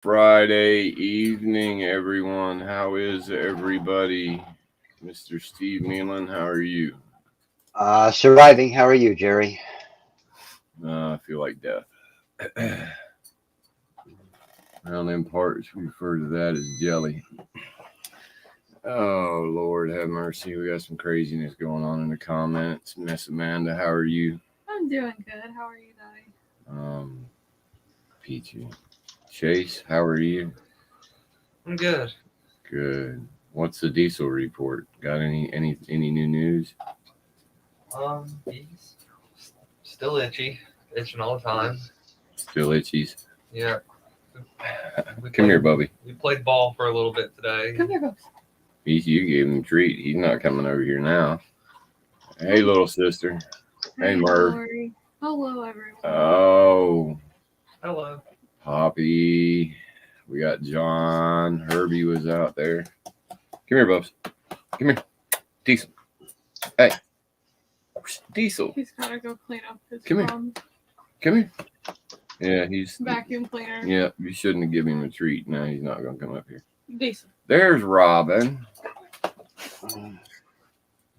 Friday evening, everyone. How is everybody? Mr. Steve Nealon, how are you? Surviving. How are you, Jerry? I feel like death. Around them parts, we refer to that as jelly. Oh, Lord, have mercy. We got some craziness going on in the comments. Miss Amanda, how are you? I'm doing good. How are you, Daddy? Um, Peachy. Chase, how are you? I'm good. Good. What's the diesel report? Got any new news? He's still itching all the time. Still itchies. Yeah, we Come played. here, Bubby. We played ball for a little bit today. Come here, folks. You gave him a treat. He's not coming over here now. Hey, little sister. Hey, Merv. Lori. Hello, everyone. Oh, Hello. Poppy. We got John. Herbie was out there. Come here, Bubs. Come here. Diesel. Hey. Diesel. He's gotta go clean up his Come here. bum. Come here. Yeah, he's. Vacuum cleaner. Yeah, you shouldn't have given him a treat. Now he's not going to come up here. Decent. There's Robin. Come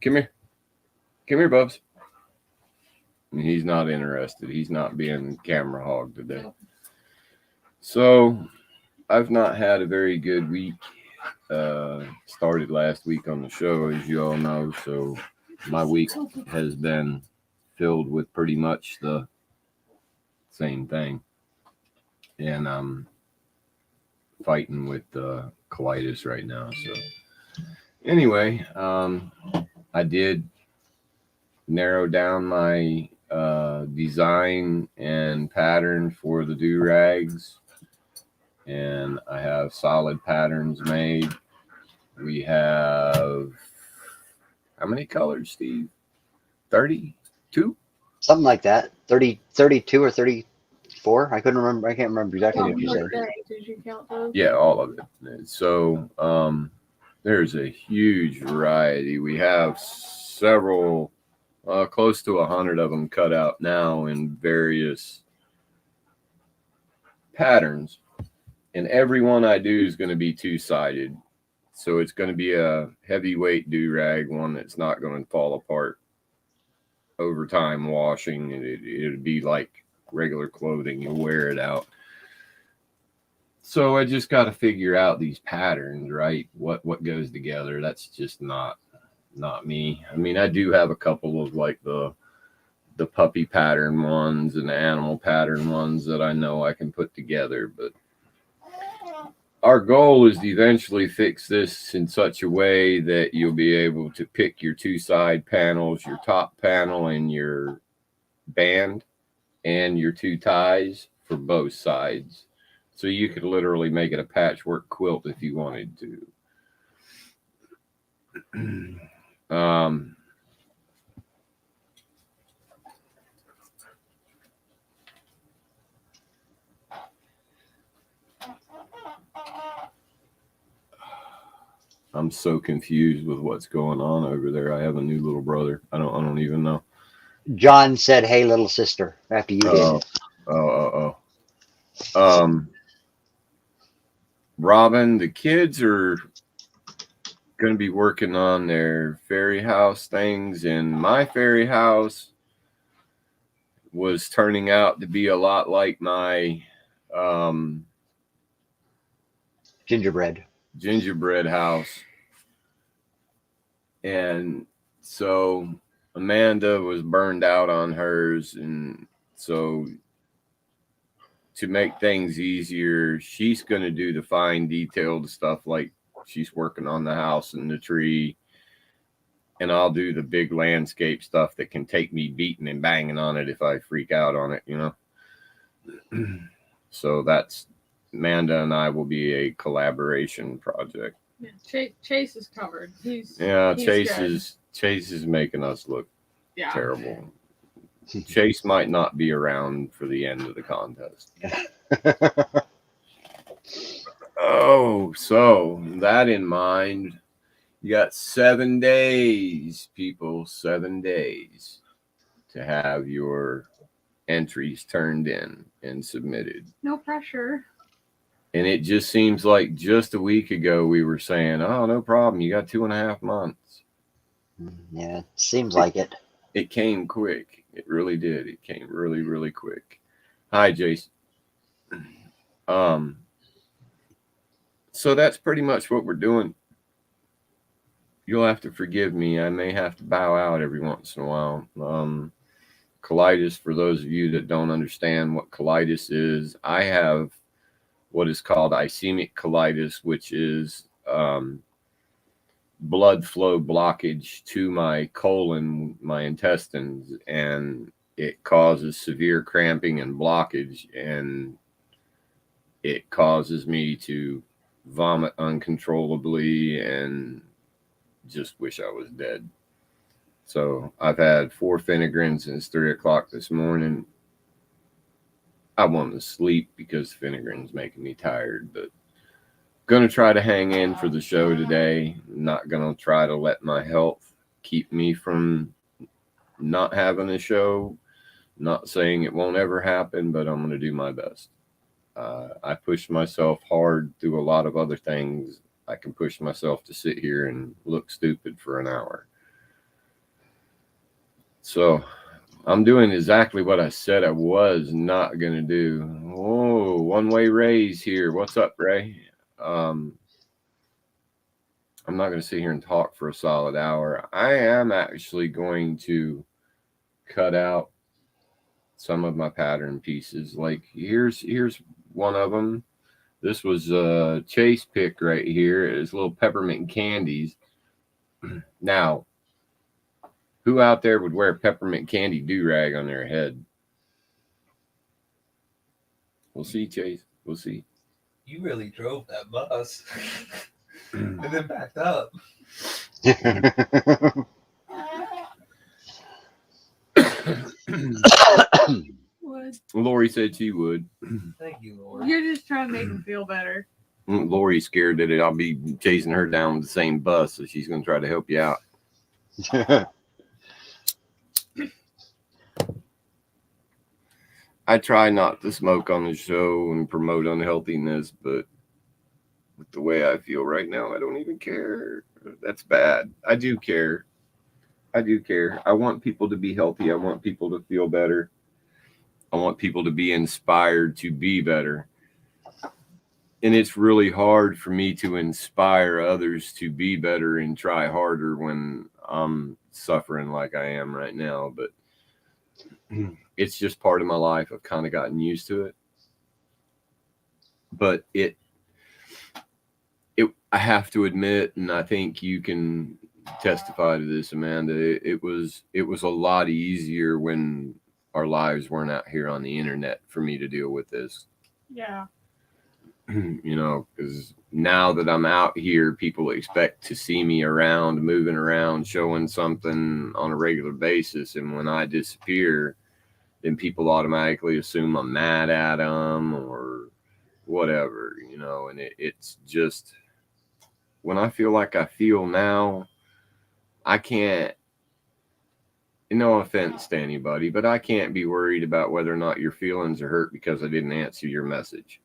here. Come here, Bubs. He's not interested. He's not being camera hogged today. So, I've not had a very good week. Started last week on the show, as you all know. So, my week has been filled with pretty much the same thing. And I'm fighting with colitis right now. So, anyway, I did narrow down my design and pattern for the do-rags, and I have solid patterns made. We have how many colors, Steve? 32? Something like that. 30, 32 or 34. I couldn't remember. I can't remember exactly what you said. Did you count those? Yeah, all of it. So there's a huge variety. We have several, close to 100 of them cut out now in various patterns, and every one I do is going to be two-sided. So it's going to be a heavyweight do-rag, one that's not going to fall apart over time washing. It'd be like regular clothing. You'll wear it out. So I just got to figure out these patterns, right? What goes together. That's just not me. I mean, I do have a couple of like the puppy pattern ones and the animal pattern ones that I know I can put together, but our goal is to eventually fix this in such a way that you'll be able to pick your two side panels, your top panel and your band, and your two ties for both sides. So you could literally make it a patchwork quilt if you wanted to. I'm so confused with what's going on over there. I have a new little brother. I don't even know. John said, "Hey, little sister," after you did. Robin, the kids are going to be working on their fairy house things, and my fairy house was turning out to be a lot like my gingerbread house. And so Amanda was burned out on hers, and so to make things easier, she's going to do the fine detailed stuff, like she's working on the house and the tree, and I'll do the big landscape stuff that can take me beating and banging on it if I freak out on it, you know. So that's Amanda and I will be a collaboration project. Yeah, Chase is covered. He's Chase is making us look terrible. Chase might not be around for the end of the contest. Oh, so that in mind, you got 7 days, people, 7 days to have your entries turned in and submitted. No pressure. And it just seems like just a week ago we were saying, oh, no problem. You got 2.5 months. Yeah, it seems like it. It came quick. It really did. It came really, really quick. Hi, Jason. So that's pretty much what we're doing. You'll have to forgive me. I may have to bow out every once in a while. Colitis, for those of you that don't understand what colitis is, I have what is called ischemic colitis, which is blood flow blockage to my colon, my intestines, and it causes severe cramping and blockage, and it causes me to vomit uncontrollably and just wish I was dead. So I've had 4 Phenegrins since 3 o'clock this morning. I want to sleep because Phenegrin's making me tired, but going to try to hang in for the show today. Not going to try to let my health keep me from not having a show. Not saying it won't ever happen, but I'm going to do my best. I pushed myself hard through a lot of other things. I can push myself to sit here and look stupid for an hour. So I'm doing exactly what I said I was not going to do. Oh, one-way Ray's here. What's up, Ray? I'm not going to sit here and talk for a solid hour. I am actually going to cut out some of my pattern pieces. Like here's one of them. This was a Chase pick right here. It's little peppermint candies. Now, who out there would wear peppermint candy do-rag on their head? We'll see, Chase. We'll see. You really drove that bus and then backed up. Would. Lori said she would. Thank you, Lord. You're just trying to make him feel better. Lori's scared that I'll be chasing her down with the same bus, so she's going to try to help you out. I try not to smoke on the show and promote unhealthiness, but with the way I feel right now, I don't even care. That's bad. I do care. I do care. I want people to be healthy. I want people to feel better. I want people to be inspired to be better. And it's really hard for me to inspire others to be better and try harder when I'm suffering like I am right now. But it's just part of my life. I've kind of gotten used to it. But I have to admit, and I think you can testify to this, Amanda, it was a lot easier when our lives weren't out here on the internet for me to deal with this. Yeah. You know, because now that I'm out here, people expect to see me around, moving around, showing something on a regular basis. And when I disappear, then people automatically assume I'm mad at them or whatever, you know. And it's just, when I feel like I feel now, I can't, no offense to anybody, but I can't be worried about whether or not your feelings are hurt because I didn't answer your message.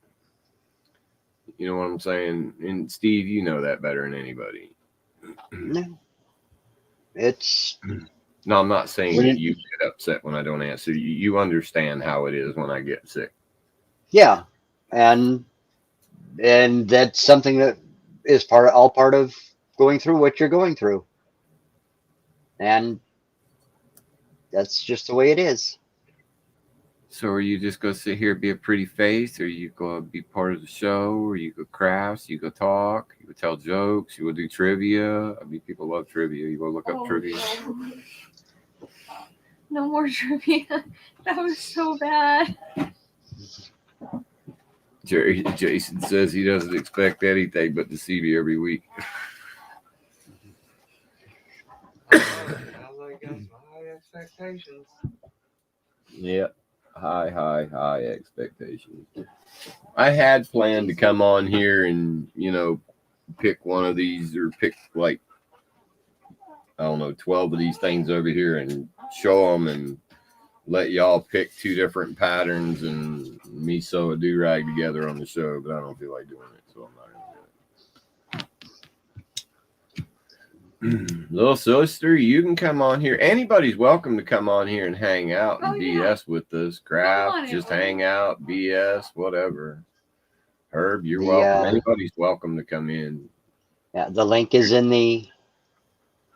You know what I'm saying? And Steve, you know that better than anybody. No. It's No, I'm not saying that you get upset when I don't answer. You understand how it is when I get sick. yeah, and that's something that is all part of going through what you're going through, and that's just the way it is. So are you just going to sit here and be a pretty face, or you go be part of the show, or you go crafts, you go talk, you go tell jokes, you go do trivia? I mean, people love trivia. You go look up trivia. No more trivia. That was so bad. Jason says he doesn't expect anything but to see me every week. I got some high expectations. Yep. High expectations. I had planned to come on here and, you know, pick one of these, or pick like, I don't know, 12 of these things over here and show them and let y'all pick two different patterns and me sew a do-rag together on the show, but I don't feel like doing it, so I'm not gonna do it. Little sister, you can come on here. Anybody's welcome to come on here and hang out and Oh, yeah. BS with us. Craft, on, just Emily. hang out, BS, whatever. Herb, you're The, welcome. Anybody's welcome to come in. Yeah, the link is in the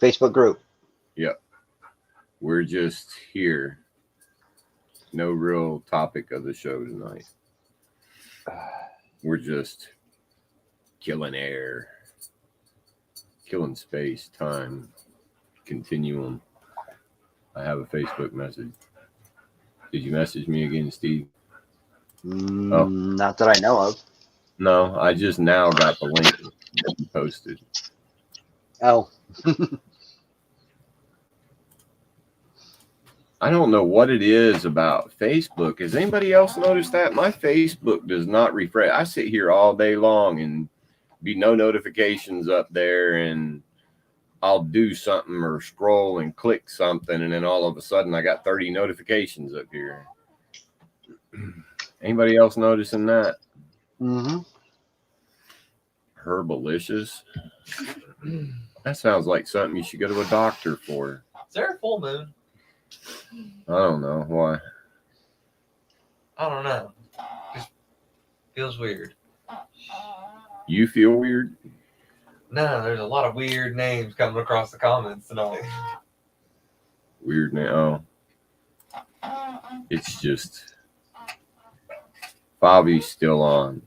Facebook group. Yep. We're just here. No real topic of the show tonight. We're just killing air, killing space, time, continuum. I have a Facebook message. Did you message me again, Steve? Not that I know of. No, I just now got the link that you posted. Oh, I don't know what it is about Facebook. Has anybody else noticed that? My Facebook does not refresh. I sit here all day long and be no notifications up there, and I'll do something or scroll and click something, and then all of a sudden I got 30 notifications up here. Anybody else noticing that? mm-hmm. Herbalicious? That sounds like something you should go to a doctor for. Is there a full moon? I don't know why. I don't know. Just feels weird. You feel weird? No, there's a lot of weird names coming across the comments tonight. Weird now. It's just Bobby's still on.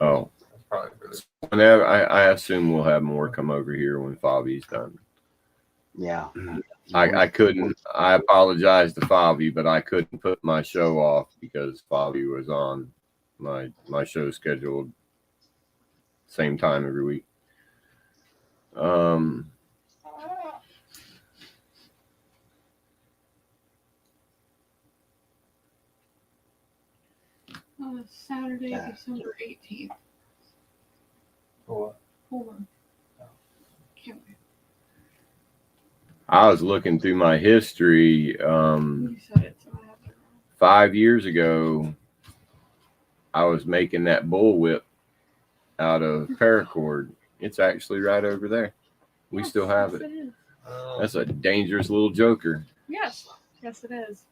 Oh, That's probably for the whenever I assume we'll have more come over here when Fabi's done. Yeah. I couldn't. I apologize to Fabi, but I couldn't put my show off because Fabi was on my show scheduled same time every week. Saturday, December 18th. what? Hold on. Can't wait. I was looking through my history. You said it, so I have to. 5 years ago, I was making that bullwhip out of paracord. It's actually right over there. We Yes, still have yes, it. is. That's a dangerous little joker. Yes, yes, it is.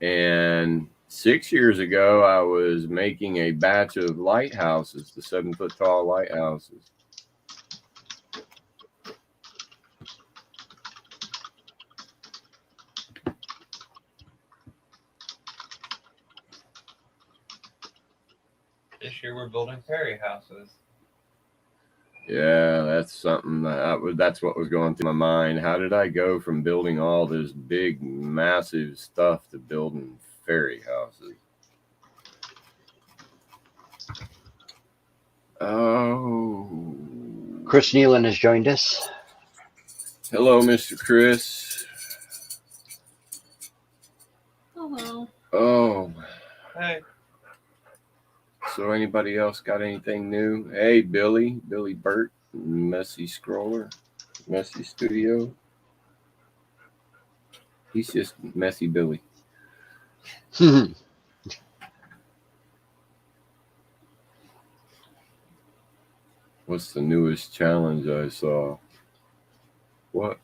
And 6 years ago, I was making a batch of lighthouses, the 7-foot tall lighthouses. This year we're building fairy houses. Yeah, that's something that's what was going through my mind. How did I go from building all this big, massive stuff to building fairy houses? Oh. Chris Nealon has joined us. Hello, Mr. Chris. Hello. Oh. Hey, So anybody else got anything new? Hey, Billy Burt, Messy Scroller, Messy Studio. He's just Messy Billy. What's the newest challenge I saw? What?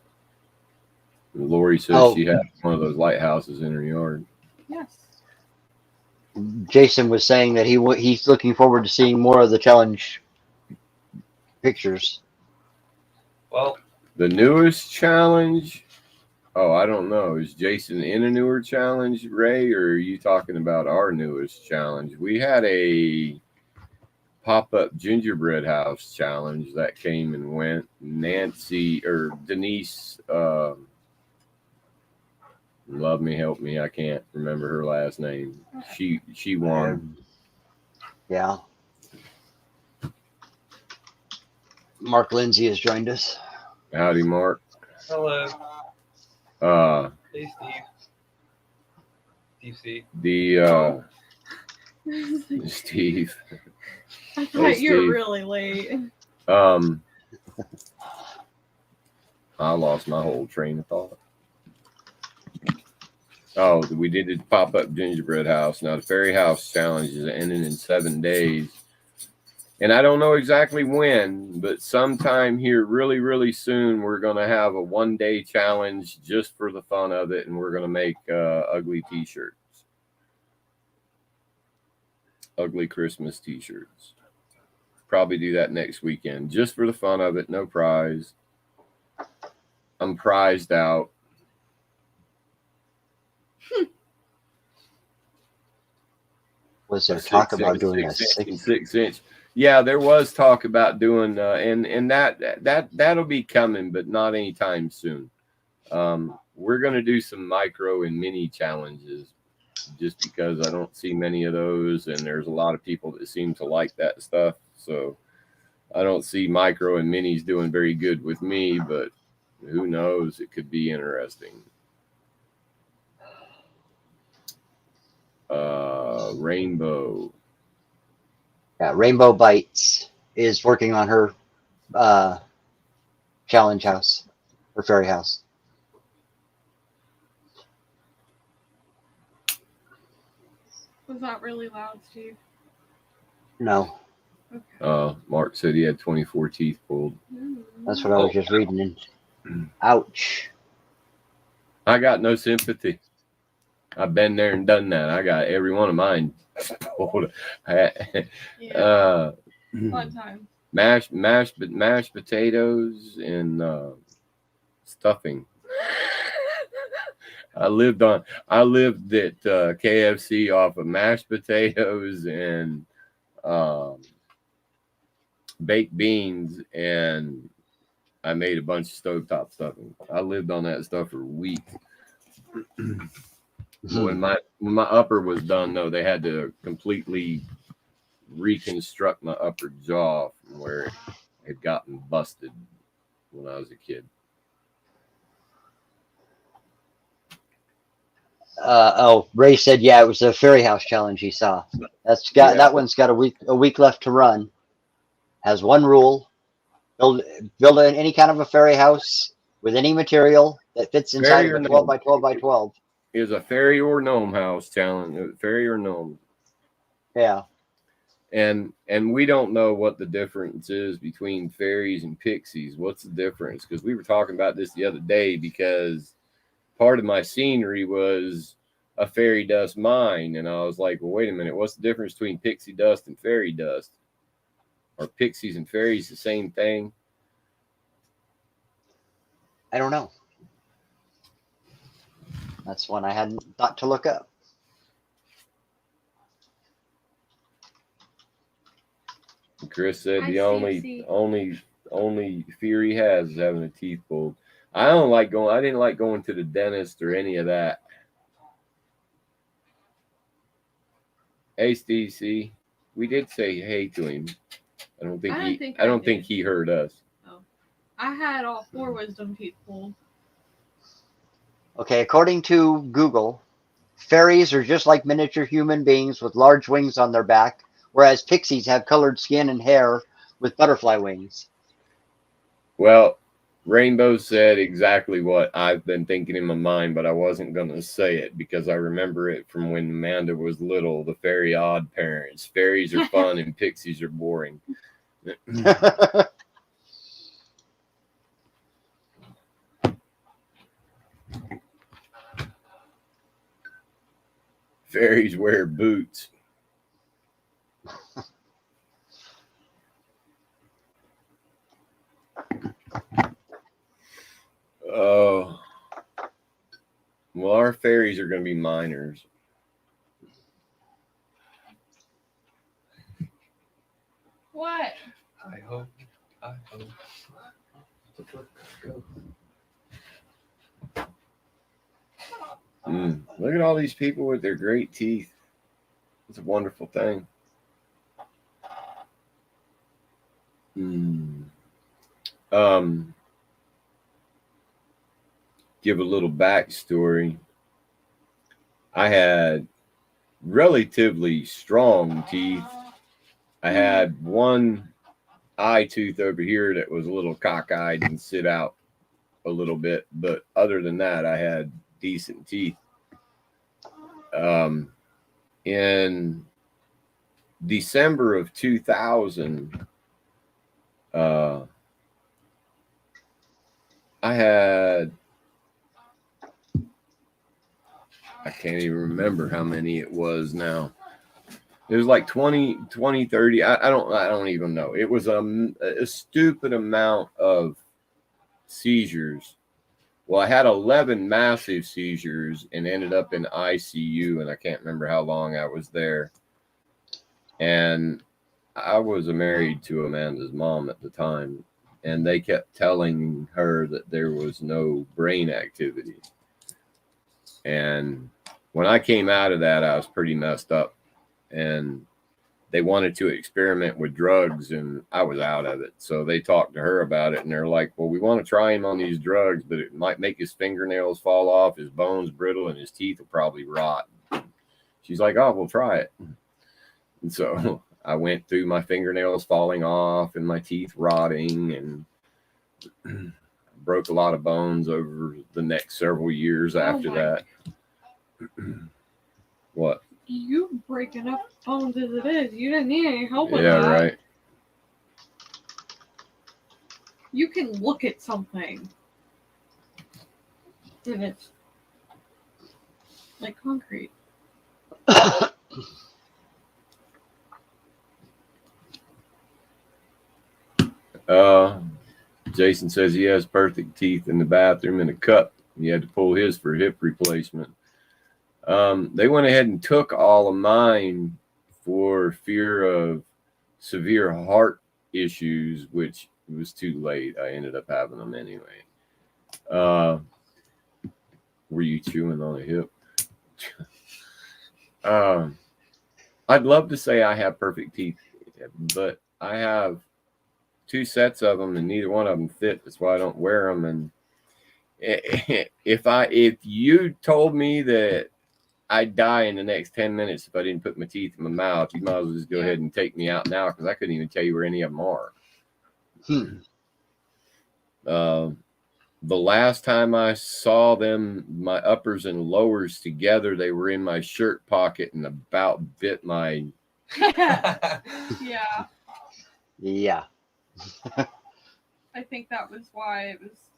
Lori says she had one of those lighthouses in her yard. Yes. Jason was saying that he's looking forward to seeing more of the challenge pictures. well, The newest challenge? Oh, I don't know. Is Jason in a newer challenge, Ray, or are you talking about our newest challenge? We had a pop-up gingerbread house challenge that came and went. Denise, love me, help me. I can't remember her last name. She won. Yeah. Mark Lindsay has joined us. Howdy, Mark. hello. Hey, Steve. Steve C. Steve. I Hey, thought you were Steve. really late. I lost my whole train of thought. Oh, we did the pop-up gingerbread house. Now the fairy house challenge is ending in 7 days. And I don't know exactly when, but sometime here really, really soon, we're going to have a 1-day challenge just for the fun of it. And we're going to make ugly t-shirts. Ugly Christmas t-shirts. Probably do that next weekend just for the fun of it. No prize. I'm prized out. Was there talk about doing a 6-inch? Yeah, there was talk about doing, and that'll be coming, but not anytime soon. We're gonna do some micro and mini challenges, just because I don't see many of those, and there's a lot of people that seem to like that stuff. So I don't see micro and minis doing very good with me, but who knows? It could be interesting. Rainbow. Yeah, Rainbow Bites is working on her challenge house, her fairy house. Was that really loud, Steve? No, Okay. Mark said he had 24 teeth pulled. that's what I was just reading. Ouch. I got no sympathy. I've been there and done that. I got every one of mine pulled. Yeah. Fun time. Mashed potatoes and stuffing. I lived at KFC off of mashed potatoes and baked beans, and I made a bunch of stovetop stuffing. I lived on that stuff for weeks. When my upper was done, though, they had to completely reconstruct my upper jaw from where it had gotten busted when I was a kid. Ray said, yeah, it was a fairy house challenge he saw. That one's got a week left to run. Has one rule: build any kind of a fairy house with any material that fits inside of a 12 by 12 by 12. It was a fairy or gnome house challenge. Fairy or gnome. Yeah. And we don't know what the difference is between fairies and pixies. What's the difference? Because we were talking about this the other day, because part of my scenery was a fairy dust mine. And I was like, well, wait a minute. What's the difference between pixie dust and fairy dust? Are pixies and fairies the same thing? I don't know. That's one I hadn't thought to look up. Chris said the only fear he has is having a teeth pulled. I didn't like going to the dentist or any of that. Hey, Stacey, we did say hey to him. I don't think he heard us. Oh. I had all 4 wisdom teeth pulled. Okay, according to Google, fairies are just like miniature human beings with large wings on their back, whereas pixies have colored skin and hair with butterfly wings. Well, Rainbow said exactly what I've been thinking in my mind, but I wasn't going to say it because I remember it from when Amanda was little, the Fairy Odd Parents. Fairies are fun and pixies are boring. Fairies wear boots. Oh. Well, our fairies are going to be miners. What? I hope. Look at all these people with their great teeth. It's a wonderful thing. Give a little backstory. I had relatively strong teeth. I had one eye tooth over here that was a little cockeyed and sit out a little bit, but other than that, I had decent teeth. In December of 2000, I can't even remember how many it was now. It was like 20, 30. I don't even know. It was a stupid amount of seizures. Well, I had 11 massive seizures and ended up in ICU, and I can't remember how long I was there. And I was married to Amanda's mom at the time, and they kept telling her that there was no brain activity. And when I came out of that, I was pretty messed up, and they wanted to experiment with drugs, and I was out of it. So they talked to her about it, and they're like, well, we want to try him on these drugs, but it might make his fingernails fall off, his bones brittle, and his teeth will probably rot. She's like, oh, we'll try it. And so I went through my fingernails falling off and my teeth rotting, and broke a lot of bones over the next several years after that. What? You break enough bones as it is. You didn't need any help with Yeah, that. right. You can look at something, and it's like concrete. Jason says he has perfect teeth in the bathroom in a cup. He had to pull his for hip replacement. They went ahead and took all of mine for fear of severe heart issues, which was too late. I ended up having them anyway. Were you chewing on a hip? I'd love to say I have perfect teeth, but I have 2 sets of them, and neither one of them fit. That's why I don't wear them. And if you told me that I'd die in the next 10 minutes if I didn't put my teeth in my mouth, you might as well just go ahead and take me out now, because I couldn't even tell you where any of them are. The last time I saw them, my uppers and lowers together, they were in my shirt pocket and about bit my. Yeah. Yeah. I think that was why it was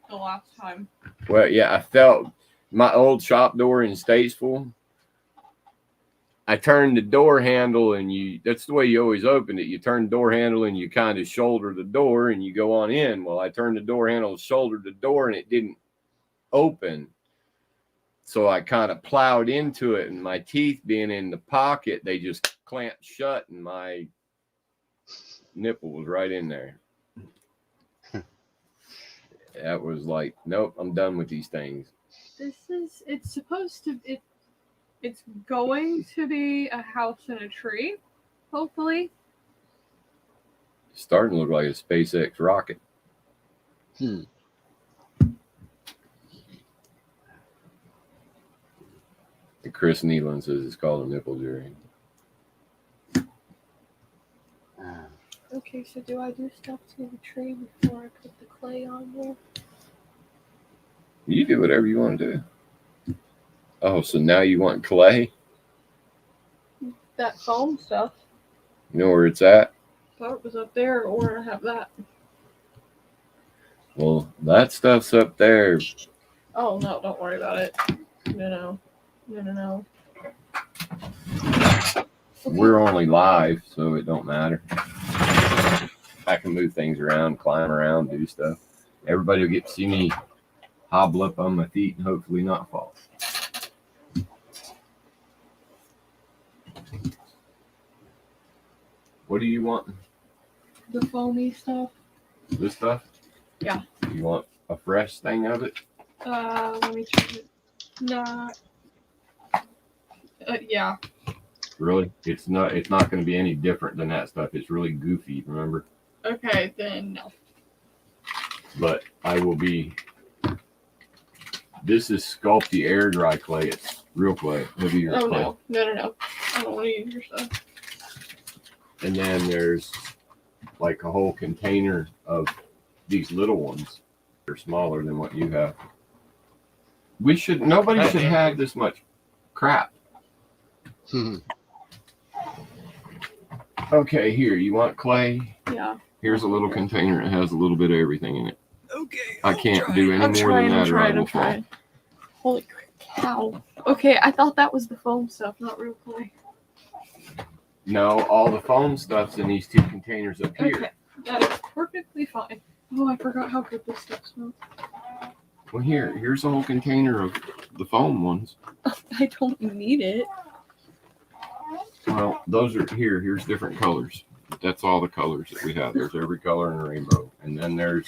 the last time. Well, yeah, I felt my old shop door in Statesville. I turned the door handle, and that's the way you always open it. You turn the door handle and you kind of shoulder the door and you go on in. Well, I turned the door handle, shouldered the door, and it didn't open. So I kind of plowed into it, and my teeth being in the pocket, they just clamped shut, and my nipple was right in there. That was like, nope, I'm done with these things. It's supposed to, it's going to be a house and a tree, hopefully. It's starting to look like a SpaceX rocket. Hmm. And Chris Nealon says it's called a nipple jury. Okay, so do I do stuff to the tree before I put the clay on there? You do whatever you want to do. Oh, so now you want clay? That foam stuff. You know where it's at? Thought it was up there, or I have that. Well, that stuff's up there. Oh no, don't worry about it. No. We're only live, so it don't matter. I can move things around, climb around, do stuff. Everybody will get to see me hobble up on my feet and hopefully not fall. What do you want? The foamy stuff. This stuff? Yeah. You want a fresh thing of it? Let me check it. Nah. Yeah. Really? It's not going to be any different than that stuff. It's really goofy, remember? Okay, then no. But I will be. This is Sculpty air dry clay. It's real clay. Heavier Oh clay. no. I don't want to use your stuff. And then there's like a whole container of these little ones. They're smaller than what you have. Nobody should have this much crap. Okay, here, you want clay? Yeah. Here's a little container. It has a little bit of everything in it. Okay. I can't do any I'm more trying, than I'm that or I trying, will I'm fall. trying. Holy cow. Okay, I thought that was the foam stuff, not real clay. No, all the foam stuff's in these two containers up here. Okay, that is perfectly fine. Oh, I forgot how good this stuff smells. Well, here's a whole container of the foam ones. I don't need it. Well, those are here. Here's different colors. That's all the colors that we have. There's every color in the rainbow. And then there's,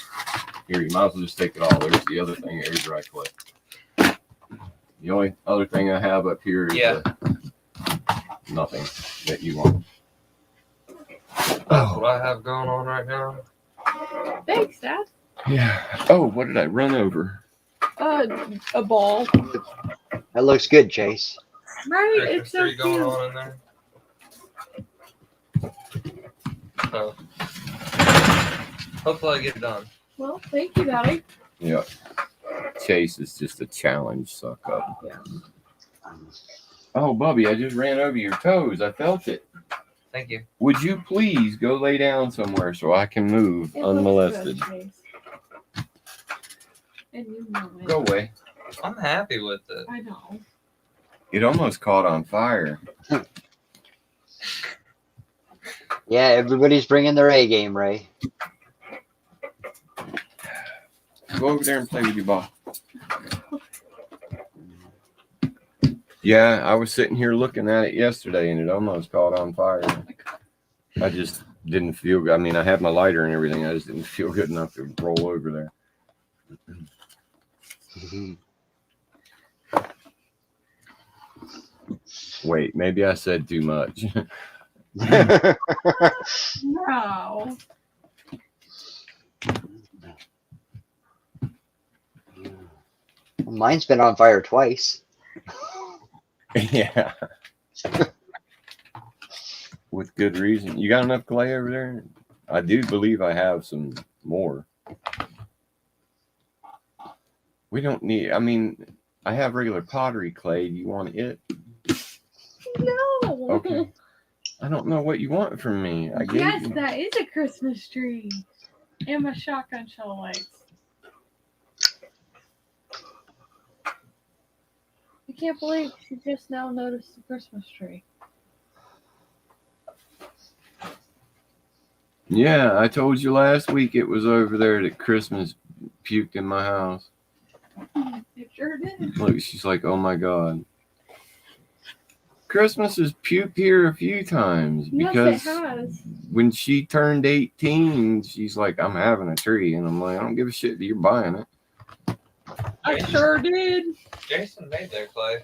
here, you might as well just take it all. There's the other thing, air dry clay. The only other thing I have up here is nothing that you want. That's what I have going on right now. Thanks, Dad. Yeah. Oh, what did I run over? A ball. That looks good, Chase. Right, Christmas it's so tree going cute. on in there. So, hopefully I get it done. Well, thank you, Daddy. Yeah. Chase is just a challenge suck up. Yeah. Oh, Bubby, I just ran over your toes. I felt it. Thank you. Would you please go lay down somewhere so I can move It looks unmolested? good, Chase. And you know it. Go away. I'm happy with it. I know. It almost caught on fire. Yeah, everybody's bringing their A game, Ray. Go over there and play with your ball. Yeah, I was sitting here looking at it yesterday and it almost caught on fire. I just didn't feel good. I mean, I had my lighter and everything. I just didn't feel good enough to roll over there. Wait, maybe I said too much. No. Mine's been on fire twice. Yeah. With good reason. You got enough clay over there? I do believe I have some more. We don't need, I mean, I have regular pottery clay. Do you want it? No. Okay. I don't know what you want from me. I gave Yes, you. that is a Christmas tree. And my shotgun shell lights. I can't believe she just now noticed the Christmas tree. Yeah, I told you last week it was over there that Christmas puked in my house. It sure did. Look, she's like, oh my God. Christmas has puked here a few times because Yes, it has. when she turned 18, she's like, I'm having a tree. And I'm like, I don't give a shit that you're buying it. I sure did. Jason made their clay.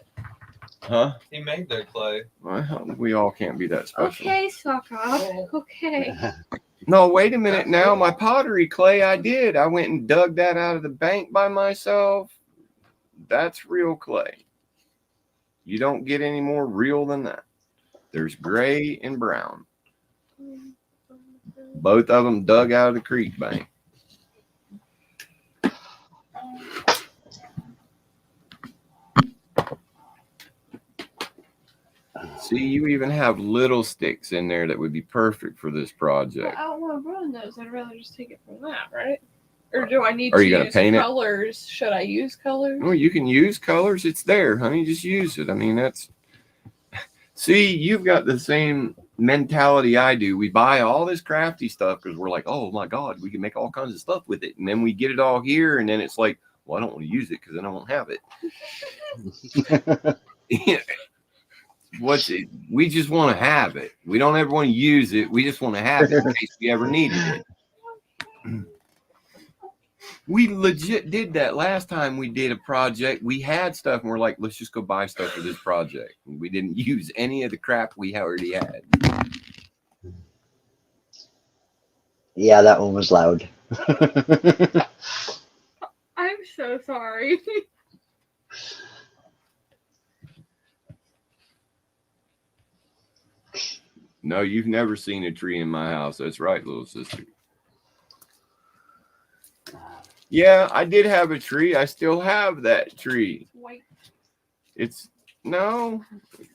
Huh? He made their clay. Well, we all can't be that special. Okay, suck off. Okay. No, wait a minute now. My pottery clay, I did. I went and dug that out of the bank by myself. That's real clay. You don't get any more real than that. There's gray and brown. Both of them dug out of the creek bank. See, you even have little sticks in there that would be perfect for this project. I don't want to ruin those. I'd rather just take it from that, right? Or do I need Are to you gonna use paint it? colors? Should I use colors? Well, you can use colors. It's there, honey. Just use it. I mean, that's... See, you've got the same mentality I do. We buy all this crafty stuff because we're like, oh my God, we can make all kinds of stuff with it. And then we get it all here. And then it's like, well, I don't want to use it because then I won't have it. What's it? We just want to have it. We don't ever want to use it. We just want to have it in case we ever needed it. We legit did that last time we did a project. We had stuff and we're like, let's just go buy stuff for this project. And we didn't use any of the crap we already had. Yeah, that one was loud. I'm so sorry. No, you've never seen a tree in my house. That's right, little sister. Yeah, I did have a tree. I still have that tree. White. It's no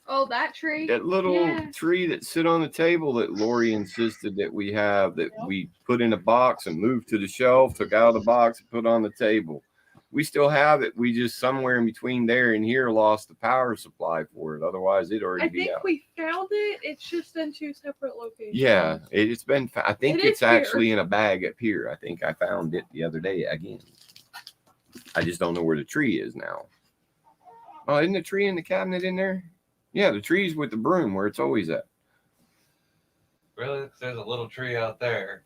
Oh, that tree. that little Yeah. tree that sit on the table that Lori insisted that we have, that Yep. we put in a box and moved to the shelf, took out of the box and put on the table. We still have it. We just somewhere in between there and here lost the power supply for it. Otherwise, it'd already I be think out. we found it. It's just in two separate locations. Yeah, it's been. I think It is it's actually here. in a bag up here. I think I found it the other day again. I just don't know where the tree is now. Oh, isn't the tree in the cabinet in there? Yeah, the tree's with the broom where it's always at. Really? There's a little tree out there.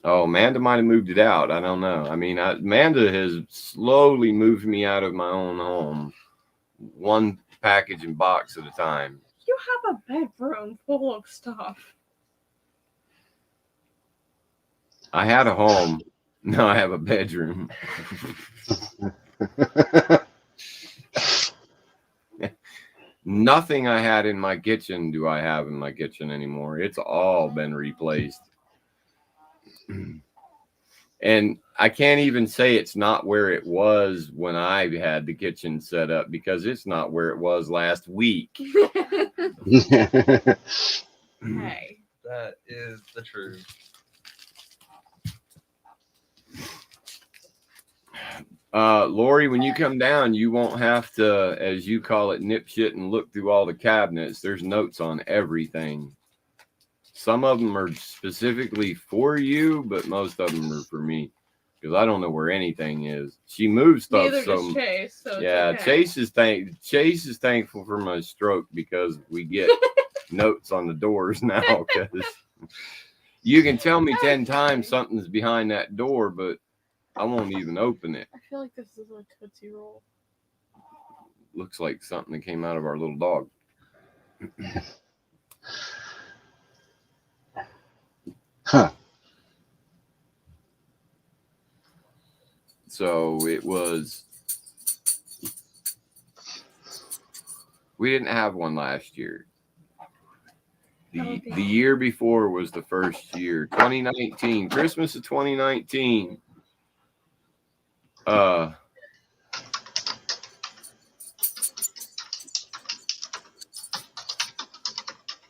Oh, Amanda might have moved it out. I don't know. I mean, Amanda has slowly moved me out of my own home, one package and box at a time. You have a bedroom full of stuff. I had a home. Now I have a bedroom. Nothing I had in my kitchen do I have in my kitchen anymore. It's all been replaced. And I can't even say it's not where it was when I had the kitchen set up, because it's not where it was last week. Hey. That is the truth. Lori, when you come down, you won't have to, as you call it, nip shit and look through all the cabinets. There's notes on everything. Some of them are specifically for you, but most of them are for me, because I don't know where anything is. She moves stuff. Neither So does Chase. So yeah, it's okay. Chase is thankful for my stroke, because we get notes on the doors now. Because you can tell me 10 times something's behind that door, but I won't even open it. I feel like this is a Tootsie Roll. Looks like something that came out of our little dog. Huh. So it was. We didn't have one last year. The year before was the first year, 2019, Christmas of 2019.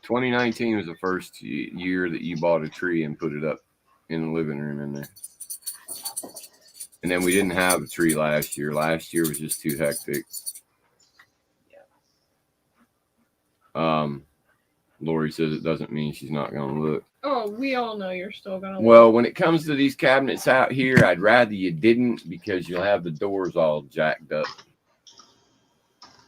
2019 was the first year that you bought a tree and put it up in the living room in there. And then we didn't have a tree last year. Last year was just too hectic. Lori says it doesn't mean she's not going to look. Oh, we all know you're still going to look. Well, when it comes to these cabinets out here, I'd rather you didn't, because you'll have the doors all jacked up.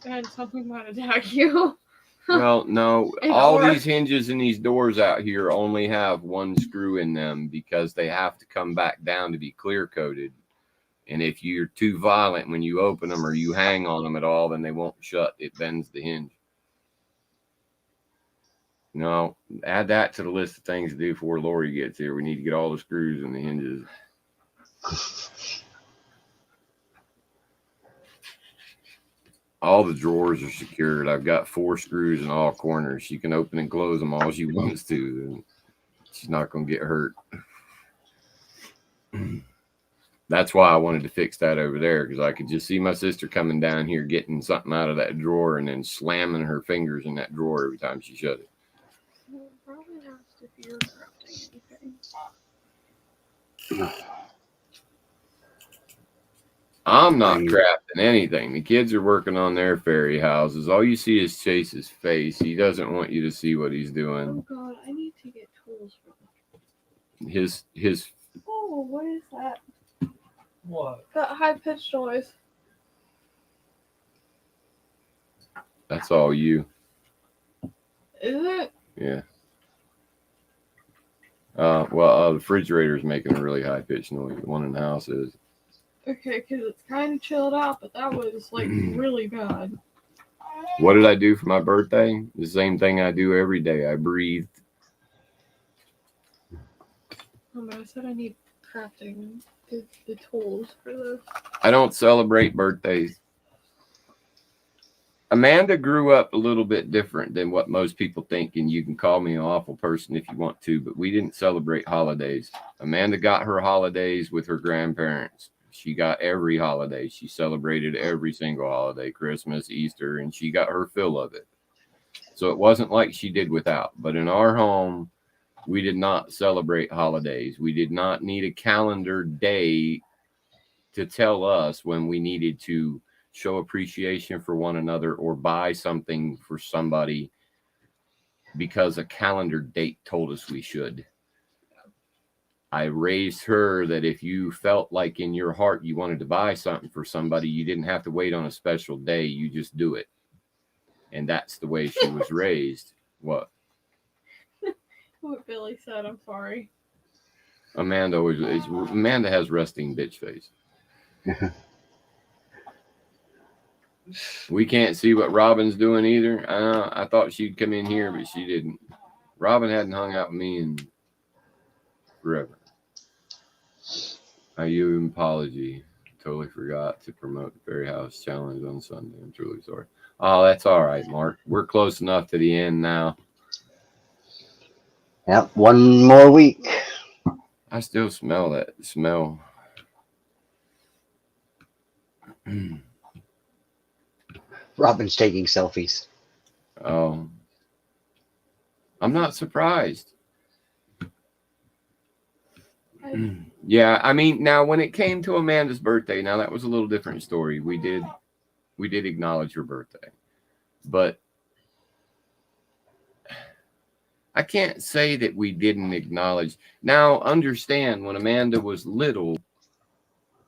And something might attack you. Well, no, And all or- these hinges and these doors out here only have one screw in them, because they have to come back down to be clear coated. And if you're too violent when you open them or you hang on them at all, then they won't shut. It bends the hinge. No, add that to the list of things to do before Lori gets here. We need to get all the screws and the hinges. All the drawers are secured. I've got 4 screws in all corners. She can open and close them all she wants to, and she's not going to get hurt. That's why I wanted to fix that over there, because I could just see my sister coming down here, getting something out of that drawer, and then slamming her fingers in that drawer every time she shut it. Well, probably asked if you're crafting anything. I'm not crafting anything. The kids are working on their fairy houses. All you see is Chase's face. He doesn't want you to see what he's doing. Oh God, I need to get tools for this. His Oh, what is that? What? That high pitched noise. That's all you. Is it? Yeah. Well, the refrigerator's making a really high pitched noise. The one in the house is. Okay, because it's kind of chilled out, but that was like really bad. What did I do for my birthday? The same thing I do every day. I breathed. Oh, I said I need crafting the tools for this. I don't celebrate birthdays. Amanda grew up a little bit different than what most people think, and you can call me an awful person if you want to, but we didn't celebrate holidays. Amanda got her holidays with her grandparents. She got every holiday. She celebrated every single holiday, Christmas, Easter, and she got her fill of it. So it wasn't like she did without. But in our home, we did not celebrate holidays. We did not need a calendar day to tell us when we needed to show appreciation for one another or buy something for somebody because a calendar date told us we should. I raised her that if you felt like in your heart you wanted to buy something for somebody, you didn't have to wait on a special day. You just do it. And that's the way she was raised. What? What Billy said, I'm sorry. Amanda has resting bitch face. We can't see what Robin's doing either. I thought she'd come in here, but she didn't. Robin hadn't hung out with me in forever. I owe you an apology. Totally forgot to promote the Fairy House Challenge on Sunday. I'm truly sorry. Oh, that's all right, Mark. We're close enough to the end now. Yep, one more week. I still smell that smell. Robin's taking selfies. Oh, I'm not surprised. Yeah, I mean, now when it came to Amanda's birthday, now that was a little different story. We did acknowledge her birthday, but I can't say that we didn't acknowledge. Now, understand, when Amanda was little,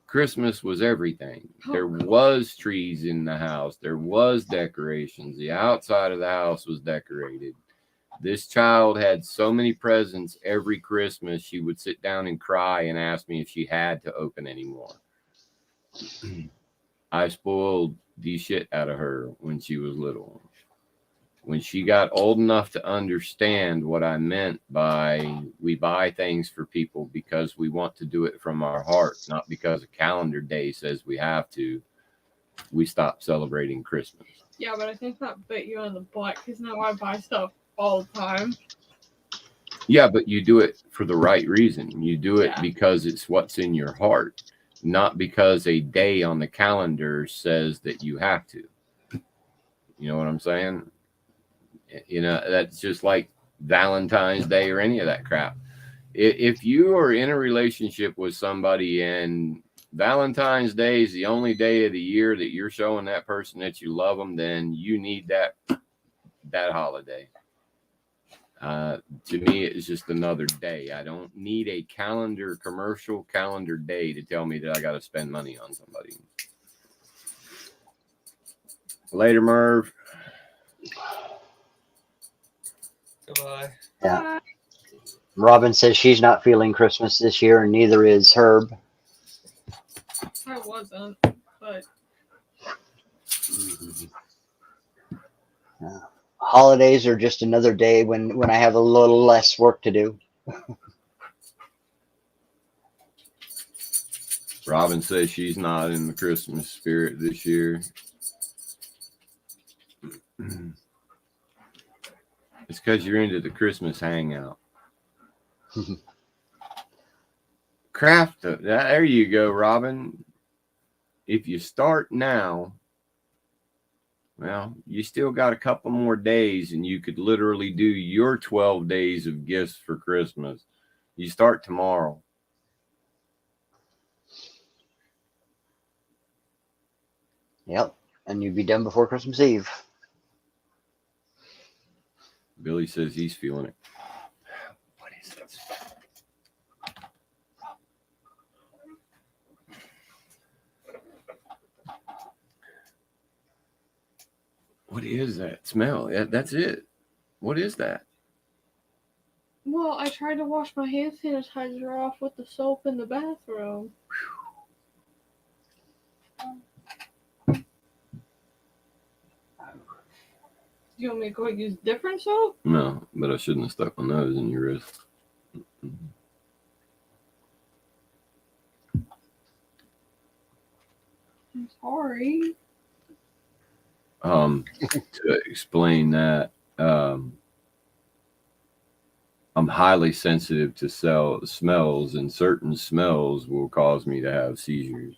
Christmas was everything. There was trees in the house. There was decorations. The outside of the house was decorated. This child had so many presents every Christmas, she would sit down and cry and ask me if she had to open any more. I spoiled the shit out of her when she was little. When she got old enough to understand what I meant by we buy things for people because we want to do it from our heart, not because a calendar day says we have to, we stopped celebrating Christmas. Yeah, but I think that bit you in the butt because now I buy stuff all the time. Yeah, but you do it for the right reason. You do it because it's what's in your heart, not because a day on the calendar says that you have to. You know what I'm saying? You know, that's just like Valentine's Day or any of that crap. If you are in a relationship with somebody and Valentine's Day is the only day of the year that you're showing that person that you love them, then you need that holiday. To me, it's just another day. I don't need a commercial calendar day to tell me that I got to spend money on somebody. Later, Merv. Goodbye. Yeah. Robin says she's not feeling Christmas this year, and neither is Herb. I wasn't, but Holidays are just another day when I have a little less work to do. Robin says she's not in the Christmas spirit this year. It's because you're into the Christmas hangout. Craft. There you go, Robin. If you start now, well, you still got a couple more days and you could literally do your 12 days of gifts for Christmas. You start tomorrow. Yep, and you'd be done before Christmas Eve. Billy says he's feeling it. What is this? What is that smell? That's it. What is that? well, I tried to wash my hand sanitizer off with the soap in the bathroom. You want me to go use different soap? No, but I shouldn't have stuck my nose in your wrist. I'm sorry. To explain that, I'm highly sensitive to smells, and certain smells will cause me to have seizures.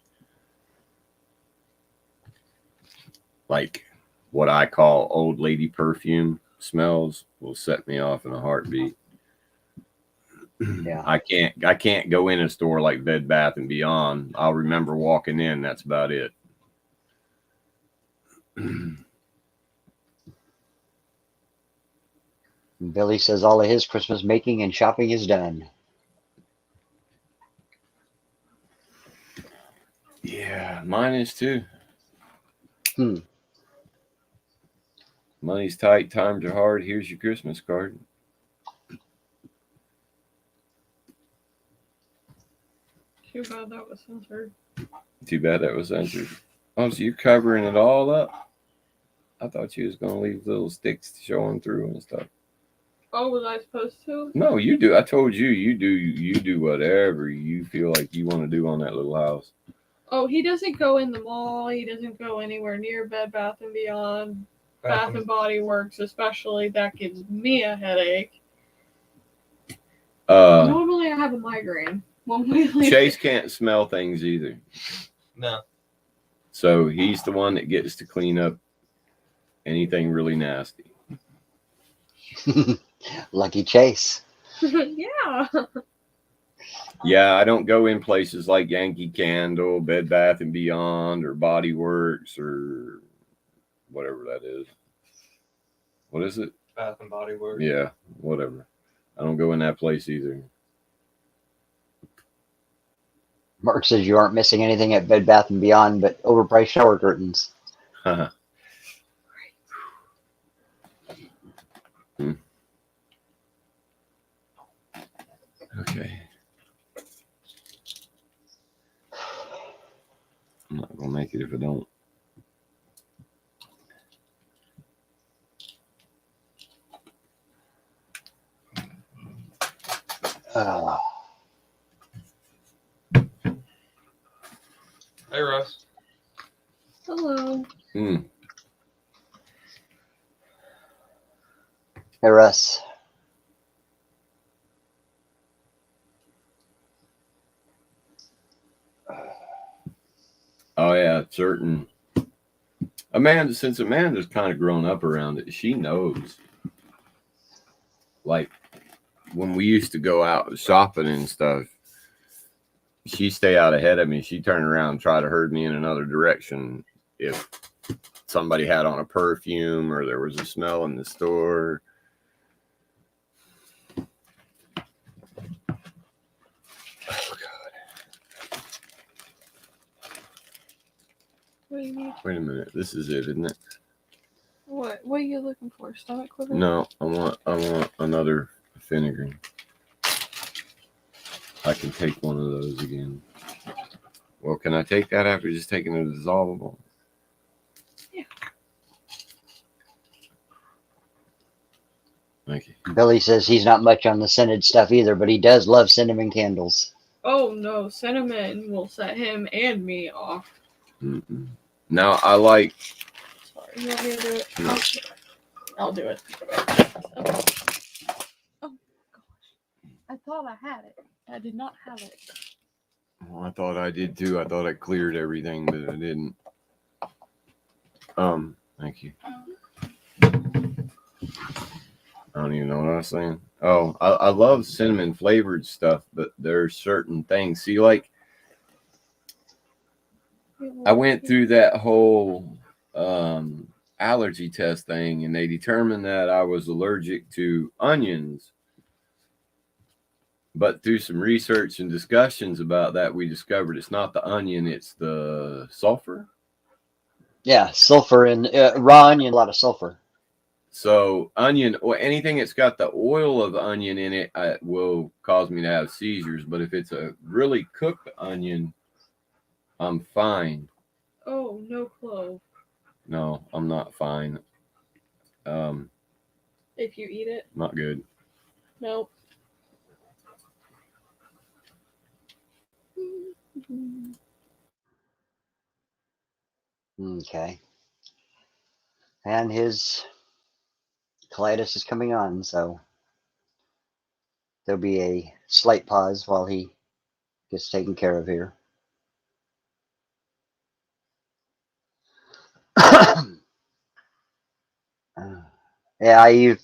Like what I call old lady perfume smells will set me off in a heartbeat. Yeah. I can't go in a store like Bed Bath and Beyond. I'll remember walking in. That's about it. Billy says all of his Christmas making and shopping is done. Yeah, mine is too. Hmm. Money's tight, times are hard. Here's your Christmas card. Too bad that was censored. Too bad that was censored. Oh, so you're covering it all up? I thought you was gonna leave little sticks showing through and stuff. Oh, was I supposed to? No, you do. I told you, you do whatever you feel like you want to do on that little house. Oh, he doesn't go in the mall. He doesn't go anywhere near Bed Bath and Beyond. Bath and Body Works, especially. That gives me a headache. Normally, I have a migraine. When we leave. Chase can't smell things either. No. So he's the one that gets to clean up anything really nasty. Lucky Chase. Yeah. Yeah, I don't go in places like Yankee Candle, Bed Bath and Beyond, or Body Works, or whatever that is. What is it? Bath and Body Works. Yeah, whatever. I don't go in that place either. Mark says you aren't missing anything at Bed Bath & Beyond but overpriced shower curtains. Okay. I'm not going to make it if I don't. Hey, Russ. Hello. Hey, Russ. Oh, yeah, certain. Since Amanda's kind of grown up around it, she knows. Like, when we used to go out shopping and stuff, she'd stay out ahead of me. She'd turn around and try to herd me in another direction if somebody had on a perfume or there was a smell in the store. Oh, God. What do you need? Wait a minute. This is it, isn't it? What are you looking for? Stomach quiver? No, I want another vinegar. I can take one of those again. Well, can I take that after just taking a dissolvable? Yeah. Thank you. Billy says he's not much on the scented stuff either, but he does love cinnamon candles. Oh no, cinnamon will set him and me off. Mm-mm. Now I like. Sorry, you want me to do it? No. I'll do it. Oh gosh, I thought I had it. I did not have it. Well, I thought I did too. I thought I cleared everything, but I didn't. Thank you. I don't even know what I was saying. Oh, I love cinnamon flavored stuff, but there's certain things. See, like I went through that whole allergy test thing, and they determined that I was allergic to onions. But through some research and discussions about that, we discovered it's not the onion, it's the sulfur. Yeah, sulfur and raw onion, a lot of sulfur. So onion or anything that's got the oil of onion in it will cause me to have seizures. But if it's a really cooked onion, I'm fine. Oh, no clove. No, I'm not fine. If you eat it? Not good. Nope. Okay. And his colitis is coming on, so there'll be a slight pause while he gets taken care of here. Yeah,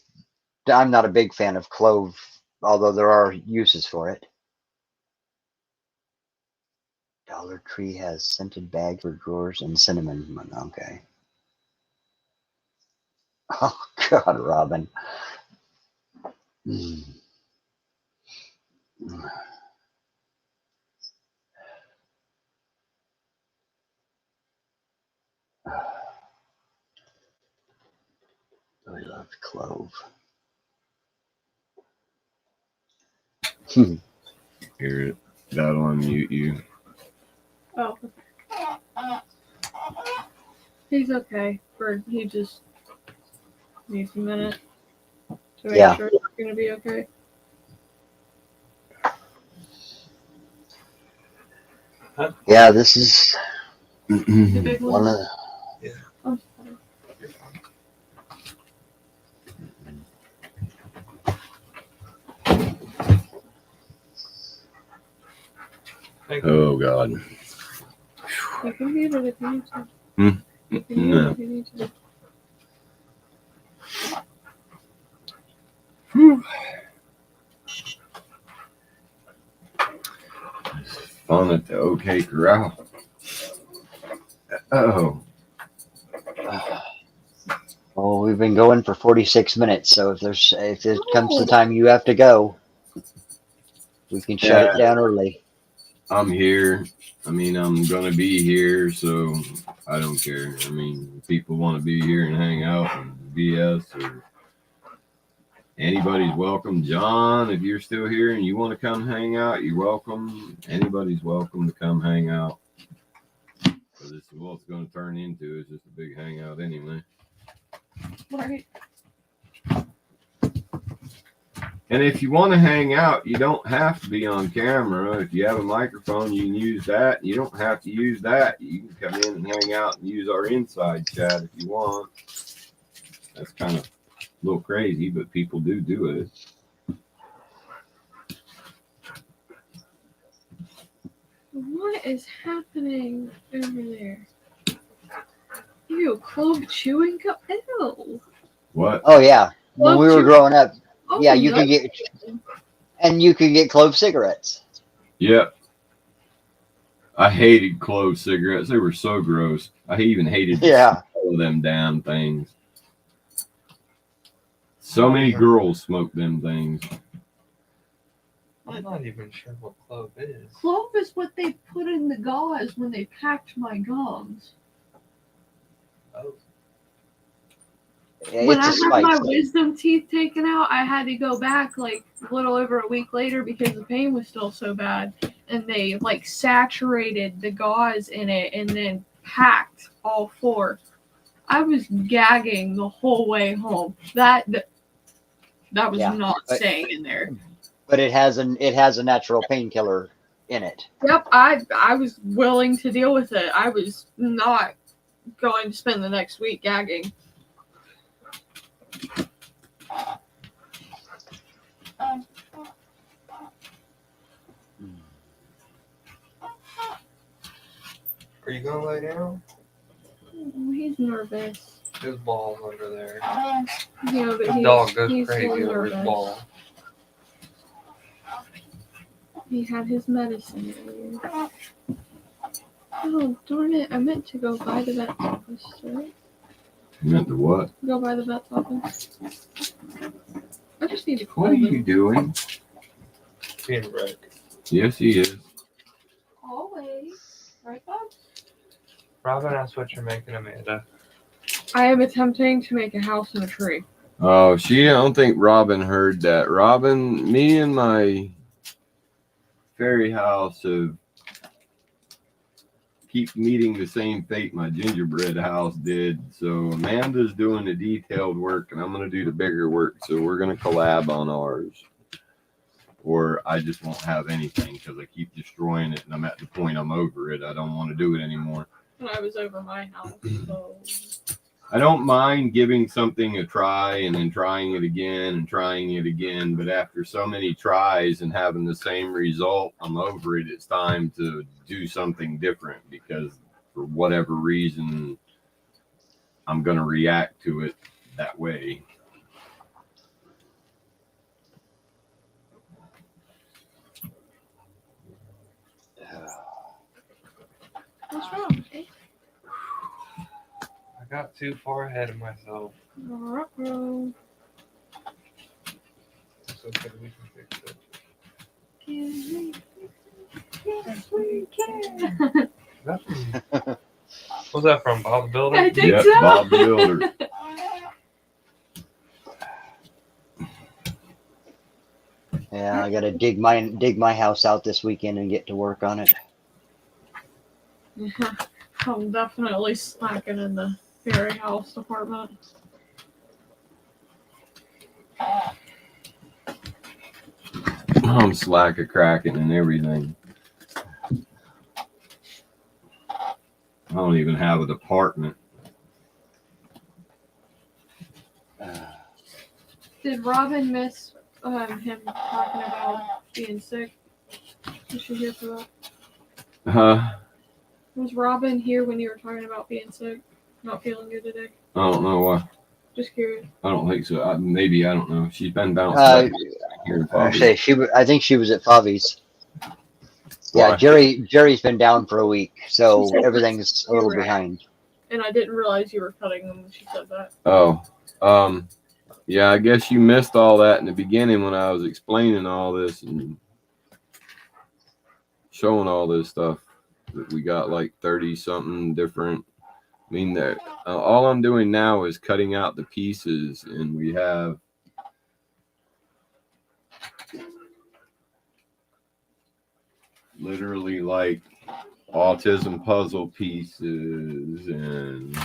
I'm not a big fan of clove, although there are uses for it. Dollar Tree has scented bags for drawers and cinnamon. Okay. Oh God, Robin. Mm. I love clove. Hear it. That'll unmute you. Oh. He's okay. He just needs a minute to make Yeah. sure it's gonna be okay. Yeah, this is The big one one. of the, Oh, sorry. You're fine. Oh God. You can mute it if you need to. Hmm? You can mute No. it if you need to. Fun at the OK Corral. Oh. well, we've been going for 46 minutes, so if it comes the time you have to go, we can shut it down early. I'm here. I mean, I'm gonna be here, so I don't care. I mean, if people want to be here and hang out and BS, or anybody's welcome. John, if you're still here and you want to come hang out, you're welcome. Anybody's welcome to come hang out. So this is what it's going to turn into. It's just a big hangout anyway. Right. And if you want to hang out, you don't have to be on camera. If you have a microphone, you can use that. You don't have to use that. You can come in and hang out and use our inside chat if you want. That's kind of a little crazy, but people do it. What is happening over there? Ew, clove chewing gum. Ew. What? Oh yeah, when Clove we were chewing- growing up, Oh, yeah, you no. could get clove cigarettes. Yep. I hated clove cigarettes. They were so gross. I even hated the Yeah. smell of them damn things. So many girls smoke them things. I'm not even sure what clove is. Clove is what they put in the gauze when they packed my gums. Oh, When I It's a had my spice. wisdom teeth taken out, I had to go back like a little over a week later because the pain was still so bad. And they like saturated the gauze in it and then packed all four. I was gagging the whole way home. That was Yeah, not but- staying in there. But it has a natural painkiller in it. Yep, I was willing to deal with it. I was not going to spend the next week gagging. are you gonna lay down? Oh, he's nervous. His ball's under there. Yeah, but The he's, dog goes he's crazy still over his nervous. ball. He had his medicine earlier. Oh, darn it. I meant to go by the vet's office, right? You meant the what? Go by the vet's office. I just need to call What are them. you doing? Being wrecked. Yes, he is. Always. Right, Bob? Robin, that's what you're making, Amanda. I am attempting to make a house in a tree. Oh, I don't think Robin heard that. Robin, me and my fairy house have keep meeting the same fate my gingerbread house did. So Amanda's doing the detailed work and I'm going to do the bigger work. So we're going to collab on ours. Or I just won't have anything because I keep destroying it and I'm at the point I'm over it. I don't want to do it anymore. And I was over my house, so. I don't mind giving something a try and then trying it again and trying it again. But after so many tries and having the same result, I'm over it. It's time to do something different because for whatever reason, I'm going to react to it that way. What's wrong? I got too far ahead of myself. Uh-oh. It's okay, we can fix it. Yes, we can. Was that from Bob the Builder? I think Yep, so. Bob the Builder. Yeah, I gotta dig my house out this weekend and get to work on it. Yeah, I'm definitely slacking in the fairy house department. I'm slack a cracking and everything. I don't even have a department. Did Robin miss him talking about being sick? Was she here for that? Was Robin here when you were talking about being sick? Not feeling good today? I don't know why. Just curious. I don't think so. Maybe, I don't know. She's been bounced back here in Bobby. I think she was at Favi's. Why? Yeah, Jerry's been down for a week, so She said everything's a little you were behind. And I didn't realize you were cutting them when she said that. Oh, yeah, I guess you missed all that in the beginning when I was explaining all this and showing all this stuff. That we got like 30 something different. I mean, all I'm doing now is cutting out the pieces, and we have literally like autism puzzle pieces and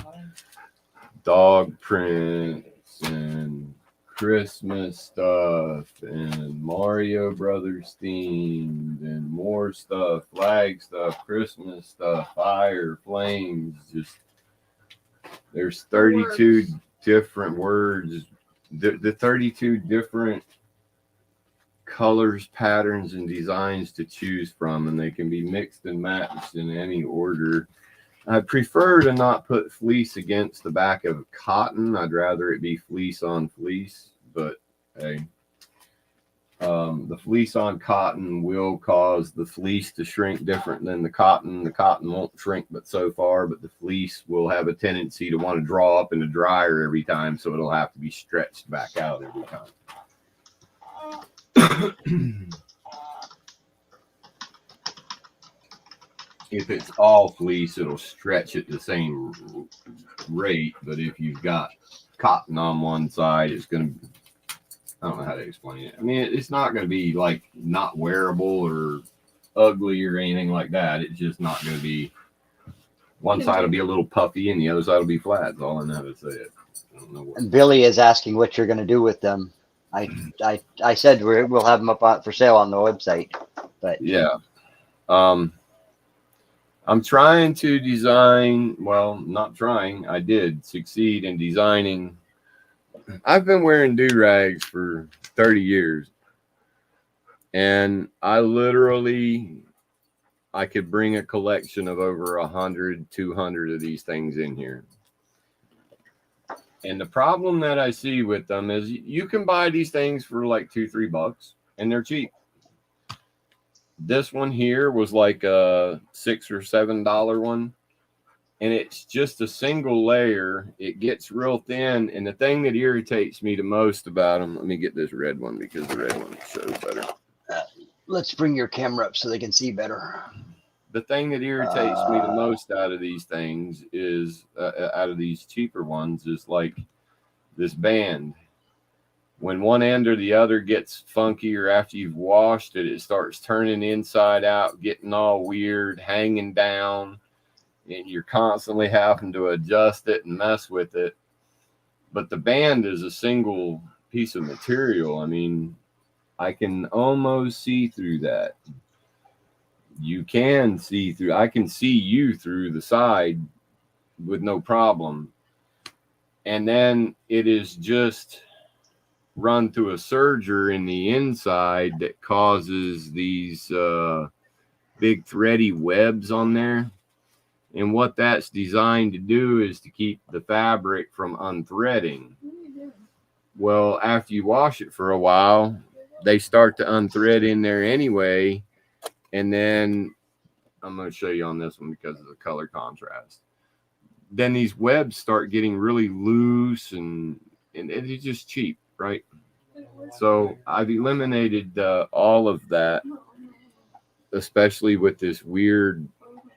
dog prints and Christmas stuff and Mario Brothers themed and more stuff, flag stuff, Christmas stuff, fire, flames. Just there's 32 different words, the 32 different colors, patterns, and designs to choose from, and they can be mixed and matched in any order. I prefer to not put fleece against the back of cotton. I'd rather it be fleece on fleece, but hey, the fleece on cotton will cause the fleece to shrink different than the cotton. The cotton won't shrink but so far, but the fleece will have a tendency to want to draw up in the dryer every time, so it'll have to be stretched back out every time. If it's all fleece, it'll stretch at the same rate, but if you've got cotton on one side, it's going to, I don't know how to explain it. I mean, it's not going to be like not wearable or ugly or anything like that. It's just not going to be, one side will be a little puffy and the other side will be flat. That's all I know how to say it. I don't know what. And Billy is asking what you're going to do with them. I said we'll have them up for sale on the website, but yeah, I'm trying to design. Well, not trying. I did succeed in designing. I've been wearing do-rags for 30 years, and I could bring a collection of over 100, 200 of these things in here. And the problem that I see with them is you can buy these things for like $2-3 and they're cheap. This one here was like a $6 or $7 one. And it's just a single layer. It gets real thin. And the thing that irritates me the most about them, let me get this red one because the red one shows better. let's bring your camera up so they can see better. The thing that irritates me the most out of these things is, out of these cheaper ones, is like this band. When one end or the other gets funky, or after you've washed it, it starts turning inside out, getting all weird, hanging down, and you're constantly having to adjust it and mess with it. But the band is a single piece of material. I mean, I can almost see through that. You can see through. I can see you through the side with no problem. and then it is just run through a serger in the inside that causes these big thready webs on there. And what that's designed to do is to keep the fabric from unthreading. Well, after you wash it for a while, they start to unthread in there anyway. And then I'm going to show you on this one because of the color contrast. Then these webs start getting really loose and it's just cheap, right? So I've eliminated all of that, especially with this weird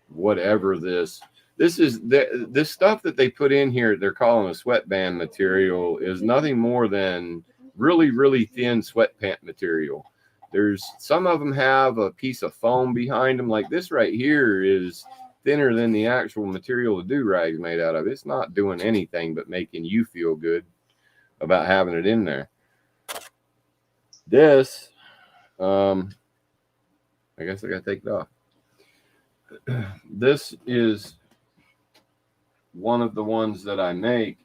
whatever this is. This stuff that they put in here, they're calling a sweatband material, is nothing more than really, really thin sweatpant material. There's some of them have a piece of foam behind them. Like this right here is thinner than the actual material the do-rag's made out of. It's not doing anything but making you feel good about having it in there. This, I guess I gotta take it off. This is one of the ones that I make,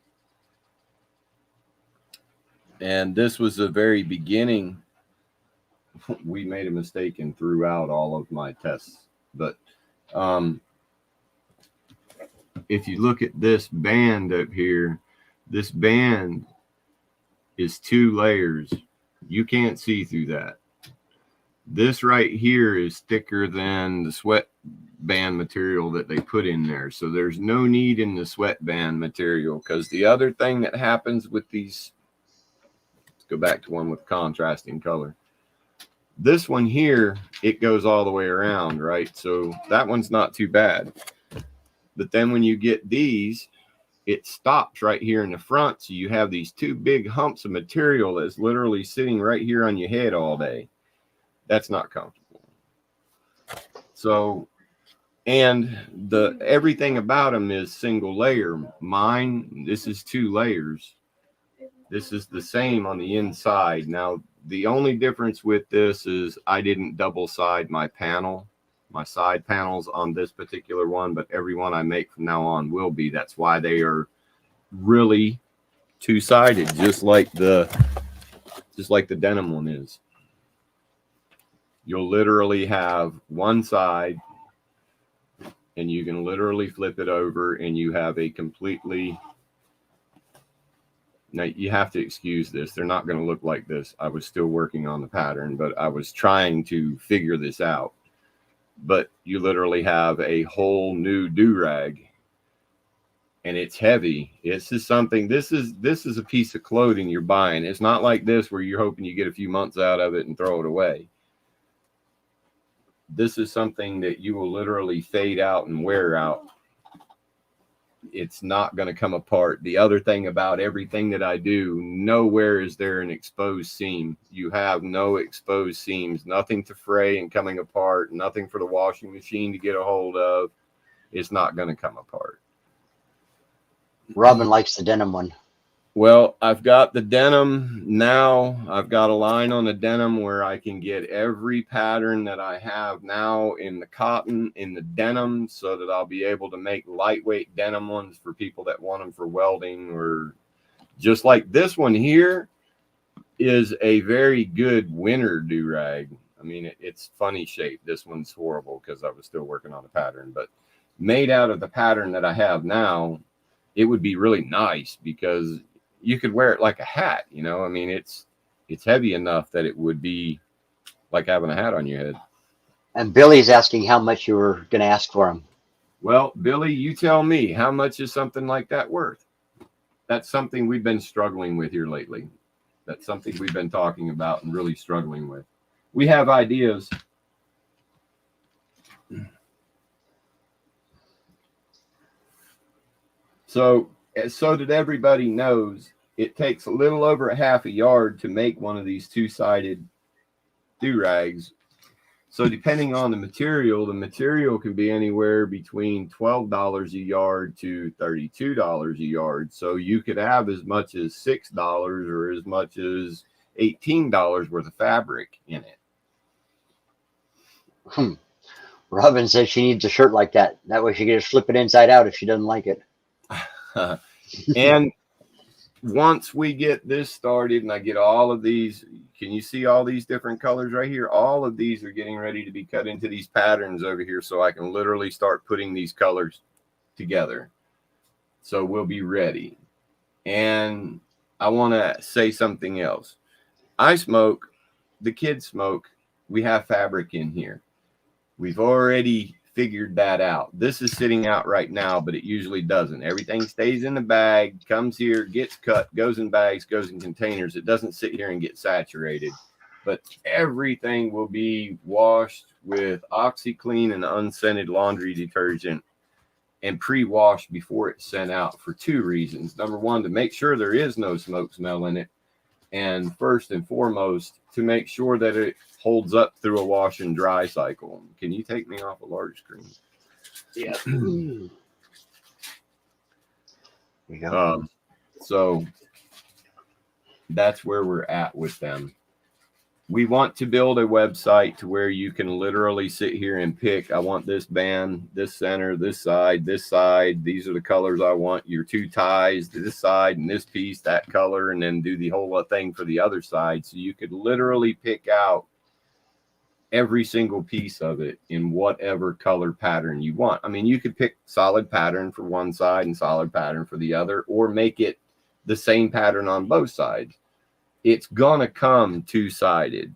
and this was the very beginning. We made a mistake and threw out all of my tests, but if you look at this band up here, this band is 2 layers. You can't see through that. This right here is thicker than the sweatband material that they put in there. So there's no need in the sweatband material, because the other thing that happens with these, let's go back to one with contrasting color. This one here, it goes all the way around, right? So that one's not too bad. But then when you get these, it stops right here in the front. So you have these 2 big humps of material that's literally sitting right here on your head all day. That's not comfortable. So, and everything about them is single layer. Mine, this is 2 layers. This is the same on the inside. Now, the only difference with this is I didn't double side my panel, my side panels on this particular one, but every one I make from now on will be. That's why they are really 2-sided, just like the denim one is. You'll literally have one side and you can literally flip it over and you have a completely, now you have to excuse this. They're not going to look like this. I was still working on the pattern, but I was trying to figure this out. But you literally have a whole new do-rag, and it's heavy. This is something, this is a piece of clothing you're buying. It's not like this where you're hoping you get a few months out of it and throw it away. This is something that you will literally fade out and wear out. It's not going to come apart. The other thing about everything that I do, nowhere is there an exposed seam. You have no exposed seams, nothing to fray and coming apart, nothing for the washing machine to get a hold of. It's not going to come apart. Robin likes the denim one. Well, I've got the denim now. I've got a line on the denim where I can get every pattern that I have now in the cotton, in the denim, so that I'll be able to make lightweight denim ones for people that want them for welding, or just like this one here is a very good winter do-rag. I mean, it's funny shape. This one's horrible because I was still working on the pattern, but made out of the pattern that I have now, it would be really nice because you could wear it like a hat, you know. I mean, it's heavy enough that it would be like having a hat on your head. And Billy's asking how much you were going to ask for him. Well, Billy, you tell me, how much is something like that worth? That's something we've been struggling with here lately. That's something we've been talking about and really struggling with. We have ideas. So that everybody knows, it takes a little over a half a yard to make one of these 2-sided do-rags. So depending on the material can be anywhere between $12 a yard to $32 a yard. So you could have as much as $6 or as much as $18 worth of fabric in it. Robin says she needs a shirt like that. That way she can just flip it inside out if she doesn't like it. And once we get this started and I get all of these, can you see all these different colors right here? All of these are getting ready to be cut into these patterns over here, so I can literally start putting these colors together. So we'll be ready. And I want to say something else. I smoke, the kids smoke, we have fabric in here. We've already figured that out. This is sitting out right now, but it usually doesn't. Everything stays in the bag, comes here, gets cut, goes in bags, goes in containers. It doesn't sit here and get saturated. But everything will be washed with OxyClean and unscented laundry detergent and pre-washed before it's sent out for two reasons. Number one, to make sure there is no smoke smell in it. And first and foremost, to make sure that it holds up through a wash and dry cycle. Can you take me off a large screen? Yeah. There you go. So that's where we're at with them. We want to build a website to where you can literally sit here and pick, I want this band, this center, this side, these are the colors I want, your two ties to this side and this piece, that color, and then do the whole thing for the other side. So you could literally pick out every single piece of it in whatever color pattern you want. I mean, you could pick solid pattern for one side and solid pattern for the other, or make it the same pattern on both sides. It's gonna come two-sided.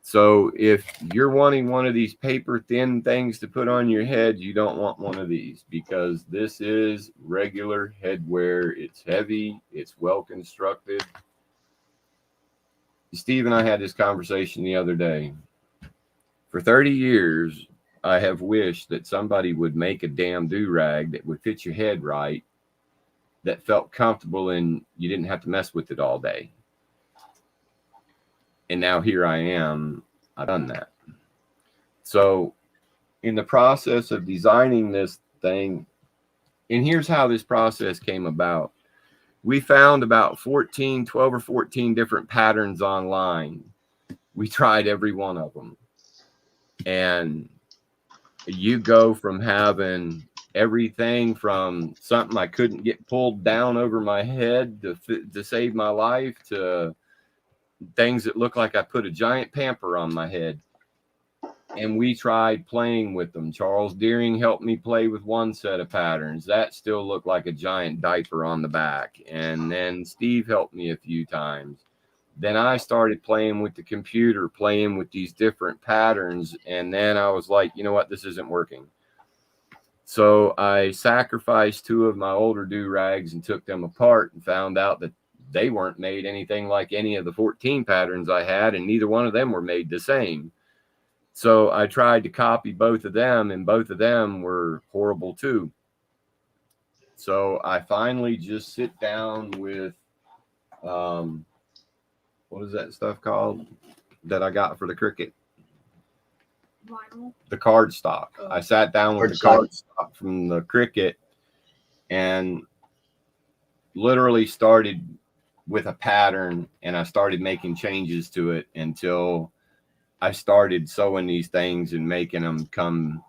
So if you're wanting one of these paper thin things to put on your head, you don't want one of these, because this is regular headwear. It's heavy, it's well constructed. Steve and I had this conversation the other day. For 30 years, I have wished that somebody would make a damn do-rag that would fit your head right, that felt comfortable, and you didn't have to mess with it all day. And now here I am, I've done that. So in the process of designing this thing, and here's how this process came about. We found about 12 or 14 different patterns online. We tried every one of them. And you go from having everything from something I couldn't get pulled down over my head to save my life, to things that look like I put a giant pamper on my head. And we tried playing with them. Charles Deering helped me play with one set of patterns. That still looked like a giant diaper on the back. And then Steve helped me a few times. Then I started playing with the computer, playing with these different patterns. And then I was like, you know what? This isn't working. So I sacrificed two of my older do-rags and took them apart and found out that they weren't made anything like any of the 14 patterns I had, and neither one of them were made the same. So I tried to copy both of them, and both of them were horrible too. So I finally just sit down with, what is that stuff called that I got for the cricket? Vinyl. The cardstock. Oh. I sat down with the cardstock from the cricket and literally started with a pattern, and I started making changes to it until I started sewing these things and making them come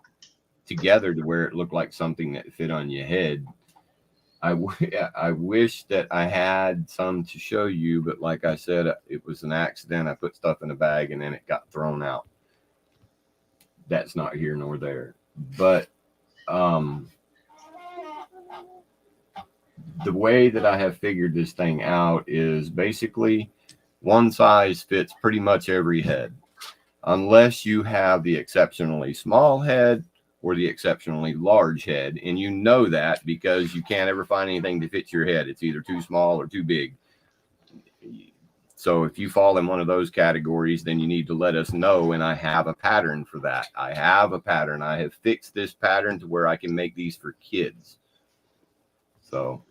together to where it looked like something that fit on your head. I wish that I had some to show you, but like I said, it was an accident. I put stuff in a bag and then it got thrown out. That's not here nor there. But the way that I have figured this thing out is basically one size fits pretty much every head, unless you have the exceptionally small head or the exceptionally large head. And you know that because you can't ever find anything to fit your head. It's either too small or too big. So if you fall in one of those categories, then you need to let us know. And I have a pattern for that. I have a pattern. I have fixed this pattern to where I can make these for kids. So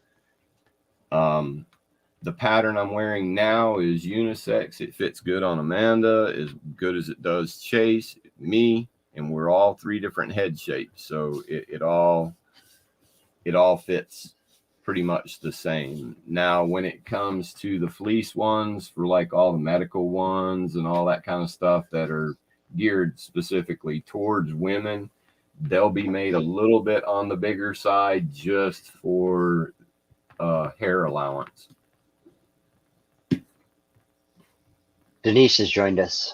the pattern I'm wearing now is unisex. It fits good on Amanda, as good as it does Chase, me, and we're all three different head shapes. So it all fits pretty much the same. Now, when it comes to the fleece ones, for like all the medical ones and all that kind of stuff that are geared specifically towards women, they'll be made a little bit on the bigger side just for hair allowance. Denise has joined us.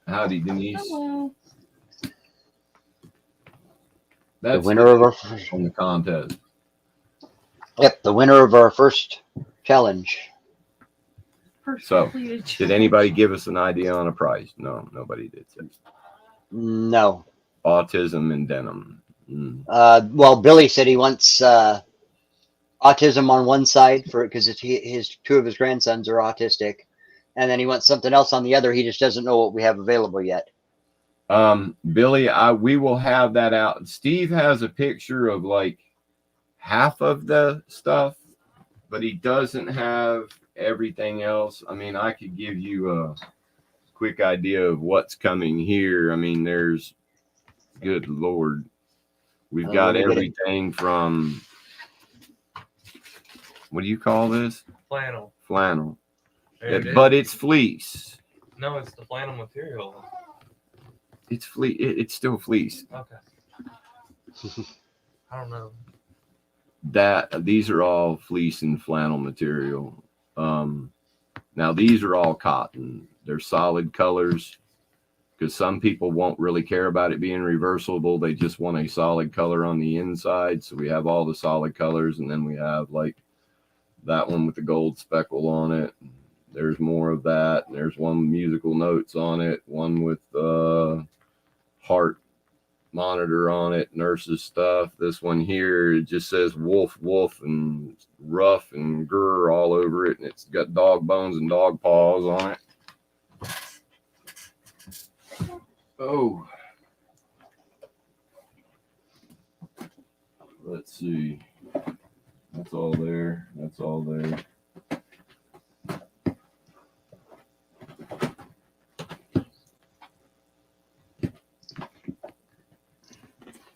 Howdy, Denise. Hello. That's the winner of our on the contest. the winner of our first challenge. First So, completed Did challenge. anybody give us an idea on a price? No, nobody did. No. Autism and denim. Mm. Well, Billy said he wants autism on one side for because his two of his grandsons are autistic, and then he wants something else on the other. He just doesn't know what we have available yet. Billy, we will have that out. Steve has a picture of like half of the stuff, but he doesn't have everything else. I mean, I could give you a quick idea of what's coming here. I mean, there's, good Lord, we've got everything from, what do you call this? Flannel. Flannel. There it is. But it's fleece. No, it's the flannel material. It's fleece. It's still fleece. Okay. I don't know. These are all fleece and flannel material. Now these are all cotton. They're solid colors because some people won't really care about it being reversible. They just want a solid color on the inside. So we have all the solid colors, and then we have like that one with the gold speckle on it. There's more of that. There's one musical notes on it, one with heart monitor on it, nurses stuff. This one here, it just says wolf, wolf, and rough and grr all over it, and it's got dog bones and dog paws on it. Oh, let's see. That's all there. That's all there.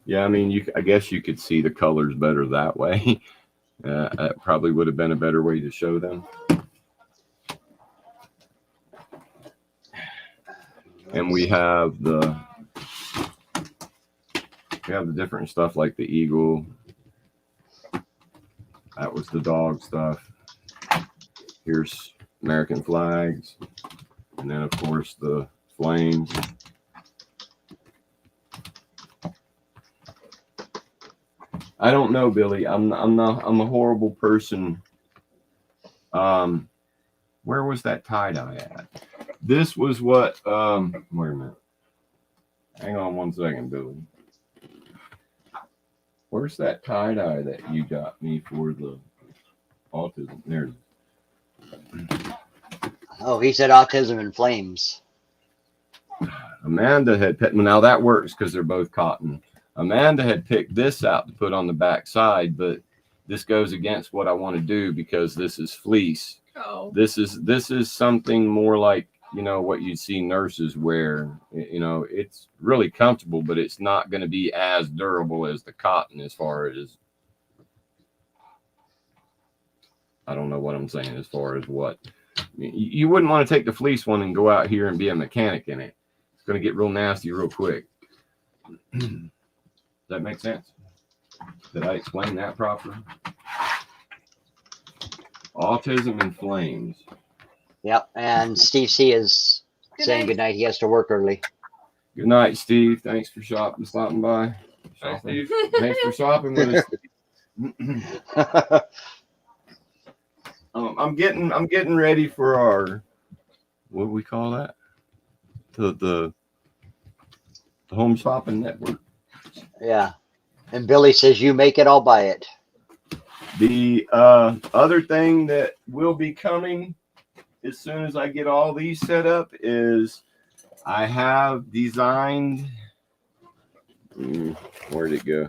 Yeah, I mean, I guess you could see the colors better that way. That probably would have been a better way to show them. And we have the different stuff like the eagle. That was the dog stuff. Here's American flags, and then of course the flames. I don't know, Billy. I'm a horrible person. Where was that tie-dye at? This was what wait a minute. Hang on one second, Billy. Where's that tie-dye that you got me for the autism? There it is. Oh, he said autism in flames. Amanda had picked, now that works because they're both cotton. Amanda had picked this out to put on the back side, but this goes against what I want to do because this is fleece. Oh. This is something more like, you know, what you see nurses wear. You know, it's really comfortable, but it's not going to be as durable as the cotton as far as, I don't know what I'm saying as far as what. You wouldn't want to take the fleece one and go out here and be a mechanic in it. It's going to get real nasty real quick. Does that make sense? Did I explain that properly? Autism in flames. Yep, and Steve C is saying good night. He has to work early. Good night, Steve. Thanks for stopping by. Hi, Steve. Thanks for shopping with us. I'm getting ready for our, what do we call that? The home shopping network. Yeah, and Billy says you make it, I'll buy it. The other thing that will be coming as soon as I get all these set up is I have designed. Where'd it go?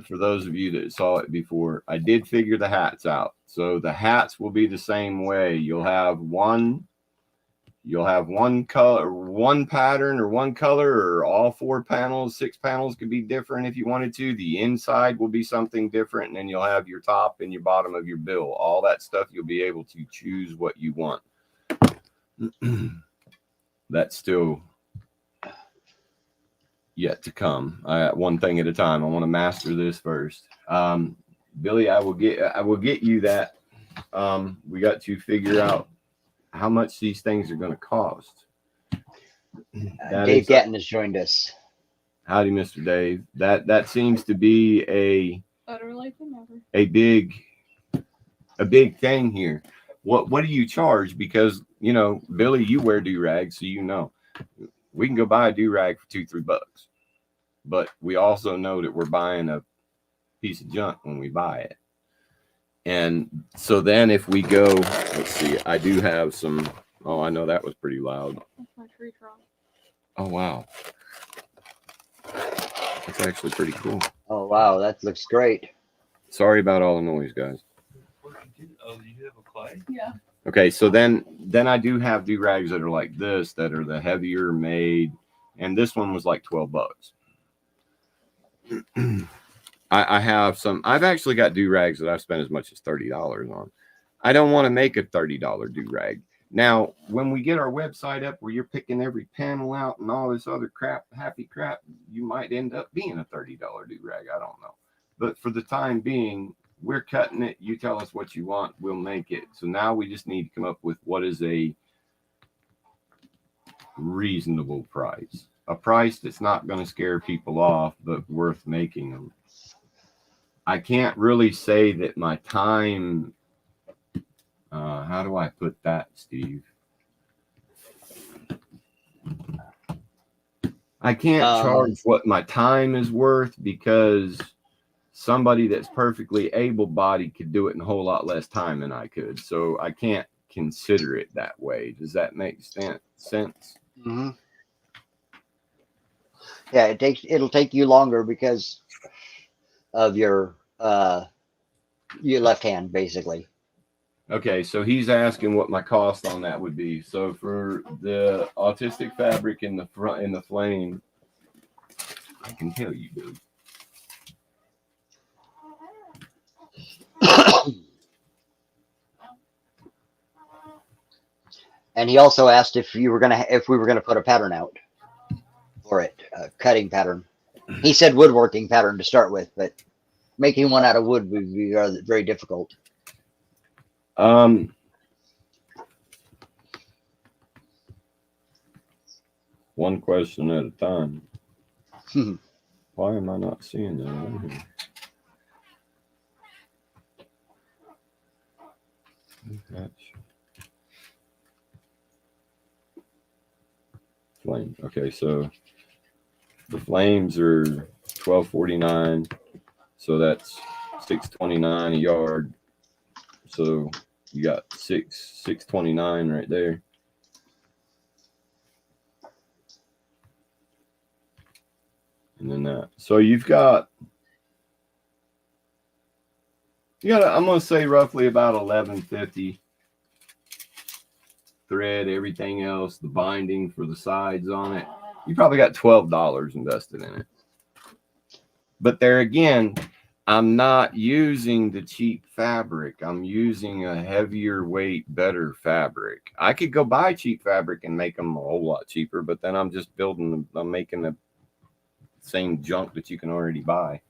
For those of you that saw it before, I did figure the hats out. So the hats will be the same way. You'll have one color, one pattern, or one color, or all 4 panels, 6 panels could be different if you wanted to. The inside will be something different, and then you'll have your top and your bottom of your bill. All that stuff, you'll be able to choose what you want. That's still yet to come. One thing at a time. I want to master this first. Billy, I will get you that we got to figure out how much these things are going to cost. Dave Gatton has joined us. Howdy, Mr. Dave. That seems to be Better late than never. a big thing here. What do you charge? Because Billy, you wear do-rags, so we can go buy a do-rag for $2-3, but we also know that we're buying a piece of junk when we buy it. And so then if we go, let's see, I do have some. Oh, I know that was pretty loud. That's my tree trunk. Oh wow, that's actually pretty cool. Oh wow, that looks great. Sorry about all the noise, guys. Oh, you have a clay? Yeah. Okay, so then I do have do-rags that are like this, that are the heavier made, and this one was like $12. I have some. I've actually got do-rags that I've spent as much as $30 on. I don't want to make a $30 do-rag. Now, when we get our website up where you're picking every panel out and all this other crap, happy crap, you might end up being a $30 do-rag. I don't know. But for the time being, we're cutting it. You tell us what you want, we'll make it. So now we just need to come up with what is a reasonable price. A price that's not going to scare people off, but worth making them. I can't really say that my time... how do I put that, Steve? I can't charge what my time is worth because somebody that's perfectly able-bodied could do it in a whole lot less time than I could. So I can't consider it that way. Does that make sense? Mm-hmm. Yeah, it'll take you longer because of your left hand, basically. Okay, so he's asking what my cost on that would be. So for the autistic fabric in the front, in the flame, I can tell you, dude. And he also asked if we were gonna put a pattern out for it, a cutting pattern. He said woodworking pattern to start with, but making one out of wood would be very difficult. One question at a time. Why am I not seeing that over here? Flame. Okay, so the flames are $12.49, so that's $6.29 a yard. So you got $6.29 right there. And then that. So you've got I'm gonna say roughly about $11.50 thread, everything else, the binding for the sides on it. You probably got $12 invested in it. But there again, I'm not using the cheap fabric. I'm using a heavier weight, better fabric. I could go buy cheap fabric and make them a whole lot cheaper, but then I'm just I'm making the same junk that you can already buy.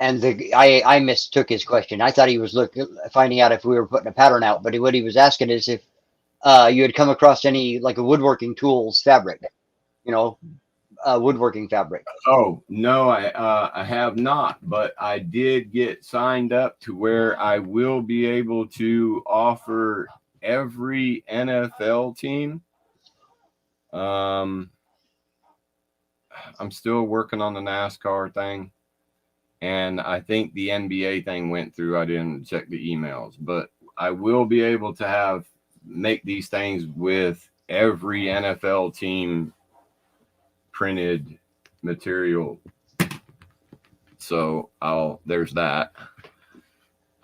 And I mistook his question. I thought he was finding out if we were putting a pattern out, but what he was asking is if you had come across any like a woodworking tools fabric, woodworking fabric. Oh no, I have not, but I did get signed up to where I will be able to offer every NFL team. I'm still working on the NASCAR thing. And I think the NBA thing went through. I didn't check the emails, but I will be able to make these things with every NFL team printed material. So there's that.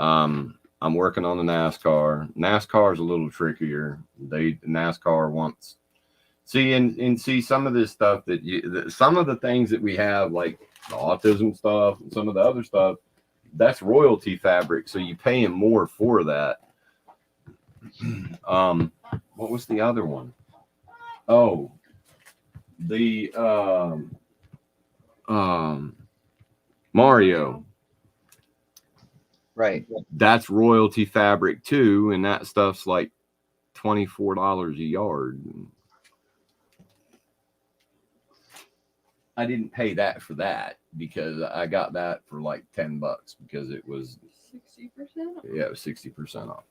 I'm working on the NASCAR. NASCAR is a little trickier. NASCAR wants see some of this stuff some of the things that we have, like the autism stuff and some of the other stuff, that's royalty fabric, so you pay him more for that. What was the other one? Oh, the Mario. Right. That's royalty fabric too, and that stuff's like $24 a yard. I didn't pay that for that because I got that for like $10 because it was 60%. yeah, it was 60% off.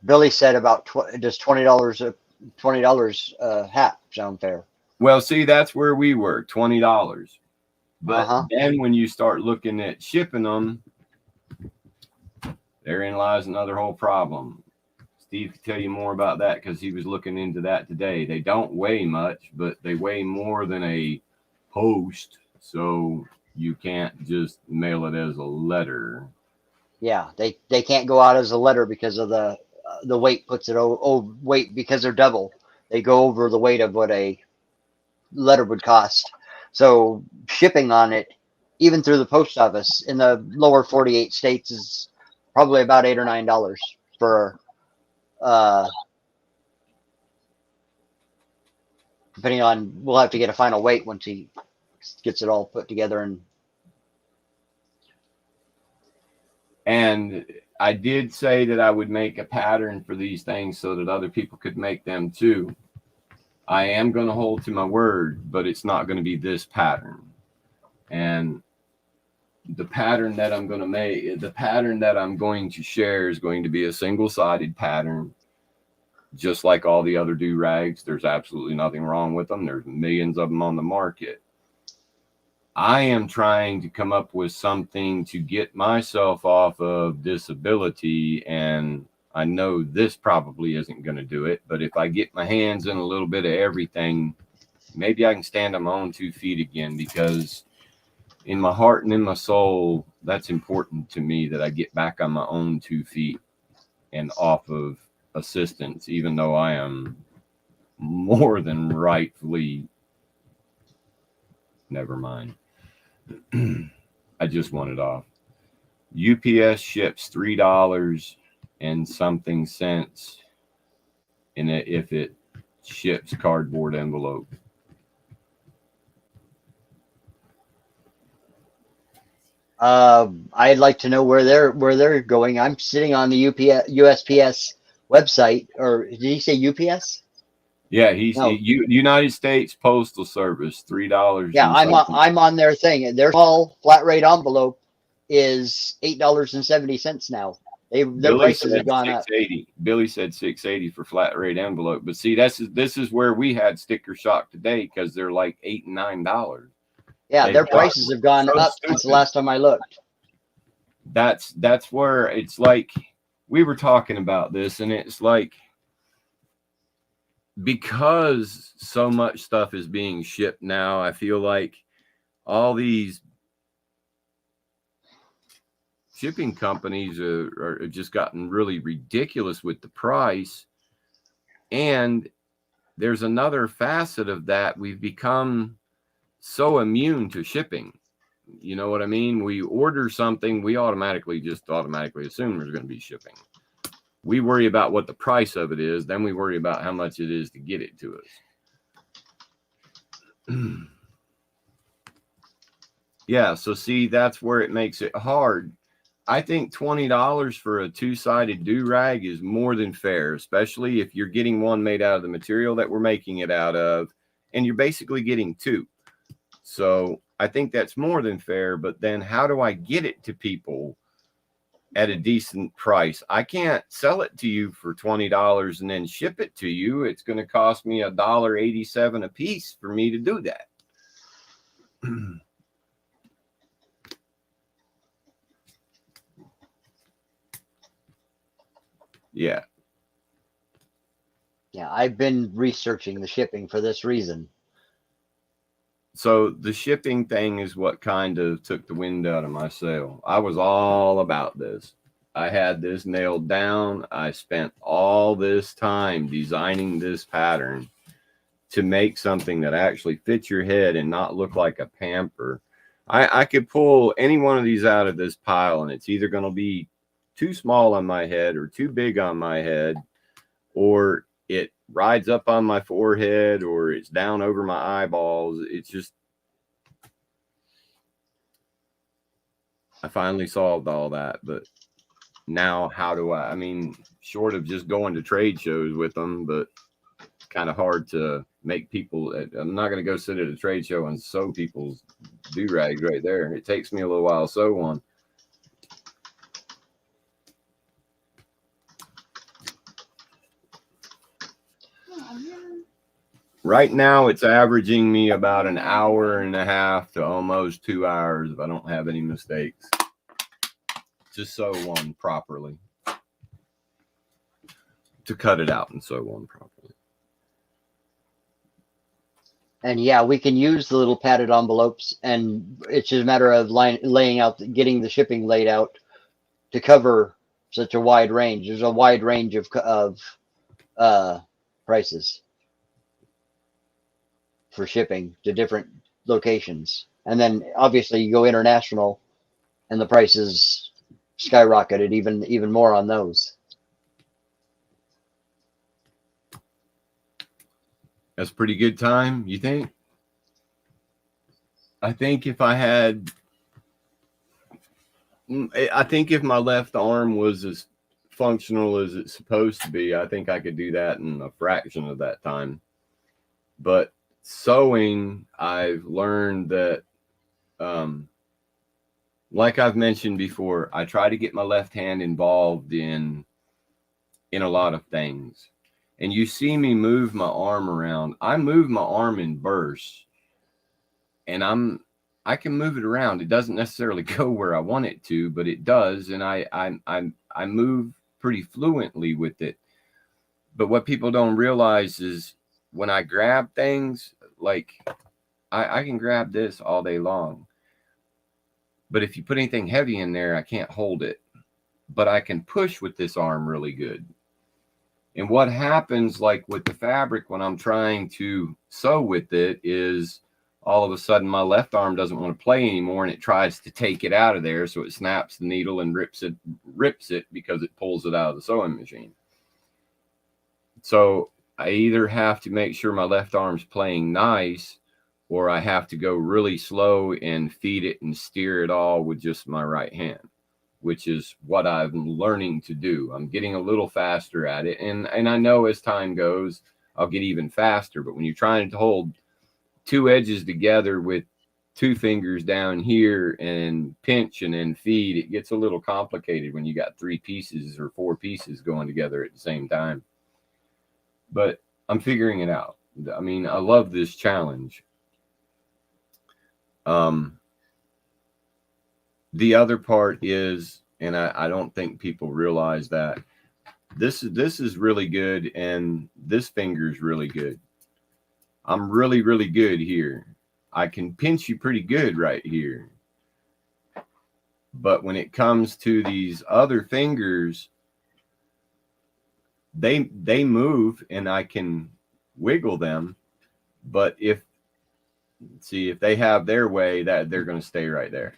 Billy said about just $20 a hat sound fair. Well, see, that's where we were, $20. But Uh-huh. then when you start looking at shipping them, therein lies another whole problem. Steve could tell you more about that because he was looking into that today. They don't weigh much, but they weigh more than a post, so you can't just mail it as a letter. Yeah, they can't go out as a letter because of the weight puts it weight because they're double. They go over the weight of what a letter would cost. So shipping on it, even through the post office in the lower 48 states, is probably about $8 or $9 for depending on. We'll have to get a final weight once he gets it all put together. And I did say that I would make a pattern for these things so that other people could make them too. I am going to hold to my word, but it's not going to be this pattern. And the pattern that I'm going to make, the pattern that I'm going to share is going to be a single-sided pattern, just like all the other do-rags. There's absolutely nothing wrong with them. There's millions of them on the market. I am trying to come up with something to get myself off of disability, and I know this probably isn't going to do it, but if I get my hands in a little bit of everything, maybe I can stand on my own 2 feet again, because in my heart and in my soul, that's important to me, that I get back on my own 2 feet and off of assistance, even though I am more than rightfully, never mind. I just want it off. UPS ships $3 and something cents in it if it ships cardboard envelope. I'd like to know where they're going. I'm sitting on the USPS website, or did he say UPS? Yeah, No. United States Postal Service, $3. Yeah, I'm on their thing. Their small flat rate envelope is $8.70 now. Their prices have gone up. Billy said $6.80 for flat rate envelope. But see, this is where we had sticker shock today, because they're like $8 and $9. Yeah, their prices have gone up since the last time I looked. That's where it's like, we were talking about this, and it's like, because so much stuff is being shipped now, I feel like all these shipping companies are just gotten really ridiculous with the price. And there's another facet of that. We've become so immune to shipping. You know what I mean? We order something, we automatically assume there's going to be shipping. We worry about what the price of it is, then we worry about how much it is to get it to us. Yeah, so see, that's where it makes it hard. I think $20 for a 2-sided do-rag is more than fair, especially if you're getting one made out of the material that we're making it out of, and you're basically getting 2. So I think that's more than fair, but then how do I get it to people at a decent price? I can't sell it to you for $20 and then ship it to you. It's going to cost me $1.87 a piece for me to do that. Yeah. Yeah, I've been researching the shipping for this reason. So the shipping thing is what kind of took the wind out of my sail. I was all about this. I had this nailed down. I spent all this time designing this pattern to make something that actually fits your head and not look like a pamper. I could pull any one of these out of this pile, and it's either going to be too small on my head or too big on my head, or it rides up on my forehead, or it's down over my eyeballs. It's just, I finally solved all that, but now how do I mean, short of just going to trade shows with them, but kind of hard to make people. I'm not going to go sit at a trade show and sew people's do-rags right there. It takes me a little while to sew one. Right now, it's averaging me about an hour and a half to almost 2 hours if I don't have any mistakes. Just sew one properly. To cut it out and sew one properly. And yeah, we can use the little padded envelopes, and it's just a matter of laying out, getting the shipping laid out to cover such a wide range. There's a wide range of prices for shipping to different locations. And then obviously you go international and the prices skyrocketed even more on those. That's a pretty good time, you think? I think if I think if my left arm was as functional as it's supposed to be, I think I could do that in a fraction of that time. But sewing, I've learned that, like I've mentioned before, I try to get my left hand involved in a lot of things. And you see me move my arm around. I move my arm in bursts, and I can move it around. It doesn't necessarily go where I want it to, but it does, and I move pretty fluently with it. But what people don't realize is when I grab things, like I can grab this all day long. But if you put anything heavy in there, I can't hold it. But I can push with this arm really good. And what happens, like with the fabric, when I'm trying to sew with it, is all of a sudden my left arm doesn't want to play anymore, and it tries to take it out of there. So it snaps the needle and rips it because it pulls it out of the sewing machine. So I either have to make sure my left arm's playing nice, or I have to go really slow and feed it and steer it all with just my right hand, which is what I'm learning to do. I'm getting a little faster at it. And I know as time goes, I'll get even faster. But when you're trying to hold two edges together with two fingers down here and pinch and then feed, it gets a little complicated when you got 3 pieces or 4 pieces going together at the same time. But I'm figuring it out. I mean, I love this challenge. The other part is, and I don't think people realize that this is really good, and this finger is really good. I'm really, really good here. I can pinch you pretty good right here. But when it comes to these other fingers, they move and I can wiggle them. But if they have their way, that they're going to stay right there.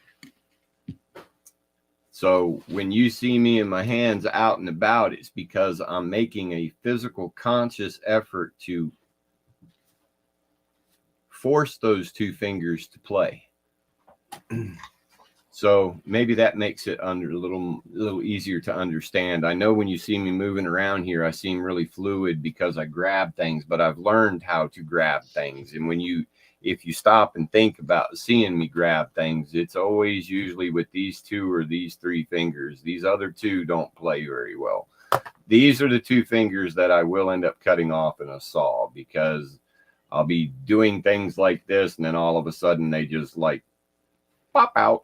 So when you see me and my hands out and about, it's because I'm making a physical conscious effort to force those 2 fingers to play. So maybe that makes it a little easier to understand. I know when you see me moving around here, I seem really fluid because I grab things, but I've learned how to grab things. And if you stop and think about seeing me grab things, it's always usually with these 2 or these 3 fingers. These other 2 don't play very well. These are the 2 fingers that I will end up cutting off in a saw, because I'll be doing things like this, and then all of a sudden they just like pop out.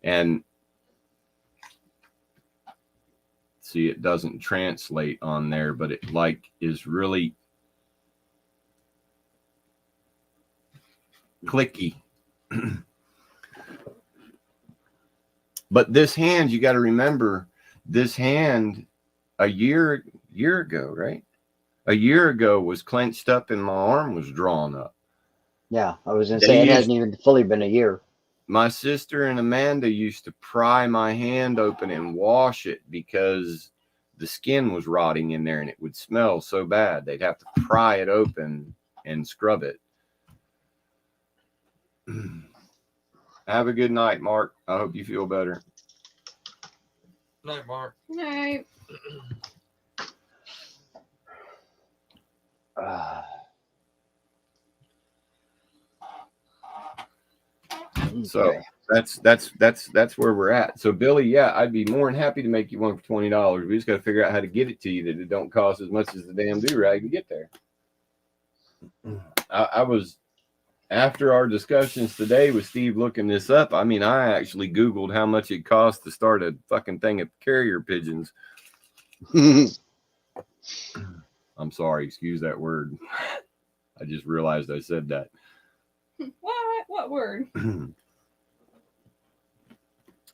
And see, it doesn't translate on there, but it like is really clicky. But this hand, you got to remember, this hand a year ago, right? A year ago was clenched up and my arm was drawn up. Yeah, I was going to say it hasn't even fully been a year. My sister and Amanda used to pry my hand open and wash it because the skin was rotting in there and it would smell so bad. They'd have to pry it open and scrub it. Have a good night, Mark. I hope you feel better. Night, Mark. No. So Okay. that's where we're at. So Billy, yeah, I'd be more than happy to make you one for $20. We just got to figure out how to get it to you that it don't cost as much as the damn do-rag to get there. I was, after our discussions today with Steve looking this up, I mean, I actually Googled how much it costs to start a fucking thing of carrier pigeons. I'm sorry, excuse that word. I just realized I said that. What? What word?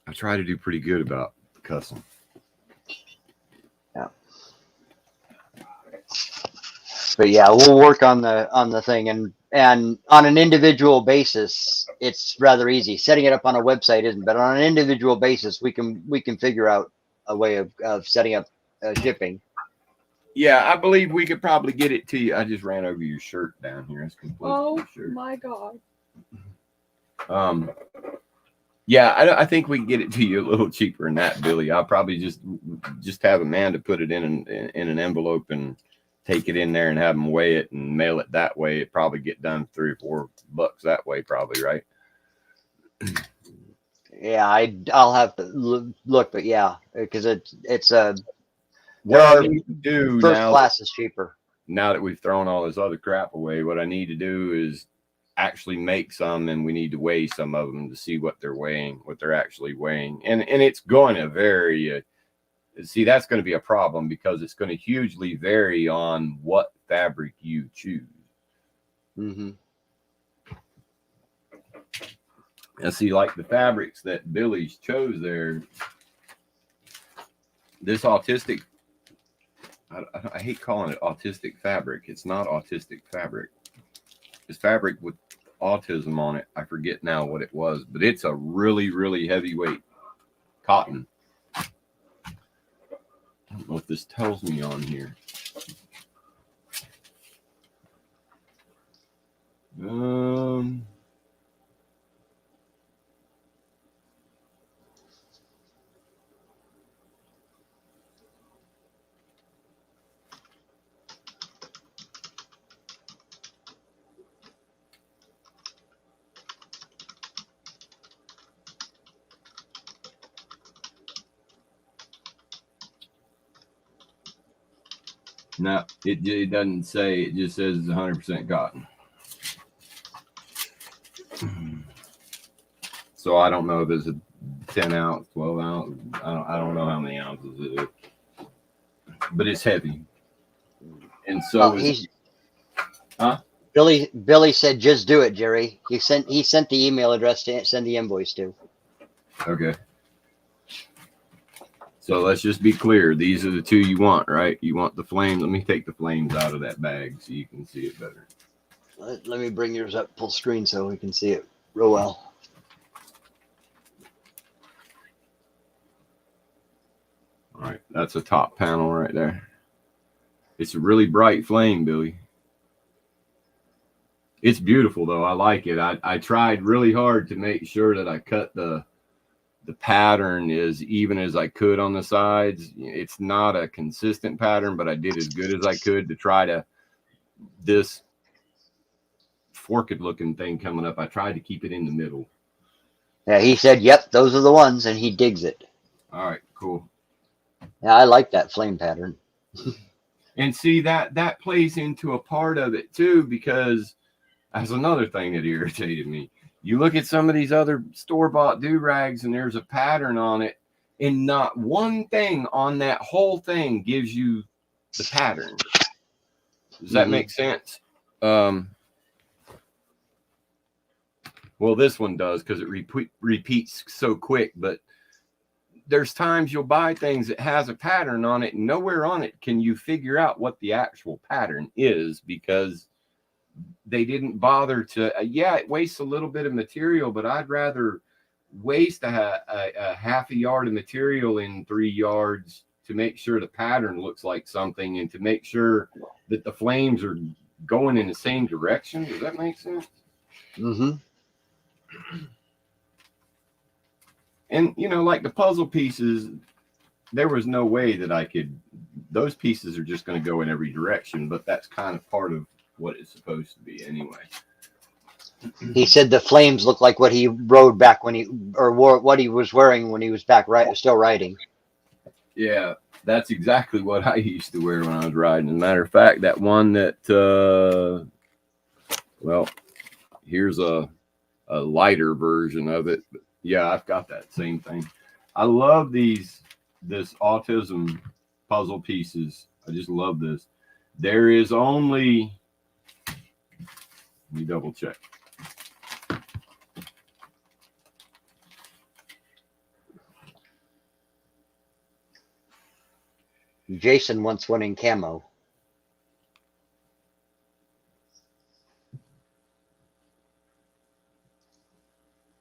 I try to do pretty good about cussing. Yeah. But yeah, we'll work on the thing, and on an individual basis, it's rather easy. Setting it up on a website isn't, but on an individual basis, we can figure out a way of setting up shipping. Yeah, I believe we could probably get it to you. I just ran over your shirt down here. It's completely Oh shirt. my god. Yeah, I think we can get it to you a little cheaper than that, Billy. I'll probably just have Amanda put it in an envelope and take it in there and have them weigh it and mail it that way. It probably get done $3 or $4 that way, probably, right? Yeah, I'll have to look, but yeah, because it's a what I need to do first now, class is cheaper. Now that we've thrown all this other crap away, what I need to do is actually make some, and we need to weigh some of them to see what they're weighing, what they're actually weighing, and it's going to vary. See, that's going to be a problem because it's going to hugely vary on what fabric you choose. Mm-hmm. And see, like the fabrics that Billy's chose there, this autistic, I hate calling it autistic fabric. It's not autistic fabric. It's fabric with autism on it. I forget now what it was, but it's a really, really heavyweight cotton. I don't know if this tells me on here. No, it doesn't say. It just says it's 100% cotton. So I don't know if it's a 10 ounce, 12 ounce. I don't know how many ounces it is, but it's heavy. And so Billy said, just do it, Jerry. He sent the email address to send the invoice to. Okay. So let's just be clear. These are the two you want, right? You want the flames. Let me take the flames out of that bag so you can see it better. Let me bring yours up full screen so we can see it real well. All right. That's a top panel right there. It's a really bright flame, Billy. It's beautiful, though. I like it. I tried really hard to make sure that I cut the pattern as even as I could on the sides. It's not a consistent pattern, but I did as good as I could to try to, this forked looking thing coming up, I tried to keep it in the middle. Yeah, he said, yep, those are the ones, and he digs it. All right, cool. Yeah, I like that flame pattern. And see, that plays into a part of it too, because that's another thing that irritated me. You look at some of these other store-bought do-rags and there's a pattern on it, and not one thing on that whole thing gives you the pattern. Does that make sense? Well, this one does because it repeats so quick, but there's times you'll buy things that has a pattern on it, and nowhere on it can you figure out what the actual pattern is, because they didn't bother to, yeah, it wastes a little bit of material, but I'd rather waste a half a yard of material in 3 yards to make sure the pattern looks like something, and to make sure that the flames are going in the same direction. Does that make sense? Mm-hmm. And like the puzzle pieces, there was no way that I could. Those pieces are just going to go in every direction, but that's kind of part of what it's supposed to be anyway. He said the flames look like what he rode back when he or wore what he was wearing when he was back still riding. Yeah, that's exactly what I used to wear when I was riding. As a matter of fact, that one that well, here's a lighter version of it. But yeah, I've got that same thing. I love this autism puzzle pieces. I just love this. There is only, let me double check. Jason wants one in camo.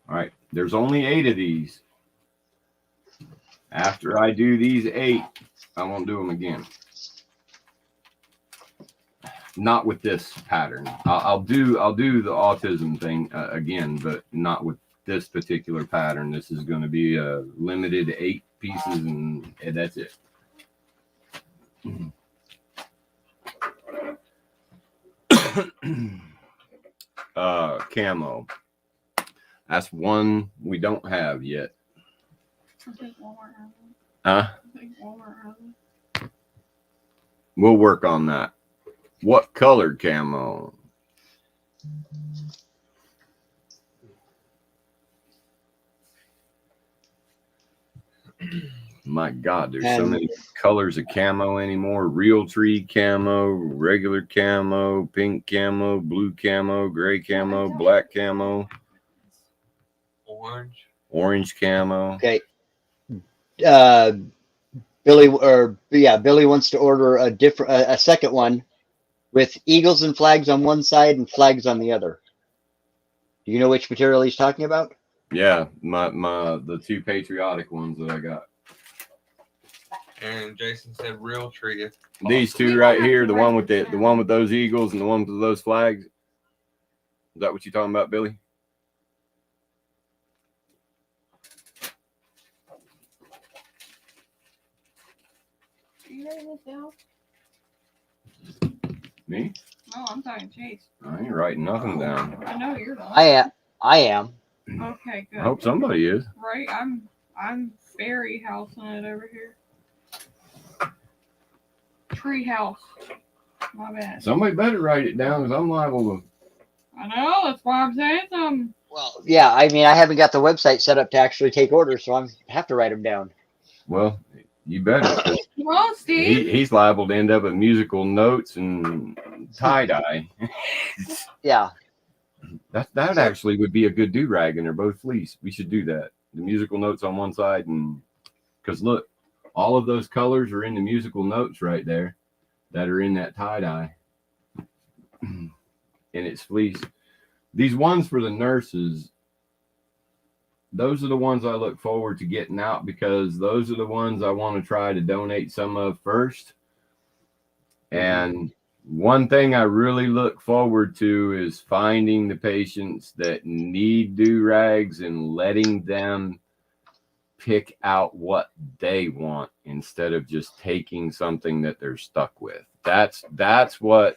All right, there's only 8 of these. After I do these 8, I won't do them again. Not with this pattern. I'll do the autism thing again, but not with this particular pattern. This is going to be a limited 8 pieces, and that's it. Camo. That's one we don't have yet. I think Walmart has them. Huh? I think Walmart has them. We'll work on that. What colored camo? My God, there's so many colors of camo anymore. Real tree camo, regular camo, pink camo, blue camo, gray camo, black camo, orange camo. Okay. Billy wants to order a second one with eagles and flags on one side and flags on the other. Do you know which material he's talking about? Yeah, the 2 patriotic ones that I got. And Jason said real tree. These 2 right here, the one with those eagles and the one with those flags. Is that what you're talking about, Billy? Are you writing this down? Me? No, I'm talking Chase. I ain't writing nothing down. I know you're not. I am. Okay, good. I hope somebody is. Right, I'm fairy housing it over here. Tree house. My bad. Somebody better write it down because I'm liable to. I know, that's why I'm saying something. Well, yeah, I mean, I haven't got the website set up to actually take orders, so I have to write them down. Well, you better. Well, Steve. He's liable to end up with musical notes and tie-dye. Yeah. That actually would be a good do-rag, and they're both fleece. We should do that. The musical notes on one side, and because look, all of those colors are in the musical notes right there that are in that tie-dye. And it's fleece. These ones for the nurses, those are the ones I look forward to getting out because those are the ones I want to try to donate some of first. And one thing I really look forward to is finding the patients that need do-rags and letting them pick out what they want instead of just taking something that they're stuck with. That's what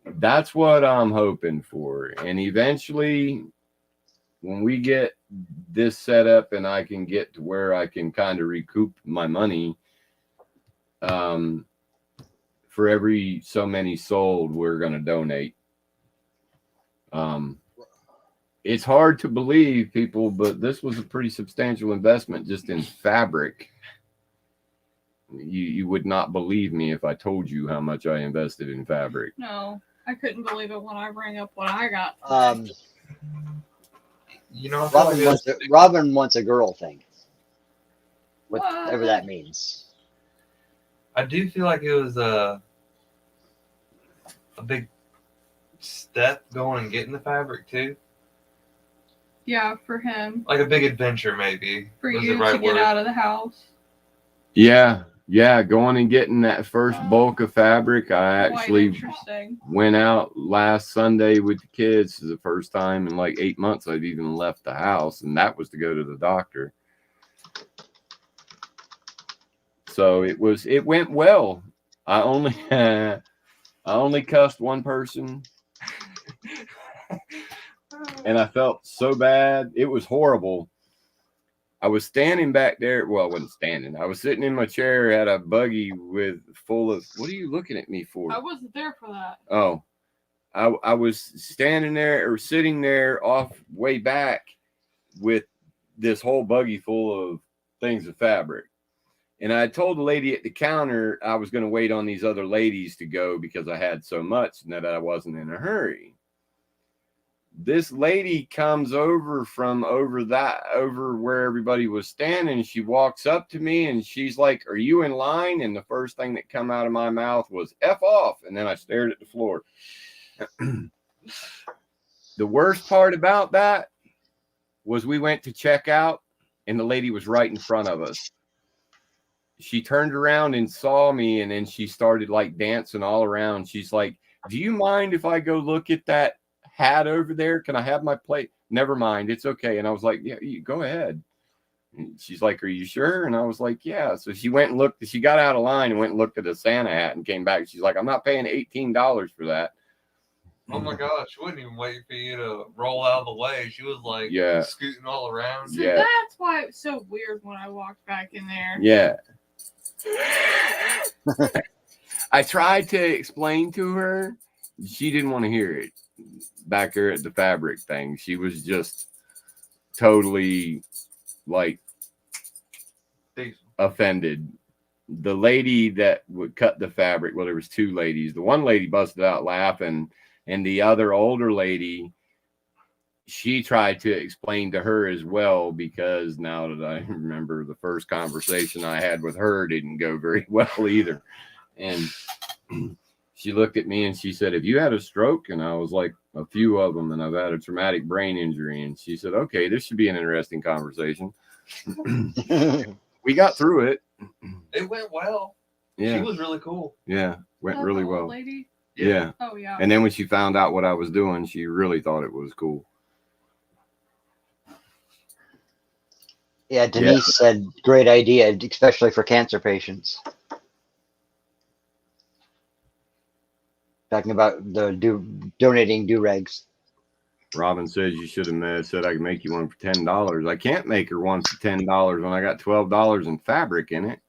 I'm hoping for. And eventually, when we get this set up and I can get to where I can kind of recoup my money, for every so many sold, we're going to donate. It's hard to believe, people, but this was a pretty substantial investment just in fabric. You would not believe me if I told you how much I invested in fabric. No, I couldn't believe it when I rang up what I got. You know, Robin wants a girl thing. Whatever that means. I do feel like it was a big step going and getting the fabric too. Yeah, for him. Like a big adventure, maybe. For you to get out of the house. Yeah, going and getting that first bulk of fabric. I actually went out last Sunday with the kids. This is the first time in like 8 months I've even left the house, and that was to go to the doctor. So it went well. I only I only cussed one person, and I felt so bad. It was horrible. I was standing back there. Well, I wasn't standing. I was sitting in my chair at a buggy full of. What are you looking at me for? I wasn't there for that. Oh, I was standing there or sitting there off way back with this whole buggy full of things of fabric. And I told the lady at the counter I was going to wait on these other ladies to go because I had so much and that I wasn't in a hurry. This lady comes over from over where everybody was standing. She walks up to me and she's like, "Are you in line?" And the first thing that come out of my mouth was "F off." And then I stared at the floor. The worst part about that was we went to check out and the lady was right in front of us. She turned around and saw me, and then she started like dancing all around. She's like, "Do you mind if I go look at that hat over there? Can I have my plate?" "Never mind, it's okay." And I was like, "Yeah, you go ahead." And she's like, "Are you sure?" And I was like, "Yeah." So she went and looked. She got out of line and went and looked at a Santa hat and came back. She's like, "I'm not paying $18 for that." Oh my gosh, she wouldn't even wait for you to roll out of the way. She was like scooting all around. So Yeah. that's why it was so weird when I walked back in there. Yeah. I tried to explain to her. She didn't want to hear it. Back there at the fabric thing, she was just totally like offended. The lady that would cut the fabric, well, there was two ladies. The one lady busted out laughing, and the other older lady, she tried to explain to her as well, because now that I remember, the first conversation I had with her didn't go very well either. And she looked at me and she said, "Have you had a stroke?" And I was like, "A few of them, and I've had a traumatic brain injury." And she said, "Okay, this should be an interesting conversation." We got through it. It went well. Yeah. She was really cool. Yeah, went That really old well. Lady? Yeah. Oh yeah. And then when she found out what I was doing, she really thought it was cool. Yeah, Denise said, great idea, especially for cancer patients. Talking about the donating do-rags. Robin says you should have said I could make you one for $10. I can't make her one for $10 when I got $12 in fabric in it.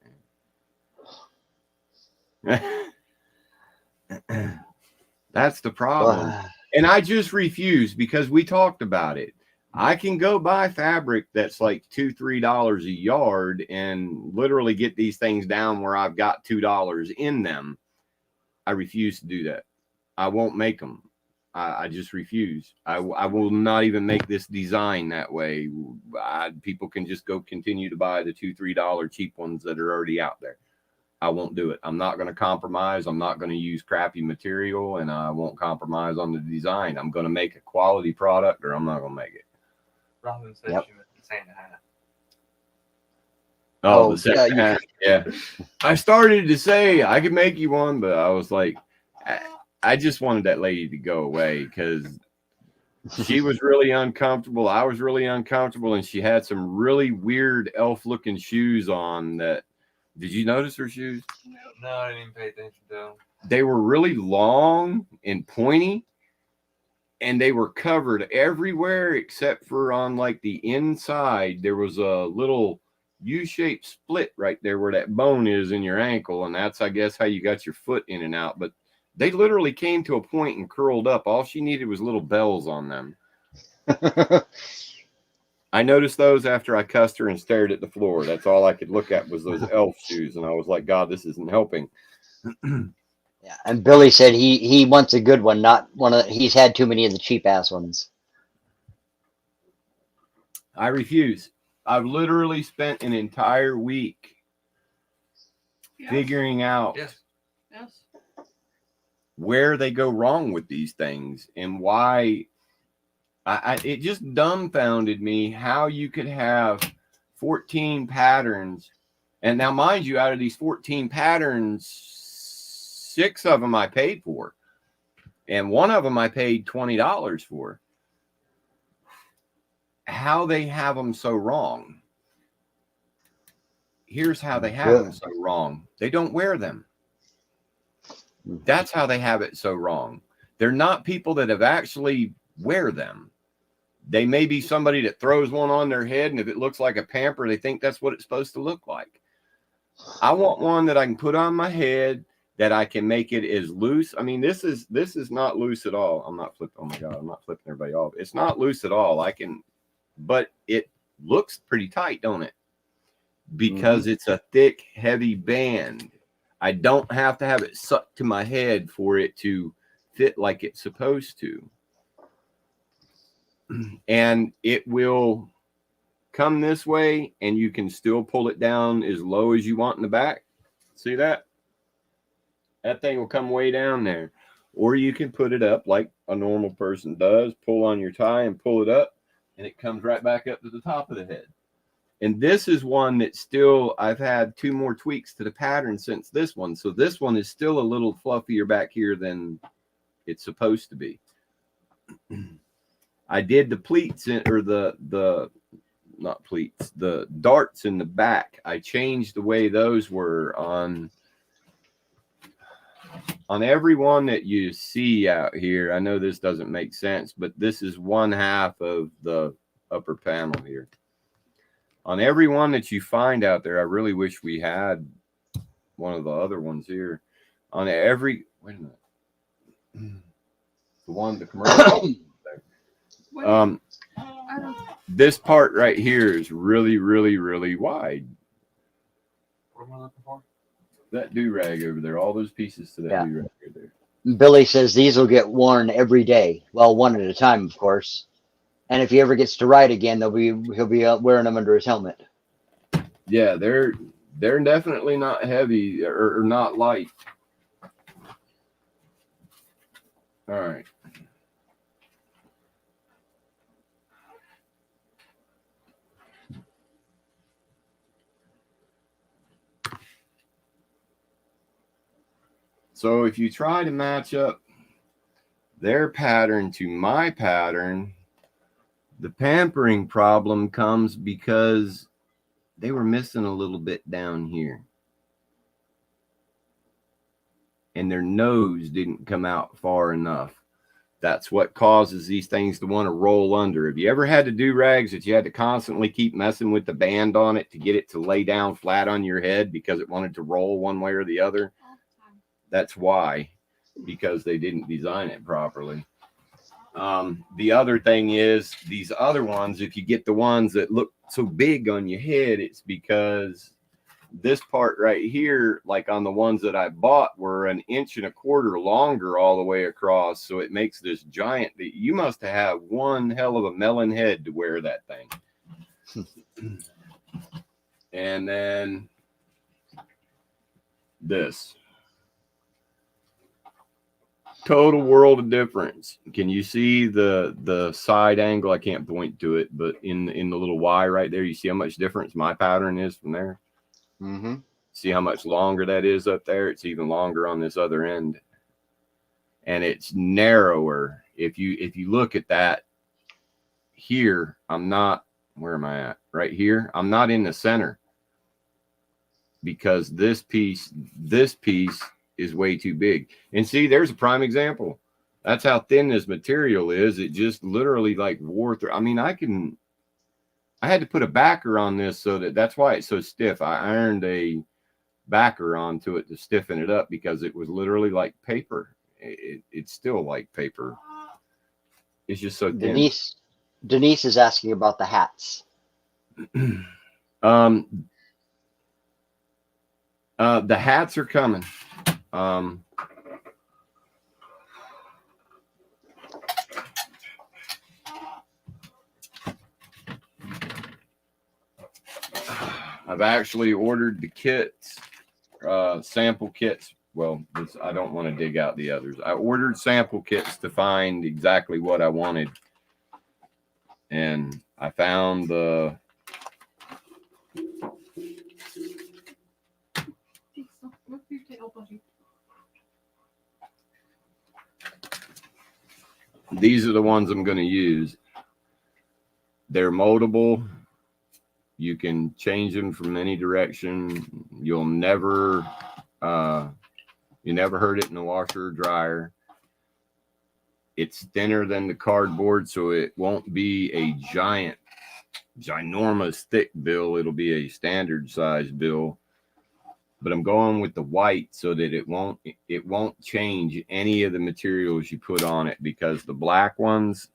That's the problem. And I just refuse, because we talked about it. I can go buy fabric that's like $2-3 a yard and literally get these things down where I've got $2 in them. I refuse to do that. I won't make them. I just refuse. I will not even make this design that way. People can just go continue to buy the $2-3 cheap ones that are already out there. I won't do it. I'm not going to compromise. I'm not going to use crappy material, and I won't compromise on the design. I'm going to make a quality product, or I'm not going to make it. Robin said she meant the Santa hat. Oh, the Santa hat. Yeah. I started to say I could make you one, but I was like, I just wanted that lady to go away, because she was really uncomfortable. I was really uncomfortable, and she had some really weird elf-looking shoes on. Did you notice her shoes? No, I didn't even pay attention to them. They were really long and pointy, and they were covered everywhere except for on like the inside. There was a little U-shaped split right there where that bone is in your ankle, and that's, I guess, how you got your foot in and out. But they literally came to a point and curled up. All she needed was little bells on them. I noticed those after I cussed her and stared at the floor. That's all I could look at was those elf shoes, and I was like, God, this isn't helping. Yeah, and Billy said he wants a good one, not one of he's had too many of the cheap ass ones. I refuse. I've literally spent an entire week figuring out where they go wrong with these things and why. It just dumbfounded me how you could have 14 patterns. And now, mind you, out of these 14 patterns, 6 of them I paid for. And one of them I paid $20 for. How they have them so wrong. here's how they have them so wrong. They don't wear them. That's how they have it so wrong. They're not people that have actually wear them. They may be somebody that throws one on their head, and if it looks like a pamper, they think that's what it's supposed to look like. I want one that I can put on my head, that I can make it as loose. I mean, this is not loose at all. I'm not flipping. Oh my God, I'm not flipping everybody off. It's not loose at all. But it looks pretty tight, don't it? Because it's a thick, heavy band. I don't have to have it sucked to my head for it to fit like it's supposed to. And it will come this way, and you can still pull it down as low as you want in the back. See that? That thing will come way down there. Or you can put it up like a normal person does, pull on your tie and pull it up, and it comes right back up to the top of the head. And this is one that still, I've had 2 more tweaks to the pattern since this one. So this one is still a little fluffier back here than it's supposed to be. I did the pleats or the not pleats, the darts in the back. I changed the way those were on every one that you see out here. I know this doesn't make sense, but this is 1/2 of the upper panel here. On every one that you find out there, I really wish we had one of the other ones here. On every, wait a minute, the commercial. This part right here is really, really, really wide. What am I looking for? That do-rag over there, all those pieces to that do-rag right there. Billy says these will get worn every day. Well, one at a time, of course. And if he ever gets to ride again, he'll be wearing them under his helmet. Yeah, they're definitely not heavy or not light. All right. So if you try to match up their pattern to my pattern, the pampering problem comes because they were missing a little bit down here. And their nose didn't come out far enough. That's what causes these things to want to roll under. Have you ever had to do rags that you had to constantly keep messing with the band on it to get it to lay down flat on your head because it wanted to roll one way or the other? That's why, because they didn't design it properly. The other thing is these other ones, if you get the ones that look so big on your head, it's because this part right here, like on the ones that I bought, were 1 1/4 inches longer all the way across. So it makes this giant, you must have one hell of a melon head to wear that thing. And then this. Total world of difference. Can you see the side angle? I can't point to it, but in the little Y right there, you see how much difference my pattern is from there? Mm-hmm. See how much longer that is up there? It's even longer on this other end. And it's narrower. If you look at that here, I'm not, where am I at? Right here. I'm not in the center because this piece is way too big. And see, there's a prime example. That's how thin this material is. It just literally like wore through. I mean, I had to put a backer on this so that's why it's so stiff. I ironed a backer onto it to stiffen it up because it was literally like paper. It's still like paper. It's just so thin. Denise is asking about the hats. The hats are coming. I've actually ordered the kits, sample kits. Well, I don't want to dig out the others. I ordered sample kits to find exactly what I wanted. And I found the these are the ones I'm going to use. They're moldable. You can change them from any direction. You'll never you never hurt it in the washer or dryer. It's thinner than the cardboard, so it won't be a ginormous thick bill. It'll be a standard size bill. But I'm going with the white so that it won't change any of the materials you put on it, because the black ones,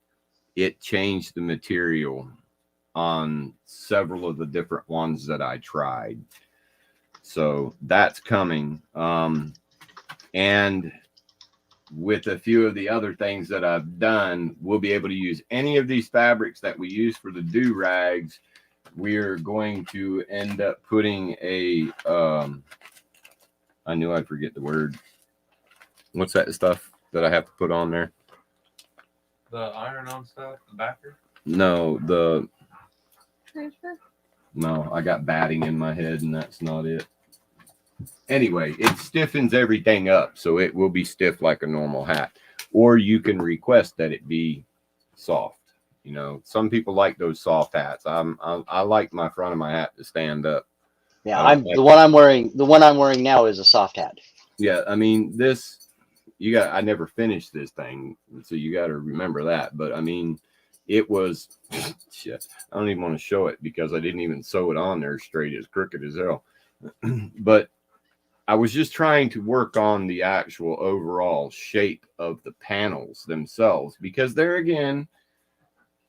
it changed the material on several of the different ones that I tried. So that's coming. And with a few of the other things that I've done, we'll be able to use any of these fabrics that we use for the do-rags. We're going to end up putting a, I knew I'd forget the word. What's that stuff that I have to put on there? The iron-on stuff, the backer? No, Transfer? no, I got batting in my head and that's not it. Anyway, it stiffens everything up, so it will be stiff like a normal hat. Or you can request that it be soft. You know, some people like those soft hats. I like my front of my hat to stand up. Yeah, the one I'm wearing. The one I'm wearing now is a soft hat. Yeah, I mean this. I never finished this thing, so you got to remember that. But I mean, it was. Shit, I don't even want to show it because I didn't even sew it on there straight. It's crooked as hell. But I was just trying to work on the actual overall shape of the panels themselves, because there again,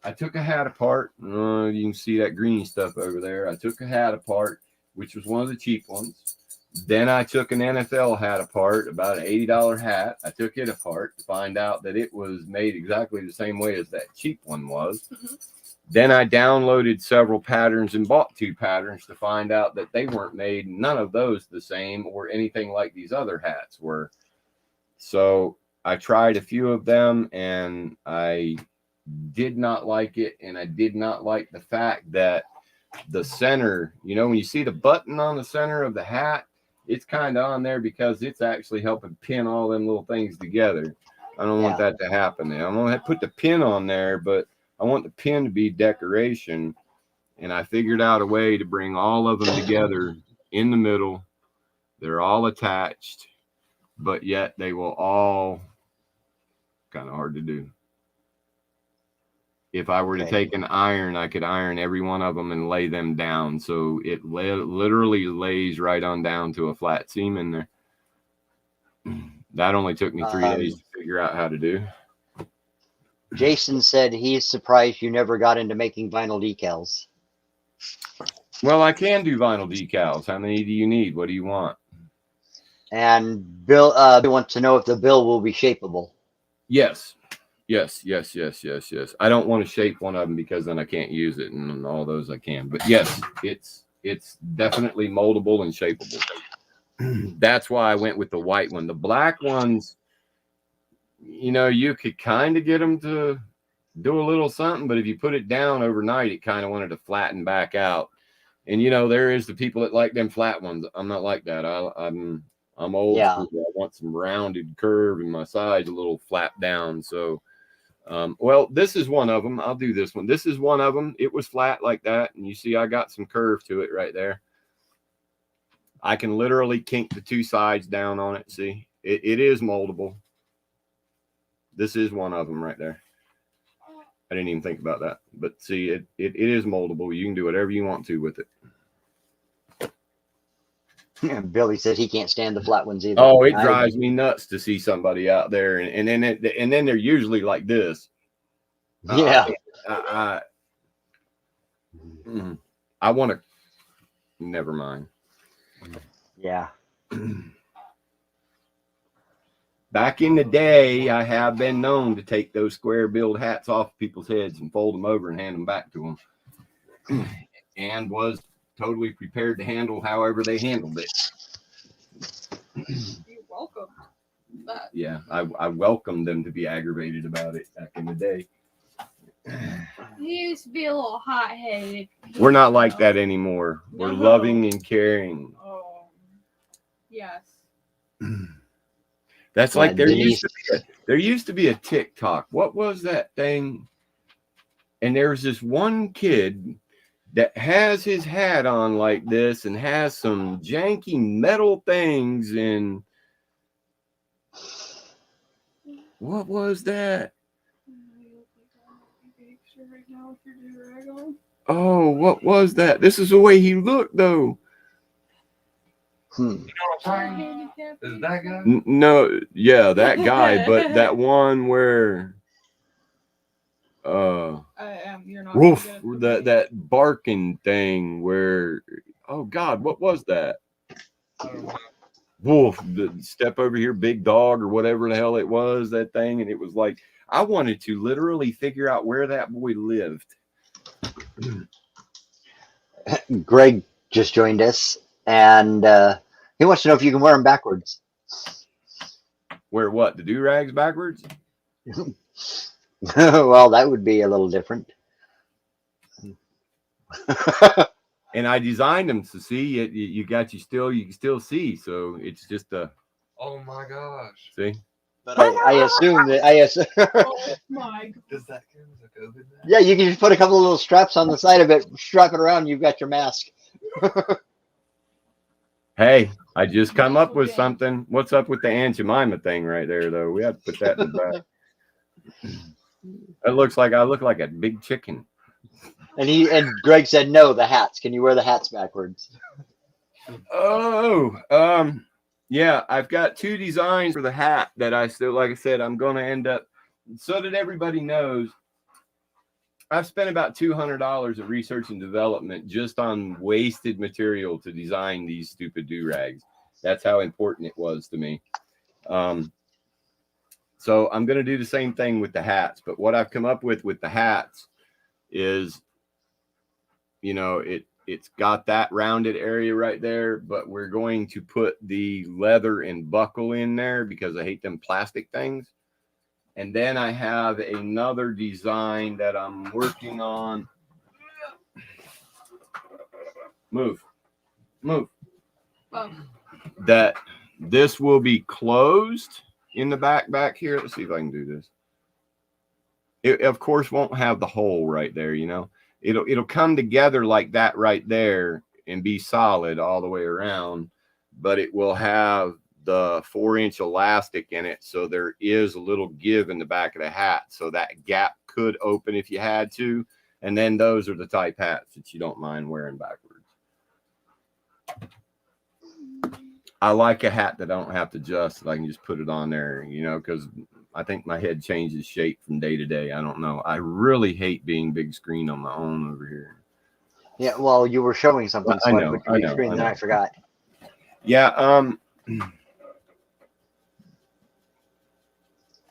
I took a hat apart. You can see that green stuff over there. I took a hat apart, which was one of the cheap ones. Then I took an NFL hat apart, about an $80 hat. I took it apart to find out that it was made exactly the same way as that cheap one was. Mm-hmm. Then I downloaded several patterns and bought 2 patterns to find out that they weren't made, none of those the same or anything like these other hats were. So I tried a few of them and I did not like it. And I did not like the fact that the center, you know, when you see the button on the center of the hat, it's kind of on there because it's actually helping pin all them little things together. I don't want that to happen there. I'm going to put the pin on there, but I want the pin to be decoration. And I figured out a way to bring all of them together in the middle. They're all attached, but yet they will all, kind of hard to do. If I were to take an iron, I could iron every one of them and lay them down. So it literally lays right on down to a flat seam in there. That only took me 3 days to figure out how to do. Jason said he's surprised you never got into making vinyl decals. Well, I can do vinyl decals. How many do you need? What do you want? And Bill wants to know if the bill will be shapeable. Yes. Yes. I don't want to shape one of them because then I can't use it, and all those I can. But yes, it's definitely moldable and shapeable. That's why I went with the white one. The black ones, you know, you could kind of get them to do a little something, but if you put it down overnight, it kind of wanted to flatten back out. And you know, there is the people that like them flat ones. I'm not like that. I'm old school. I want some rounded curve and my sides a little flat down. So, well, this is one of them. I'll do this one. This is one of them. It was flat like that, and you see, I got some curve to it right there. I can literally kink the 2 sides down on it. See, it is moldable. This is one of them right there. I didn't even think about that, but see, it is moldable. You can do whatever you want to with it. Billy says he can't stand the flat ones either. Oh, it drives me nuts to see somebody out there, and then they're usually like this. Yeah. I want to. Never mind. Yeah. Back in the day, I have been known to take those square-billed hats off people's heads and fold them over and hand them back to them, and was totally prepared to handle however they handled it. You're welcome. Yeah, I welcomed them to be aggravated about it back in the day. He used to be a little hot-headed. We're not like that anymore. We're loving and caring. Oh, yes. That's like there used to be a TikTok. What was that thing? And there was this one kid that has his hat on like this and has some janky metal things. And what was that? Oh, what was that? This is the way he looked, though. You know what I'm saying? Is that guy? No, yeah, that guy, but that one where you're not woof, that barking thing where, oh God, what was that? I don't know. Wolf, the step over here, big dog, or whatever the hell it was, that thing. And it was like, I wanted to literally figure out where that boy lived. Greg just joined us, and he wants to know if you can wear them backwards. Wear what? The do-rags backwards? Well, that would be a little different. And I designed them to see you can still see. So it's just a. Oh my gosh. See. But I assume that Oh my God. Does that count as a COVID mask? Yeah, you can just put a couple of little straps on the side of it, strap it around, you've got your mask. Hey, I just come up with something. What's up with the Aunt Jemima thing right there, though? We have to put that in the back. It looks like I look like a big chicken. And Greg said no, the hats. Can you wear the hats backwards? Oh, yeah, I've got 2 designs for the hat that I still, like I said, I'm going to end up, so that everybody knows, I've spent about $200 of research and development just on wasted material to design these stupid do-rags. That's how important it was to me. So I'm going to do the same thing with the hats, but what I've come up with the hats is, you know, it's got that rounded area right there, but we're going to put the leather and buckle in there because I hate them plastic things. And then I have another design that I'm working on. Move. Oh. That this will be closed in the back here. Let's see if I can do this. It, of course, won't have the hole right there, you know. It'll come together like that right there and be solid all the way around, but it will have the 4-inch elastic in it, so there is a little give in the back of the hat, so that gap could open if you had to. And then those are the type hats that you don't mind wearing backwards. I like a hat that I don't have to adjust, that I can just put it on there, you know, because I think my head changes shape from day to day. I don't know. I really hate being big screen on my own over here. Yeah, well, you were showing something, so I put your big screen, then I forgot. Yeah,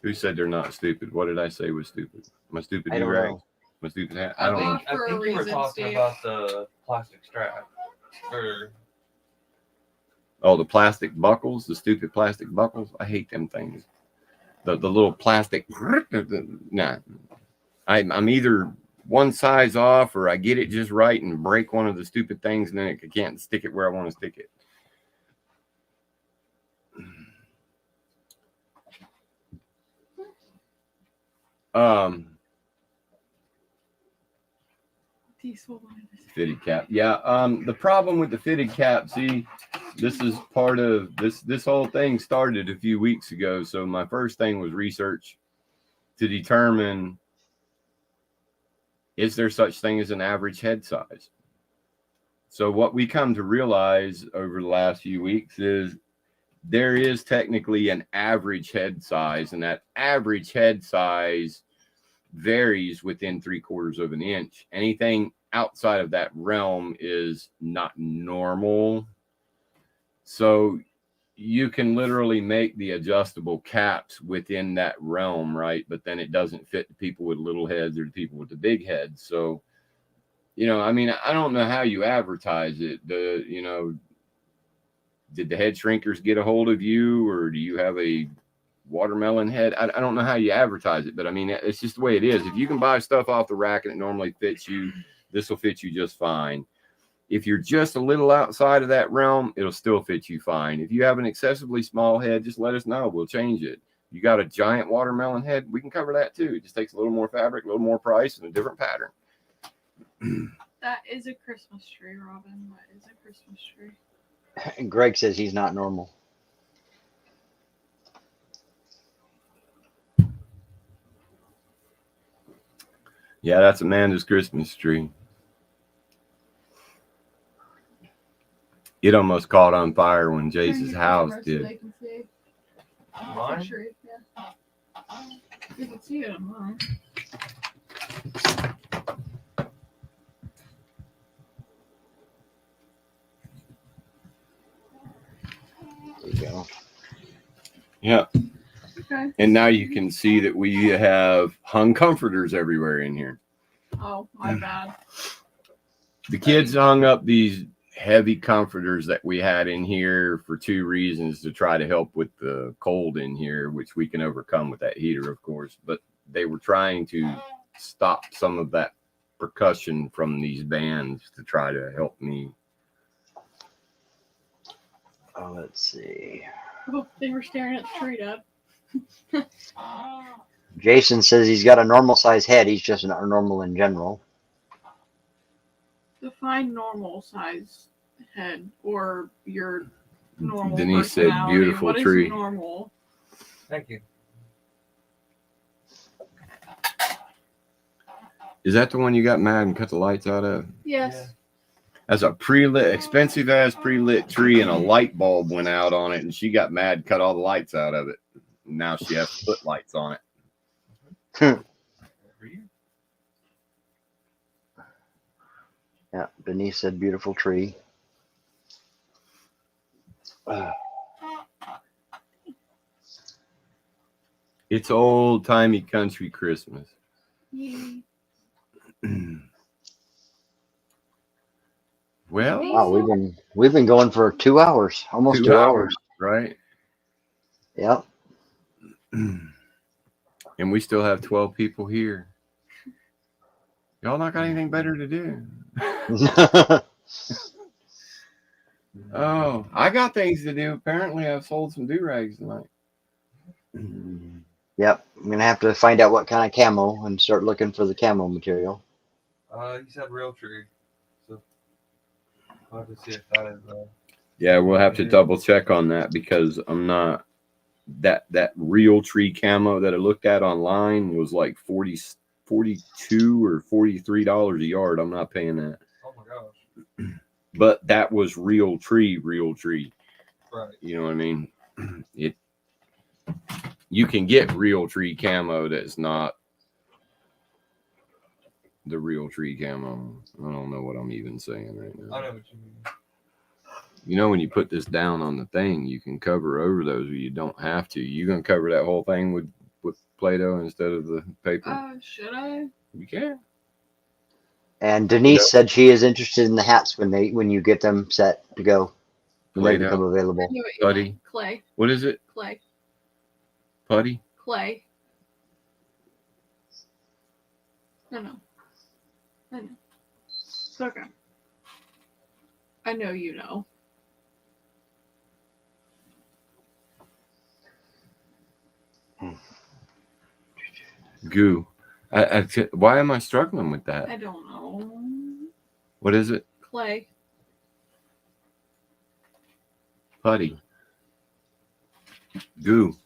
who said they're not stupid? What did I say was stupid? My stupid do-rag? My stupid hat? I don't know. I think you were talking about the plastic strap. Oh, the plastic buckles, the stupid plastic buckles. I hate them things. The little plastic. Nah, I'm either one size off or I get it just right and break one of the stupid things, and then I can't stick it where I want to stick it. Fitted cap. Yeah. The problem with the fitted cap, see, this is part of this whole thing started a few weeks ago. So my first thing was research to determine, is there such thing as an average head size? So what we come to realize over the last few weeks is there is technically an average head size, and that average head size varies within 3/4 of an inch. Anything outside of that realm is not normal. So you can literally make the adjustable caps within that realm, right? But then it doesn't fit the people with little heads or the people with the big heads. So, you know, I mean, I don't know how you advertise it. You know, did the head shrinkers get a hold of you, or do you have a watermelon head? I don't know how you advertise it, but I mean, it's just the way it is. If you can buy stuff off the rack and it normally fits you, this will fit you just fine. If you're just a little outside of that realm, it'll still fit you fine. If you have an excessively small head, just let us know. We'll change it. You got a giant watermelon head, we can cover that too. It just takes a little more fabric, a little more price, and a different pattern. That is a Christmas tree, Robin. That is a Christmas tree. And Greg says he's not normal. Yeah, that's Amanda's Christmas tree. It almost caught on fire when Jace's house did. They can see. Mine? Tree, yeah. You can see it on mine. There you go. Yeah. Okay. And now you can see that we have hung comforters everywhere in here. Oh, my bad. The kids hung up these heavy comforters that we had in here for two reasons: to try to help with the cold in here, which we can overcome with that heater, of course, but they were trying to stop some of that percussion from these bands to try to help me. Oh, let's see. Oh, they were staring at the tree, Dad. Jason says he's got a normal size head. He's just not normal in general. Define normal size head or your normal Denise said personality. beautiful What is tree. normal? Thank you. Is that the one you got mad and cut the lights out of? Yes. Yeah. That's a pre-lit, expensive ass pre-lit tree, and a light bulb went out on it, and she got mad, cut all the lights out of it. Now she has to put lights on it. For you. Yeah, Denise said beautiful tree. It's old timey country Christmas. Yay. Well, Wow, we've been going for 2 hours, almost 2 hours. right? Yep. And we still have 12 people here. Y'all not got anything better to do? Oh, I got things to do. Apparently, I've sold some do-rags tonight. Yep. I'm gonna have to find out what kind of camo and start looking for the camo material. You said real tree. So I'll have to see if that is. Yeah, we'll have to double check on that because I'm not that real tree camo that I looked at online was like $42 or $43 a yard. I'm not paying that. Oh my gosh. But that was real tree. Right. You know what I mean? You can get real tree camo that's not the real tree camo. I don't know what I'm even saying right now. I know what you mean. You know, when you put this down on the thing, you can cover over those, but you don't have to. You gonna cover that whole thing with Play-Doh instead of the paper? Should I? You can. And Denise said she is interested in the hats when you get them set to go. When they Play-Doh. become available. I knew what you Putty. meant. Clay. What is it? Clay. Putty? Clay. I know. It's okay. I know you know. Goo. Why am I struggling with that? I don't know. What is it? Clay. Putty. Goo.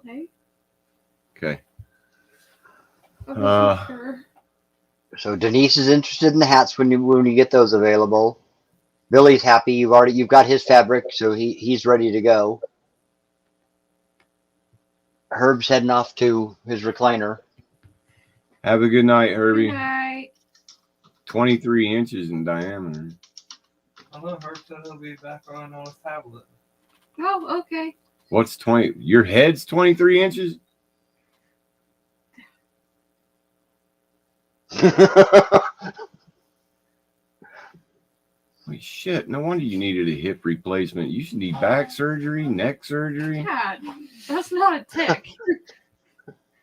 Clay? Okay. Okay, sure. So Denise is interested in the hats when you get those available. Billy's happy. You've got his fabric, so he's ready to go. Herb's heading off to his recliner. Have a good night, Herbie. Good night. 23 inches in diameter. I know Herb said he'll be back on his tablet. Oh, okay. What's 20? Your head's 23 inches? Holy shit, no wonder you needed a hip replacement. You should need back surgery, neck surgery. Dad, that's not a tick.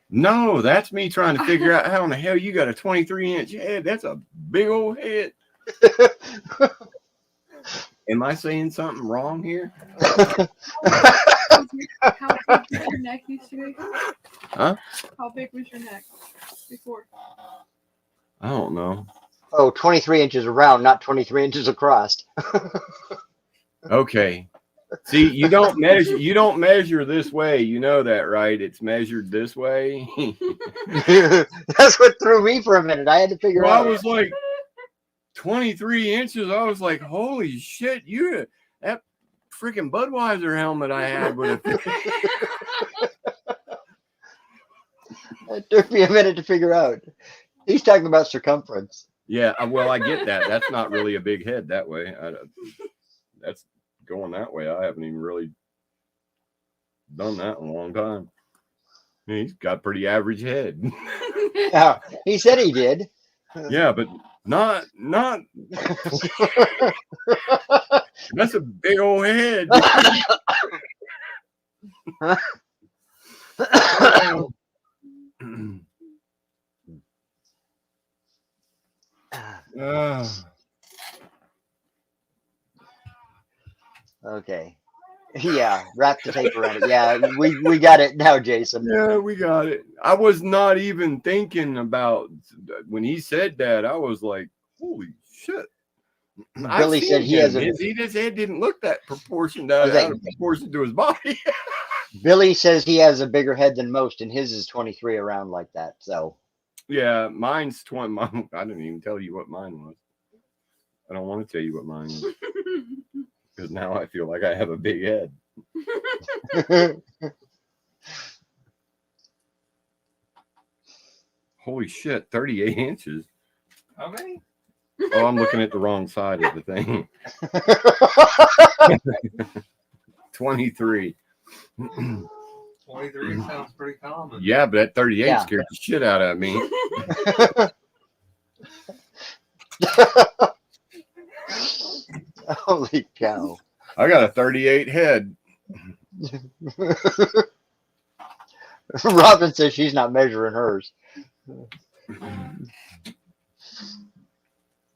No, that's me trying to figure out how in the hell you got a 23-inch head. That's a big old head. Am I saying something wrong here? How big was your neck used to be? Huh? How big was your neck before? I don't know. Oh, 23 inches around, not 23 inches across. Okay. See, you don't measure this way. You know that, right? It's measured this way. That's what threw me for a minute. I had to figure Well, I out. was like 23 inches. I was like, holy shit, that freaking Budweiser helmet I had would have. It took me a minute to figure out. He's talking about circumference. Yeah, well, I get that. That's not really a big head that way. That's going that way. I haven't even really done that in a long time. He's got a pretty average head. Yeah, he said he did. Yeah, but not. That's a big old head. Okay. Yeah, wrap the tape around it. Yeah, we got it now, Jason. Yeah, we got it. I was not even thinking about when he said that. I was like, holy shit. Billy said he has a. His head didn't look that proportioned out of proportion to his body. Billy says he has a bigger head than most, and his is 23 around like that. So. Yeah, mine's 20. I didn't even tell you what mine was. I don't want to tell you what mine is because now I feel like I have a big head. Holy shit, 38 inches. How many? Oh, I'm looking at the wrong side of the thing. 23. 23 sounds pretty common. Yeah, but that 38 scared the shit out of me. Holy cow. I got a 38 head. Robin says she's not measuring hers.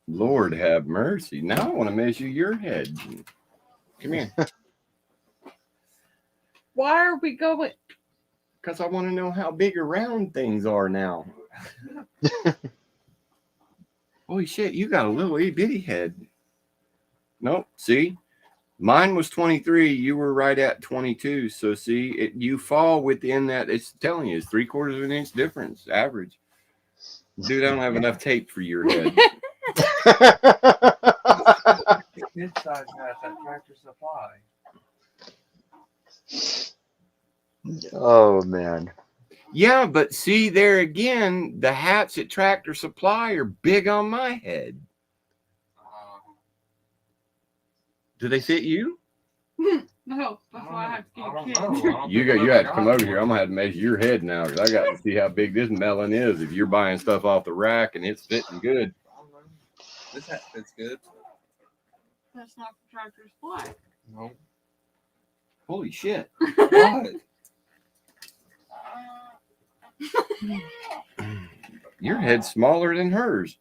Lord have mercy. Now I want to measure your head. Come here. Why are we going? Because I want to know how big around things are now. Holy shit, you got a little itty bitty head. Nope, see? Mine was 23. You were right at 22. So see, you fall within that. It's telling you, it's 3/4 of an inch difference, average. Dude, I don't have enough tape for your head. His size has at Tractor Supply. Oh, man. Yeah, but see there again, the hats at Tractor Supply are big on my head. Do they fit you? No, that's why I have to I get don't kids. know. You have to come over here. I'm gonna have to measure your head now because I got to see how big this melon is. If you're buying stuff off the rack and it's fitting good. This hat fits good. That's not for Tractor Supply. No. Holy shit! What? Your head's smaller than hers.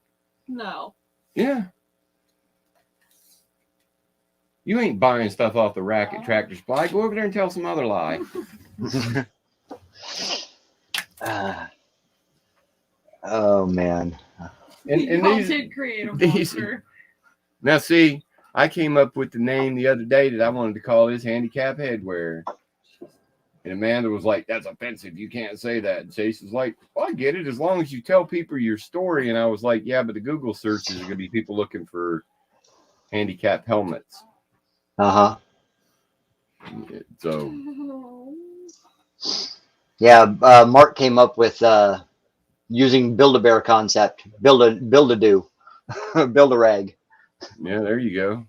No. Yeah. You ain't buying stuff off the rack at Tractor Supply. Go over there and tell some other lie. Oh, man. And Content creator monster. Now, see, I came up with the name the other day that I wanted to call this handicap headwear. And Amanda was like, that's offensive. You can't say that. And Chase was like, well, I get it as long as you tell people your story. And I was like, yeah, but the Google searches are going to be people looking for handicap helmets. Uh-huh. So, yeah, Mark came up with using Build-A-Bear concept. Build-A-Do. Build-A-Rag. yeah, there you go.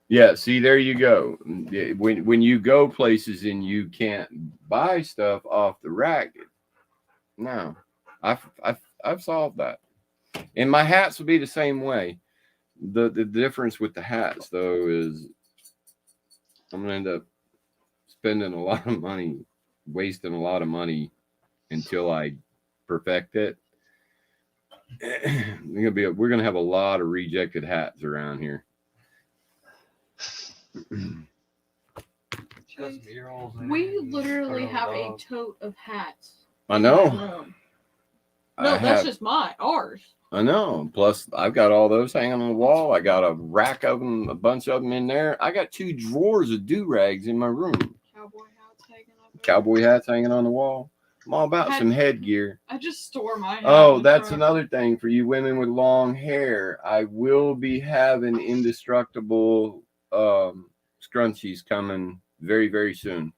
Yeah, see, there you go. When you go places and you can't buy stuff off the rack, no, I've solved that. And my hats will be the same way. The difference with the hats though is I'm gonna end up spending a lot of money, wasting a lot of money until I perfect it. we're gonna have a lot of rejected hats around here. We literally have a tote of hats. I know. No, that's just ours. I know. Plus, I've got all those hanging on the wall. I got a rack of them, a bunch of them in there. I got 2 drawers of do-rags in my room. Cowboy hats hanging on the wall. I'm all about some headgear. I just store my hat. Oh, that's another thing for you women with long hair. I will be having indestructible scrunchies coming very, very soon.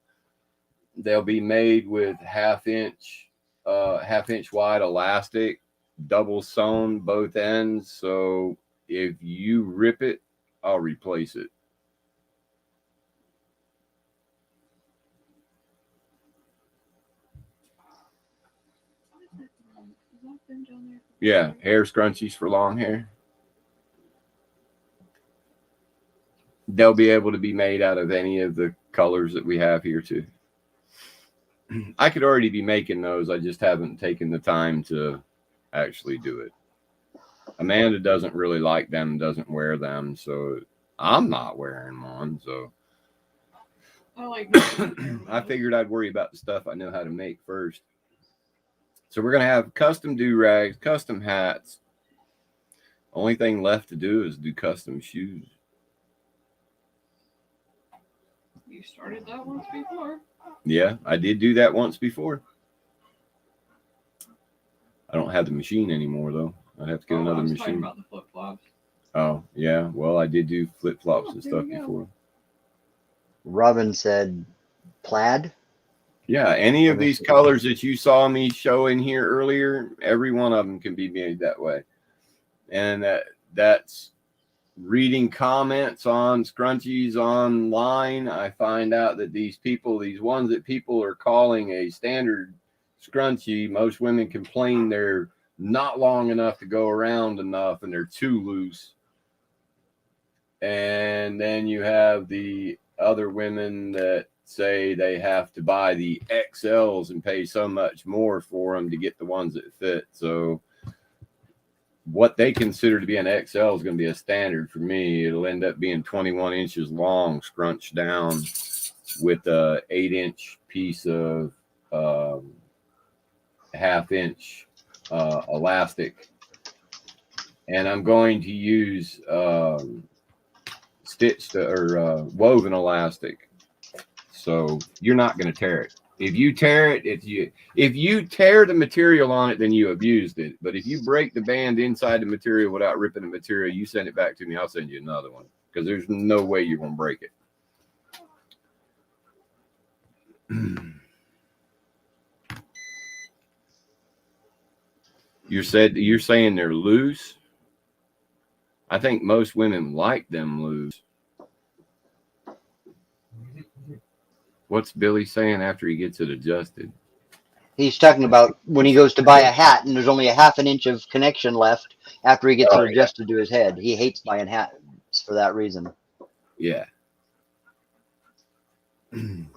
They'll be made with half-inch wide elastic, double sewn both ends. So if you rip it, I'll replace it. Yeah, hair scrunchies for long hair. They'll be able to be made out of any of the colors that we have here too. I could already be making those. I just haven't taken the time to actually do it. Amanda doesn't really like them, doesn't wear them, so I'm not wearing one. So I figured I'd worry about the stuff I know how to make first. So we're going to have custom do-rags, custom hats. Only thing left to do is do custom shoes. You started that once before. Yeah, I did do that once before. I don't have the machine anymore, though. I'd have to get another machine. About the flip-flops. Oh, yeah. Well, I did do flip-flops and stuff before. Robin said plaid. Yeah, any of these colors that you saw me show in here earlier, every one of them can be made that way. And that's reading comments on scrunchies online. I find out that these ones that people are calling a standard scrunchie, most women complain they're not long enough to go around enough and they're too loose. And then you have the other women that say they have to buy the XLs and pay so much more for them to get the ones that fit. So what they consider to be an XL is going to be a standard for me. It'll end up being 21 inches long, scrunched down with a 8-inch piece of half-inch elastic. And I'm going to use stitched or woven elastic. So you're not going to tear it. If you tear it, if you tear the material on it, then you abused it. But if you break the band inside the material without ripping the material, you send it back to me. I'll send you another one because there's no way you're going to break it. You're saying they're loose. I think most women like them loose. What's Billy saying after he gets it adjusted? He's talking about when he goes to buy a hat and there's only a half an inch of connection left after he gets it adjusted to his head. He hates buying hats for that reason. Yeah. And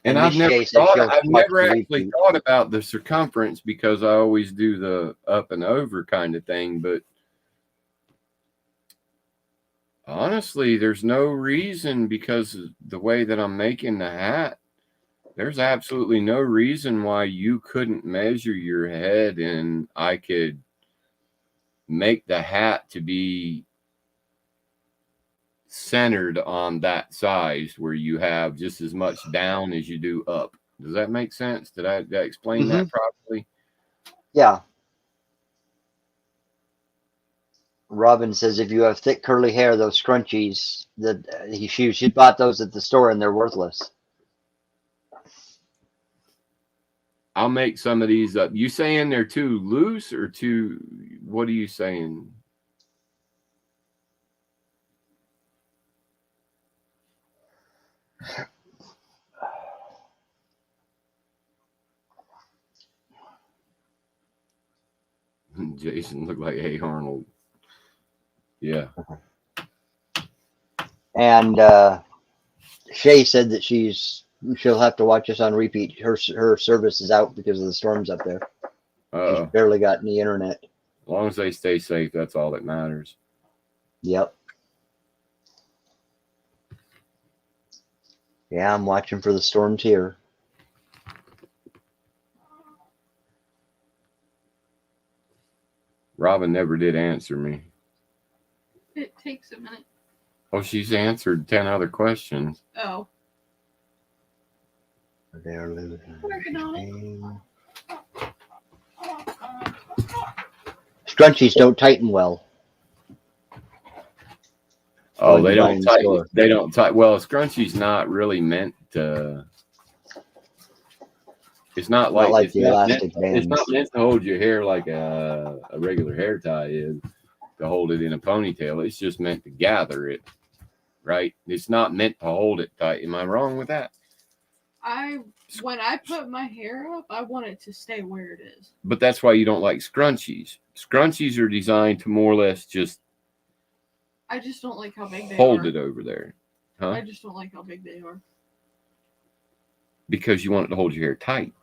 I've never actually thought about the circumference because I always do the up and over kind of thing, but honestly, there's no reason because of the way that I'm making the hat. There's absolutely no reason why you couldn't measure your head and I could make the hat to be centered on that size where you have just as much down as you do up. Does that make sense? Did I explain that properly? Yeah. Robin says if you have thick curly hair, those scrunchies that she bought those at the store and they're worthless. I'll make some of these up. You saying they're too loose or too? What are you saying? Jason looked like A. Arnold. Yeah. And Shay said that she'll have to watch us on repeat. Her service is out because of the storms up there. She's barely got any internet. As long as they stay safe, that's all that matters. Yep. Yeah, I'm watching for the storms here. Robin never did answer me. It takes a minute. Oh, she's answered 10 other questions. Oh. They're living. Working on it. Scrunchies don't tighten well. Oh, When they you buy don't in the tighten. store. They don't tighten. Well, a scrunchie's not really meant to. It's not like the elastic bands. It's not meant to hold your hair like a regular hair tie is, to hold it in a ponytail. It's just meant to gather it, right? It's not meant to hold it tight. Am I wrong with that? When I put my hair up, I want it to stay where it is. But that's why you don't like scrunchies. Scrunchies are designed to more or less just I just don't like how big they hold are. it over there. Huh? I just don't like how big they are. Because you want it to hold your hair tight.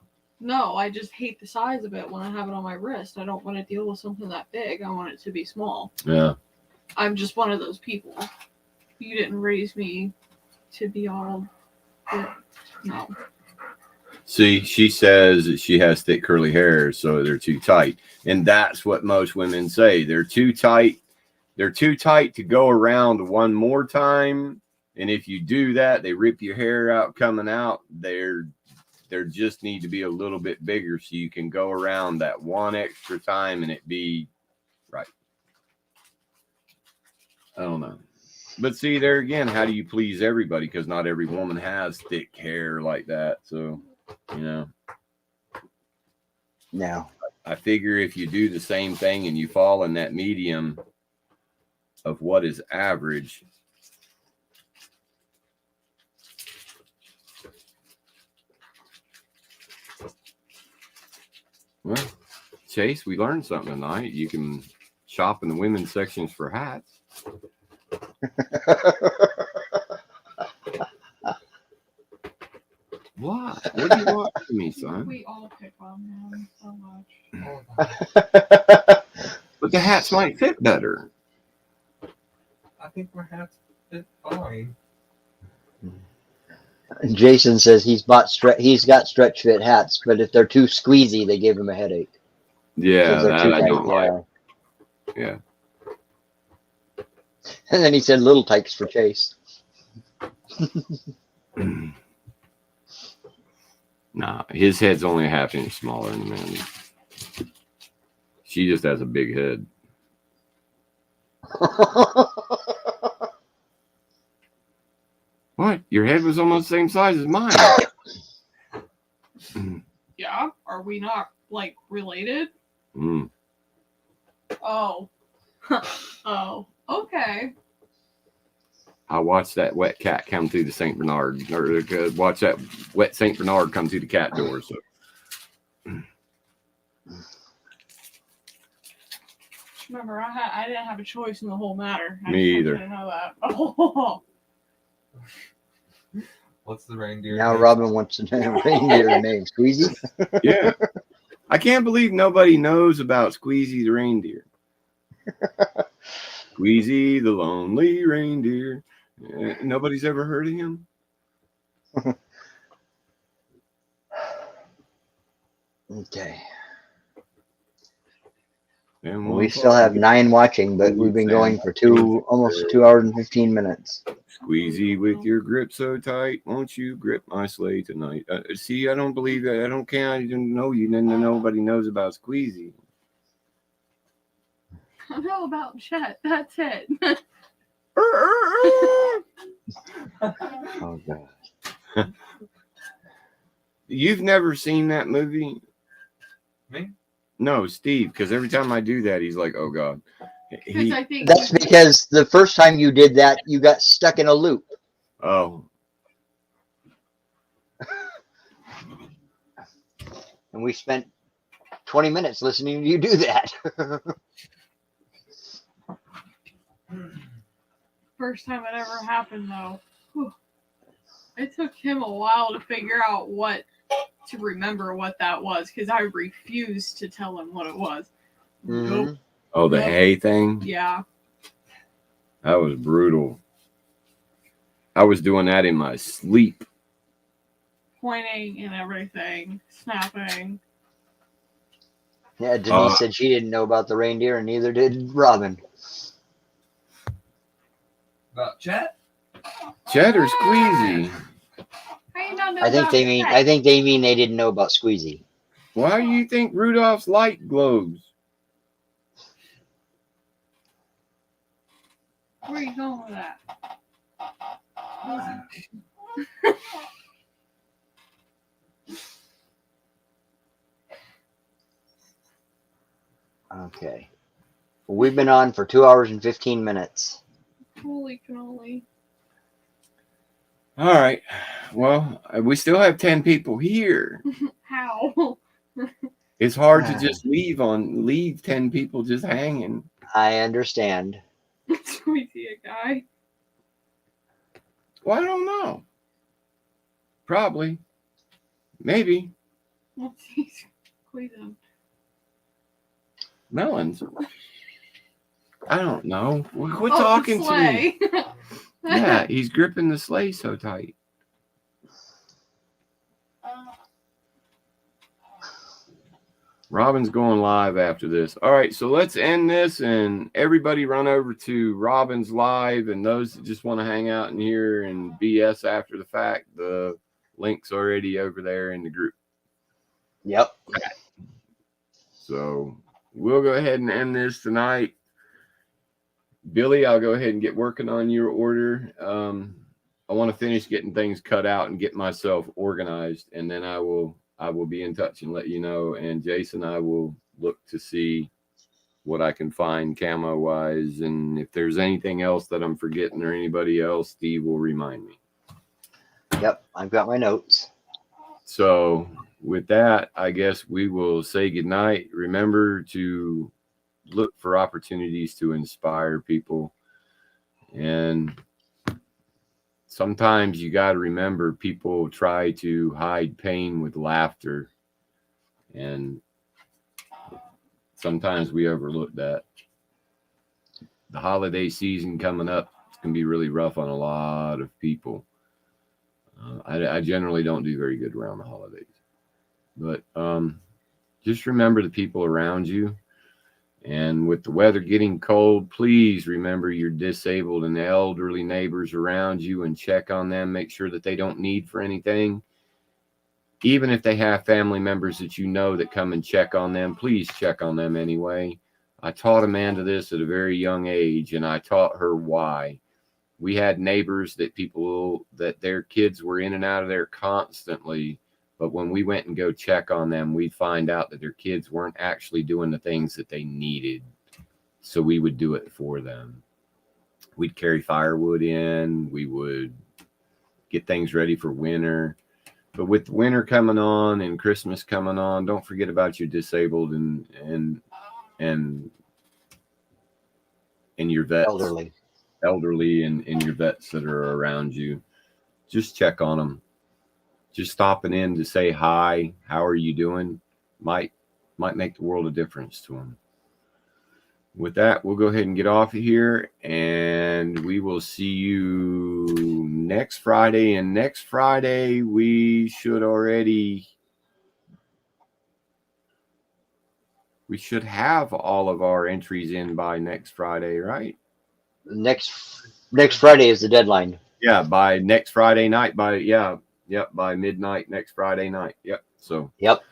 No, I just hate the size of it when I have it on my wrist. I don't want to deal with something that big. I want it to be small. Yeah. I'm just one of those people. You didn't raise me to be all no. See, she says that she has thick curly hair, so they're too tight. And that's what most women say. They're too tight. They're too tight to go around one more time. And if you do that, they rip your hair out coming out. They're just need to be a little bit bigger so you can go around that one extra time and it be right. I don't know. But see, there again, how do you please everybody? Because not every woman has thick hair like that. So, you know. No. I figure if you do the same thing and you fall in that medium of what is average. Well, Chase, we learned something tonight. You can shop in the women's sections for hats. What? What do you want from me, son? We all pick on him so much. But the hats might fit better. I think my hats fit fine. Jason says he's got stretch fit hats, but if they're too squeezy, they give him a headache. Yeah, They're that too I tight, don't like. yeah. Yeah. And then he said little tykes for Chase. Nah, his head's only a half inch smaller than Amanda's. She just has a big head. What? Your head was almost the same size as mine. Yeah? Are we not, like, related? Mm. Oh. Oh. Okay. I watched that wet cat come through the St. Bernard, or watch that wet St. Bernard come through the cat door. So. Remember, I didn't have a choice in the whole matter. I Me just either. didn't know that. Oh. What's the reindeer? Now name? Robin wants to know reindeer name. Squeezy? Yeah. I can't believe nobody knows about Squeezy the reindeer. Squeezy the lonely reindeer. Nobody's ever heard of him? Okay. And We still have 9 watching, but we've been going for almost 2 hours and 15 minutes. Squeezy with your grip so tight, won't you grip my sleigh tonight? See, I don't believe that. I don't care. I didn't know you. Nobody knows about Squeezy. I know about Chet. That's it. Oh, God. You've never seen that movie? Me? No, Steve, because every time I do that, he's like, oh, God. Because I think That's because the first time you did that, you got stuck in a loop. Oh. And we spent 20 minutes listening to you do that. first time it ever happened, though. Whew. It took him a while to figure out what to remember what that was because I refused to tell him what it was. Mhm. Nope. Oh, the Nope. hay thing? Yeah. That was brutal. I was doing that in my sleep. Pointing and everything, snapping. Yeah, Denise said she didn't know about the reindeer, and neither did Robin. About Chet? Chet or Squeezy? How you not know I think about they mean. that? I think they mean they didn't know about Squeezy. Why do you think Rudolph's light glows? Where are you going with that? Okay. Well, we've been on for 2 hours and 15 minutes. Holy cannoli. All right. Well, we still have 10 people here. How? It's hard to just leave 10 people just hanging. I understand. Squeezy a guy. Well, I don't know. Probably. Maybe. What's he squeezing? Melons. I don't know. Quit Oh, talking the to me. sleigh. Yeah, he's gripping the sleigh so tight. Robin's going live after this. All right, so let's end this and everybody run over to Robin's live, and those that just want to hang out in here and BS after the fact, the link's already over there in the group. Yep. So we'll go ahead and end this tonight. Billy, I'll go ahead and get working on your order. I want to finish getting things cut out and get myself organized, and then I will be in touch and let you know. And Jason, I will look to see what I can find camo wise, and if there's anything else that I'm forgetting or anybody else, Steve will remind me. Yep, I've got my notes. So with that, I guess we will say goodnight. Remember to look for opportunities to inspire people, and sometimes you got to remember people try to hide pain with laughter, and sometimes we overlook that. The holiday season coming up, it's going to be really rough on a lot of people. I generally don't do very good around the holidays, but just remember the people around you. And with the weather getting cold, please remember your disabled and elderly neighbors around you and check on them. Make sure that they don't need for anything. Even if they have family members that you know that come and check on them, please check on them anyway. I taught Amanda this at a very young age, and I taught her why. We had neighbors that their kids were in and out of there constantly. But when we went and go check on them, we'd find out that their kids weren't actually doing the things that they needed. So we would do it for them. We'd carry firewood in. We would get things ready for winter. But with winter coming on and Christmas coming on, don't forget about your disabled and your vets. Elderly and your vets that are around you. Just check on them. Just stopping in to say hi, how are you doing, might make the world a difference to them. With that, we'll go ahead and get off of here, and we will see you next Friday. And next Friday, we should have all of our entries in by next Friday, right? Next Friday is the deadline. Yeah, by next Friday night, by midnight next Friday night. Yep. So. Yep.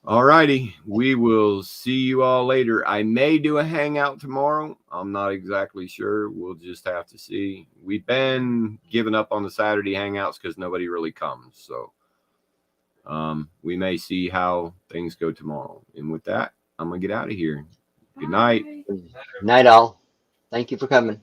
All righty. We will see you all later. I may do a hangout tomorrow. I'm not exactly sure. We'll just have to see. We've been giving up on the Saturday hangouts because nobody really comes. So we may see how things go tomorrow. And with that, I'm going to get out of here. Good night. Night all. Thank you for coming.